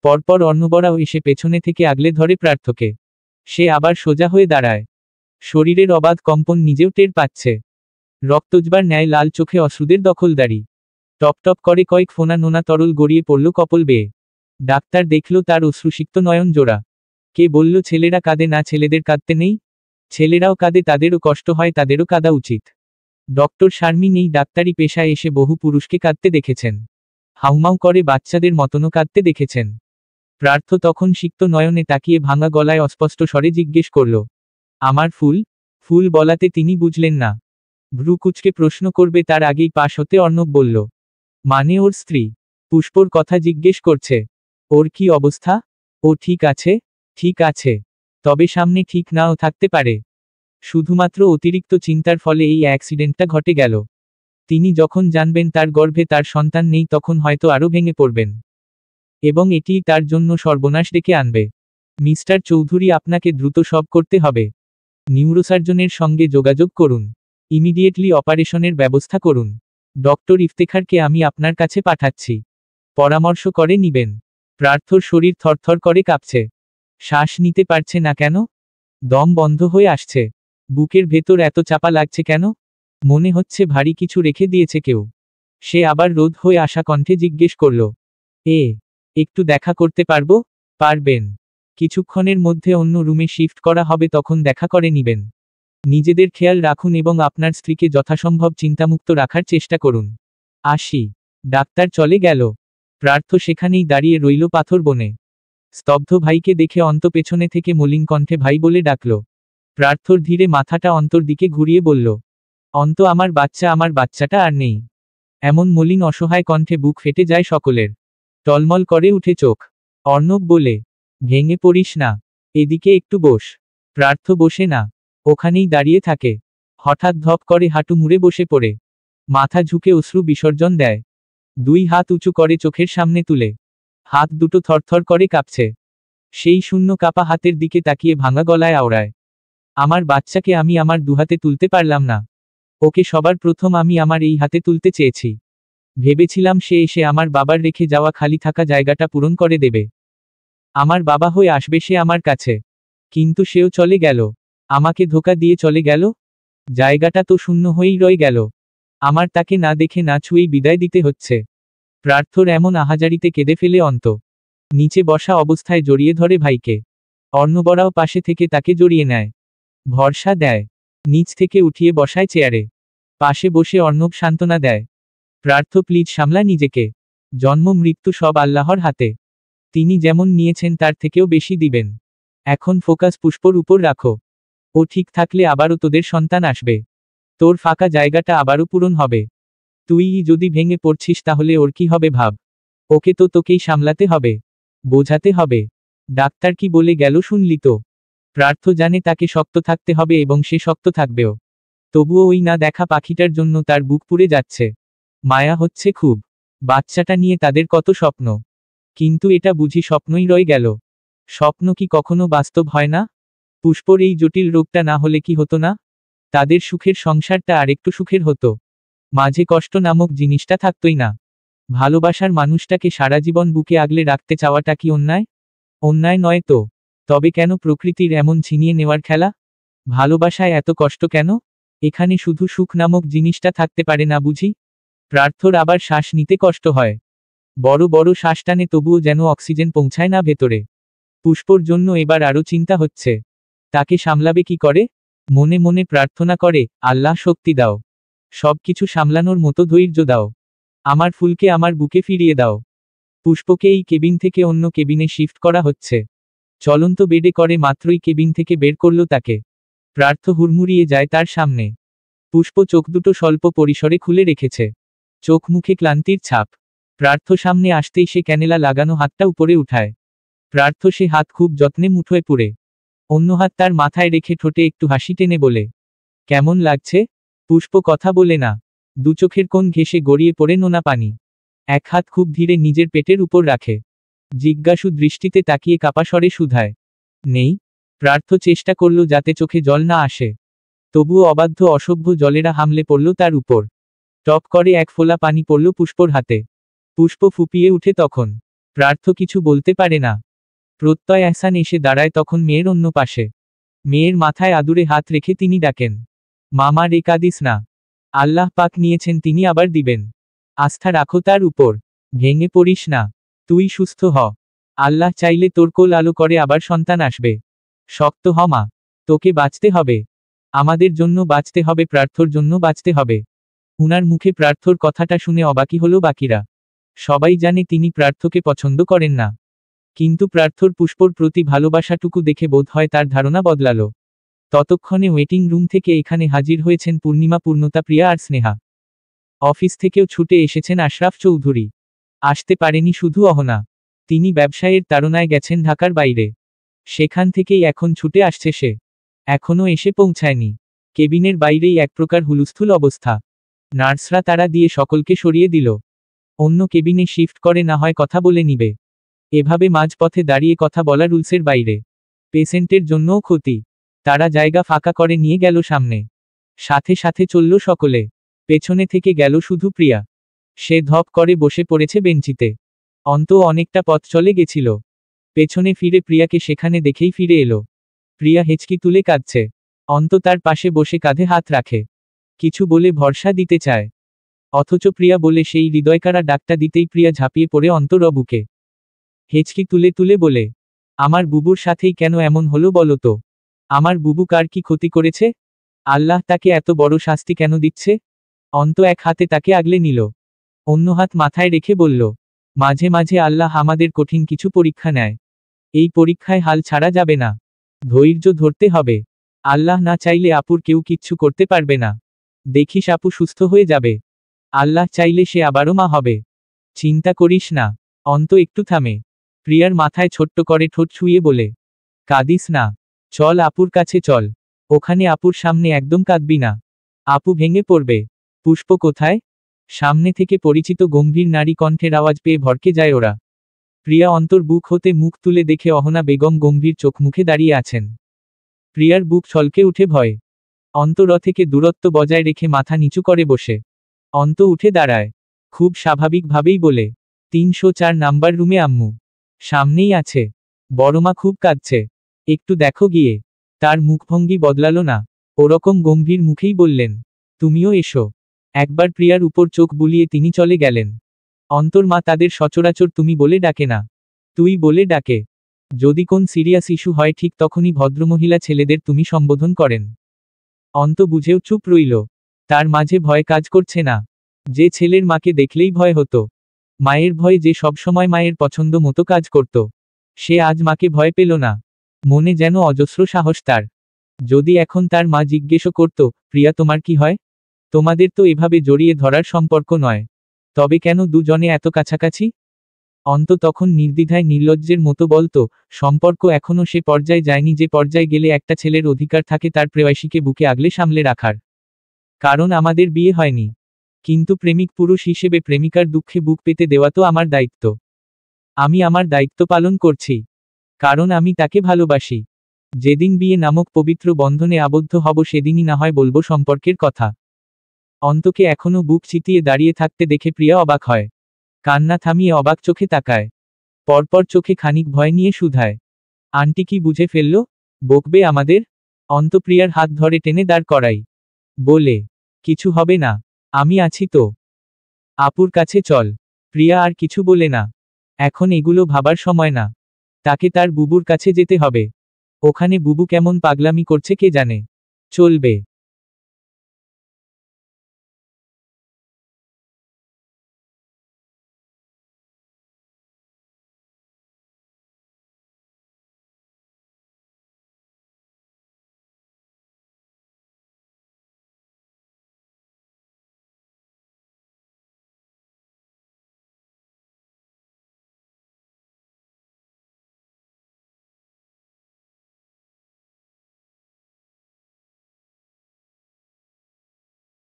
পরপর অর্ণবরাও এসে পেছনে থেকে আগলে ধরে পার্থকে। সে আবার সোজা হয়ে দাঁড়ায়। শরীরের অবাধ কম্পন নিজেও টের পাচ্ছে। রক্তজবার ন্যায় লাল চোখে অশ্রুদের দখলদারি। টপ টপ করে কয়েক ফোনা নোনা তরল গড়িয়ে পড়ল কপল বেয়ে। ডাক্তার দেখল তার অশ্রুসিক্ত নয়ন জোড়া। কে বলল ছেলেরা কাঁদে না? ছেলেদের কাঁদতে নেই? ছেলেরাও কাঁদে, তাদেরও কষ্ট হয়, তাদেরও কাঁদা উচিত। ডক্টর শারমিন এই ডাক্তারি পেশায় এসে বহু পুরুষকে কাঁদতে দেখেছেন। হাউমাউ করে বাচ্চাদের মতনও কাঁদতে দেখেছেন। পার্থ তখন সিক্ত নয়নে তাকিয়ে ভাঙা গলায় অস্পষ্ট স্বরে জিজ্ঞেস করল, আমার ফুল? ফুল বলাতে তিনি বুঝলেন না। ভ্রু কুচকে প্রশ্ন করবে তার আগেই পাশ হতে অর্ণব বলল, মানে ওর স্ত্রী? পুষ্পর কথা জিজ্ঞেস করছে। ওর কি অবস্থা? ও ঠিক আছে? ঠিক আছে। তবে সামনে ঠিক নাও থাকতে পারে। শুধুমাত্র অতিরিক্ত চিন্তার ফলে এই অ্যাক্সিডেন্টটা ঘটে গেল। তিনি যখন জানবেন তার গর্ভে তার সন্তান নেই তখন হয়তো আরও ভেঙে পড়বেন। এবং এটিই তার জন্য সর্বনাশ ডেকে আনবে। মিস্টার চৌধুরী, আপনাকে দ্রুত সব করতে হবে। নিউরোসার্জনের সঙ্গে যোগাযোগ করুন। ইমিডিয়েটলি অপারেশনের ব্যবস্থা করুন। ডক্টর ইফতেখারকে আমি আপনার কাছে পাঠাচ্ছি। পরামর্শ করে নিবেন। পার্থর শরীর থরথর করে কাঁপছে। শ্বাস নিতে পারছে না কেন? দম বন্ধ হয়ে আসছে। বুকের ভেতর এত চাপা লাগছে কেন? মনে হচ্ছে ভারী কিছু রেখে দিয়েছে কেউ। সে আবার রোধ হয়ে আসা কণ্ঠে জিজ্ঞেস করল, একটু দেখা করতে পারবো? পারবেন। কিছুক্ষণের মধ্যে অন্য রুমে শিফট করা হবে, তখন দেখা করে নিবেন। নিজেদের খেয়াল রাখুন এবং আপনার স্ত্রীকে যথাসম্ভব চিন্তামুক্ত রাখার চেষ্টা করুন। আসি। ডাক্তার চলে গেল। পার্থ সেখানেই দাঁড়িয়ে রইল পাথর বনে। স্তব্ধ ভাইকে দেখে অন্ত পেছনে থেকে মলিন কণ্ঠে ভাই বলে ডাকল। পার্থর ধীরে মাথাটা অন্তর দিকে ঘুরিয়ে বলল, অন্ত, আমার বাচ্চা, আমার বাচ্চাটা আর নেই। এমন মলিন অসহায় কণ্ঠে বুক ফেটে যায় সকলের। টলমল করে উঠে চোখ। অর্ণব বলে, ভেঙে পড়িস না, এদিকে একটু বস। পার্থ বসে না, ওখানেই দাঁড়িয়ে থাকে। হঠাৎ ধপ করে হাঁটু মুড়ে বসে পড়ে। মাথা ঝুঁকে অশ্রু বিসর্জন দেয়। দুই হাত উঁচু করে চোখের সামনে তুলে। হাত দুটো থরথর করে কাঁপছে। সেই শূন্য কাপা হাতের দিকে তাকিয়ে ভাঙা গলায় আওড়ায়, আমার বাচ্চাকে আমি আমার দুহাতে তুলতে পারলাম না। ওকে সবার প্রথম আমি আমার এই হাতে তুলতে চেয়েছি। ভেবেছিলাম সে এসে আমার বাবার রেখে যাওয়া খালি থাকা জায়গাটা পূরণ করে দেবে। আমার বাবা হয়ে আসবে সে আমার কাছে। কিন্তু সেও চলে গেল। আমাকে ধোঁকা দিয়ে চলে গেল। জায়গাটা তো শূন্য হয়েই রয়ে গেল। আমার তাকে না দেখে না ছুঁয়েই বিদায় দিতে হচ্ছে। পার্থর এমন আহাজারিতে কেঁদে ফেলে অন্ত। নিচে বসা অবস্থায় জড়িয়ে ধরে ভাইকে। অর্ণবরাও পাশে থেকে তাকে জড়িয়ে নেয়। ভরসা দেয়। নিচ থেকে উঠিয়ে বসায় চেয়ারে। পাশে বসে অর্ণব সান্ত্বনা দেয়। প্রার্থ প্লিজ সামলা নিজেকে। জন্ম মৃত্যু সব আল্লাহর হাতে। তিনি যেমন নিয়েছেন তার থেকেও বেশি দিবেন। এখন ফোকাস পুষ্পর উপর রাখো। ও ঠিক থাকলে আবারও তোদের সন্তান আসবে। তোর ফাঁকা জায়গাটা আবারও পূরণ হবে। তুই যদি ভেঙে পড়ছিস তাহলে ওর কি হবে ভাব। ওকে তো তোকেই সামলাতে হবে, বোঝাতে হবে। ডাক্তার কি বলে গেল শুনলি তো? প্রার্থ জানে তাকে শক্ত থাকতে হবে এবং সে শক্ত থাকবেও। তবুও ওই না দেখা পাখিটার জন্য তার বুক পুড়ে যাচ্ছে। মায়া হচ্ছে খুব। বাচ্চাটা নিয়ে তাদের কত স্বপ্ন, কিন্তু এটা বুঝি স্বপ্নই রয়ে গেল। স্বপ্ন কি কখনো বাস্তব হয় না? পুষ্পর এই জটিল রোগটা না হলে কি হতো না? তাদের সুখের সংসারটা আরেকটু সুখের হতো। মাঝে কষ্ট নামক জিনিসটা থাকতই না। ভালোবাসার মানুষটাকে সারা জীবন বুকে আগলে রাখতে চাওয়াটা কি অন্যায়? অন্যায় নয় তো। তবে কেন প্রকৃতির এমন ছিনিয়ে নেওয়ার খেলা? ভালোবাসায় এত কষ্ট কেন? এখানে শুধু সুখ নামক জিনিসটা থাকতে পারে না বুঝি? প্রার্থর আবার শ্বাস নিতে কষ্ট হয়। বড় বড় শ্বাস টানে তবুও যেন অক্সিজেন পৌঁছায় না ভেতরে। পুষ্পর জন্য এবার আরও চিন্তা হচ্ছে। তাকে সামলাবে কি করে? মনে মনে প্রার্থনা করে, আল্লাহ শক্তি দাও। সবকিছু সামলানোর মতো ধৈর্য দাও। আমার ফুলকে আমার বুকে ফিরিয়ে দাও। পুষ্পকে এই কেবিন থেকে অন্য কেবিনে শিফট করা হচ্ছে। চলন্ত বেডে করে মাত্রই কেবিন থেকে বের করল তাকে। প্রার্থ হুড়মুড়িয়ে যায় তার সামনে। পুষ্প চোখ দুটো স্বল্প পরিসরে খুলে রেখেছে, চোখ মুখে ক্লান্তির ছাপ। প্রার্থ সামনে আসতেই সে ক্যানেলা লাগানো হাতটা উপরে উঠায়। প্রার্থ সে হাত খুব যত্নে মুঠোয় পুরে। অন্য হাত তার মাথায় রেখে ঠোঁটে একটু হাসি টেনে বলে, কেমন লাগছে? পুষ্প কথা বলে না। দু চোখের কোণ ঘেঁষে গড়িয়ে পড়ে নোনা পানি। এক হাত খুব ধীরে নিজের পেটের উপর রাখে। জিজ্ঞাসু দৃষ্টিতে তাকিয়ে কাপা স্বরে শুধায়, নেই? প্রার্থ চেষ্টা করল যাতে চোখে জল না আসে। তবুও অবাধ্য অসভ্য জলেরা হামলে পড়ল তার উপর। টপ করে এক ফোঁটা পানি পড়ল পুষ্পর হাতে। পুষ্প ফুপিয়ে উঠে তখন। প্রার্থ কিছু বলতে পারে না। প্রত্যয় এহসান এসে দাঁড়ায় তখন মেয়ের অন্য পাশে। মেয়ের মাথায় আদুরে হাত রেখে তিনি ডাকেন, মামা রে কাঁদিস না। আল্লাহ পাক নিয়েছেন, তিনি আবার দিবেন। আস্থা রাখো তার উপর। ভেঙে পড়িস না। তুই সুস্থ হ। আল্লাহ চাইলে তোর কোল আলো করে আবার সন্তান আসবে। শক্ত হ মা। তোকে বাঁচতে হবে। আমাদের জন্য বাঁচতে হবে, প্রার্থর জন্য বাঁচতে হবে। উনার মুখে প্রার্থর কথাটা শুনে অবাকি হলো বাকিরা। সবাই জানে তিনি প্রার্থকে পছন্দ করেন না। কিন্তু প্রার্থর পুষ্পর প্রতি ভালোবাসাটুকু দেখে বোধ হয় তার ধারণা বদলালো। ততক্ষণে ওয়েটিং রুম থেকে এখানে হাজির হয়েছেন পূর্ণিমা, পূর্ণতা, প্রিয়া আর স্নেহা। অফিস থেকেও ছুটে এসেছেন আশরাফ চৌধুরী। আসতে পারেনি শুধু অহনা। তিনি ব্যবসায়ের তাড়নায় গেছেন ঢাকার বাইরে। সেখান থেকেই এখন ছুটে আসছে সে। এখনও এসে পৌঁছায়নি। কেবিনের বাইরেই এক প্রকার হুলস্থুল অবস্থা। নার্সরা তারা দিয়ে সকলকে সরিয়ে দিল। অন্য কেবিনে শিফট করে না হয় কথা বলে নিবে। এভাবে মাঝপথে দাঁড়িয়ে কথা বলা রুলসের বাইরে। পেশেন্টের জন্যও ক্ষতি। তারা জায়গা ফাঁকা করে নিয়ে গেল সামনে। সাথে সাথে চলল সকলে। পেছনে থেকে গেল শুধু প্রিয়া। সে ধপ করে বসে পড়েছে বেঞ্চিতে। অন্ত অনেকটা পথ চলে গেছিল। পেছনে ফিরে প্রিয়াকে সেখানে দেখেই ফিরে এলো। প্রিয়া হেঁচকি তুলে কাঁদছে। অন্ত তার পাশে বসে কাঁধে হাত রাখে। কিছু বলে ভরসা দিতে চায়। অথচ প্রিয়া বলে সেই হৃদয়কাড়া ডাকটা দিতেই প্রিয়া ঝাঁপিয়ে পড়ে অন্তর বুকে। হেঁচকি তুলে তুলে বলে, আমার বুবুর সাথেই কেন এমন হলো বলো তো? আমার বুবু কার কি ক্ষতি করেছে? আল্লাহ তাকে এত বড় শাস্তি কেন দিচ্ছে? অন্ত এক হাতে তাকে আগলে নিল, অন্য হাত মাথায় রেখে বলল, মাঝে মাঝে আল্লাহ আমাদের কঠিন কিছু পরীক্ষা নেয়। এই পরীক্ষায় হাল ছাড়া যাবে না। ধৈর্য ধরতে হবে। আল্লাহ না চাইলে আপুর কেউ কিচ্ছু করতে পারবে না। দেখিস আপু সুস্থ হয়ে যাবে। আল্লাহ চাইলে সে আবারও মা হবে। চিন্তা করিস না। অন্ত একটু থামে। প্রিয়ার মাথায় ছোট্ট করে ঠোঁট ছুঁয়ে বলে, কাঁদিস না। চল আপুর কাছে চল। ওখানে আপুর সামনে একদম কাঁদবি না। আপু ভেঙে পড়বে। পুষ্প কোথায়? সামনে থেকে পরিচিত গম্ভীর নারী কণ্ঠের আওয়াজ পেয়ে ভড়কে যায় ওরা। প্রিয়া অন্তর বুক হতে মুখ তুলে দেখে অহনা বেগম গম্ভীর চোখ মুখে দাঁড়িয়ে আছেন। প্রিয়ার বুক ছলকে উঠে ভয়ে। অন্তর থেকে দূরত্ব বজায় রেখে মাথা নিচু করে বসে। অন্ত উঠে দাঁড়ায়। খুব স্বাভাবিকভাবেই বলে, 304 নাম্বার রুমে আম্মু। সামনেই আছে। বড়মা খুব কাঁদছে। একটু দেখো গিয়ে। তার মুখভঙ্গি বদলালো না। ওরকম গম্ভীর মুখেই বললেন, তুমিও এসো। একবার প্রিয়ার উপর চোখ বুলিয়ে তিনি চলে গেলেন। অন্তর মা তাদের সচরাচর তুমি বলে ডাকে না, তুই বলে ডাকে। যদি কোন সিরিয়াস ইস্যু হয় ঠিক তখনই ভদ্রমহিলা ছেলেদের তুমি সম্বোধন করেন। অন্ত বুঝেও চুপ রইল। তার মাঝে ভয় কাজ করছে না। যে ছেলের মাকে দেখলেই ভয় হতো, মায়ের ভয়, যে সবসময় মায়ের পছন্দ মতো কাজ করত, সে আজ মাকে ভয় পেল না। মনে যেন অজস্র সাহস তার। যদি এখন তার মা জিজ্ঞেসও করত, প্রিয়া তোমার কি হয়? তোমাদের তো এভাবে জড়িয়ে ধরার সম্পর্ক নয়, তবে কেন দুজনে এত কাছাকাছি? অন্ত তখন নির্দ্বিধায় নির্লজ্জের মতো বলতো, সম্পর্ক এখনো সে পর্যায়ে যায়নি যে পর্যায়ে গেলে একটা ছেলের অধিকার থাকে তার প্রেয়সীকে বুকে আগলে সামলে রাখার। কারণ আমাদের বিয়ে হয়নি, কিন্তু প্রেমিক পুরুষ হিসেবে প্রেমিকার দুঃখে বুক পেতে দেওয়া তো আমার দায়িত্ব। আমি আমার দায়িত্ব পালন করছি, কারণ আমি তাকে ভালোবাসি। যেদিন বিয়ে নামক পবিত্র বন্ধনে আবদ্ধ হব সেদিনই না হয় বলবো সম্পর্কের কথা। অন্তকে এখনো বুক চিতিয়ে দাঁড়িয়ে থাকতে দেখে প্রিয়া অবাক হয়। কান্না থামিয়ে অবাক চোখে তাকায়। পরপর চোখে খানিক ভয় নিয়ে শুধায়, আন্টি কি বুঝে ফেলল? বকবে আমাদের? অন্ত প্রিয়ার হাত ধরে টেনে দাঁড় করাই। বলে, কিছু হবে না, আমি আছি তো। আপুর কাছে চল। প্রিয়া আর কিছু বলে না। এখন এগুলো ভাবার সময় না, তাকে তার বুবুর কাছে যেতে হবে। ওখানে বুবু কেমন পাগলামি করছে কে জানে। চলবে।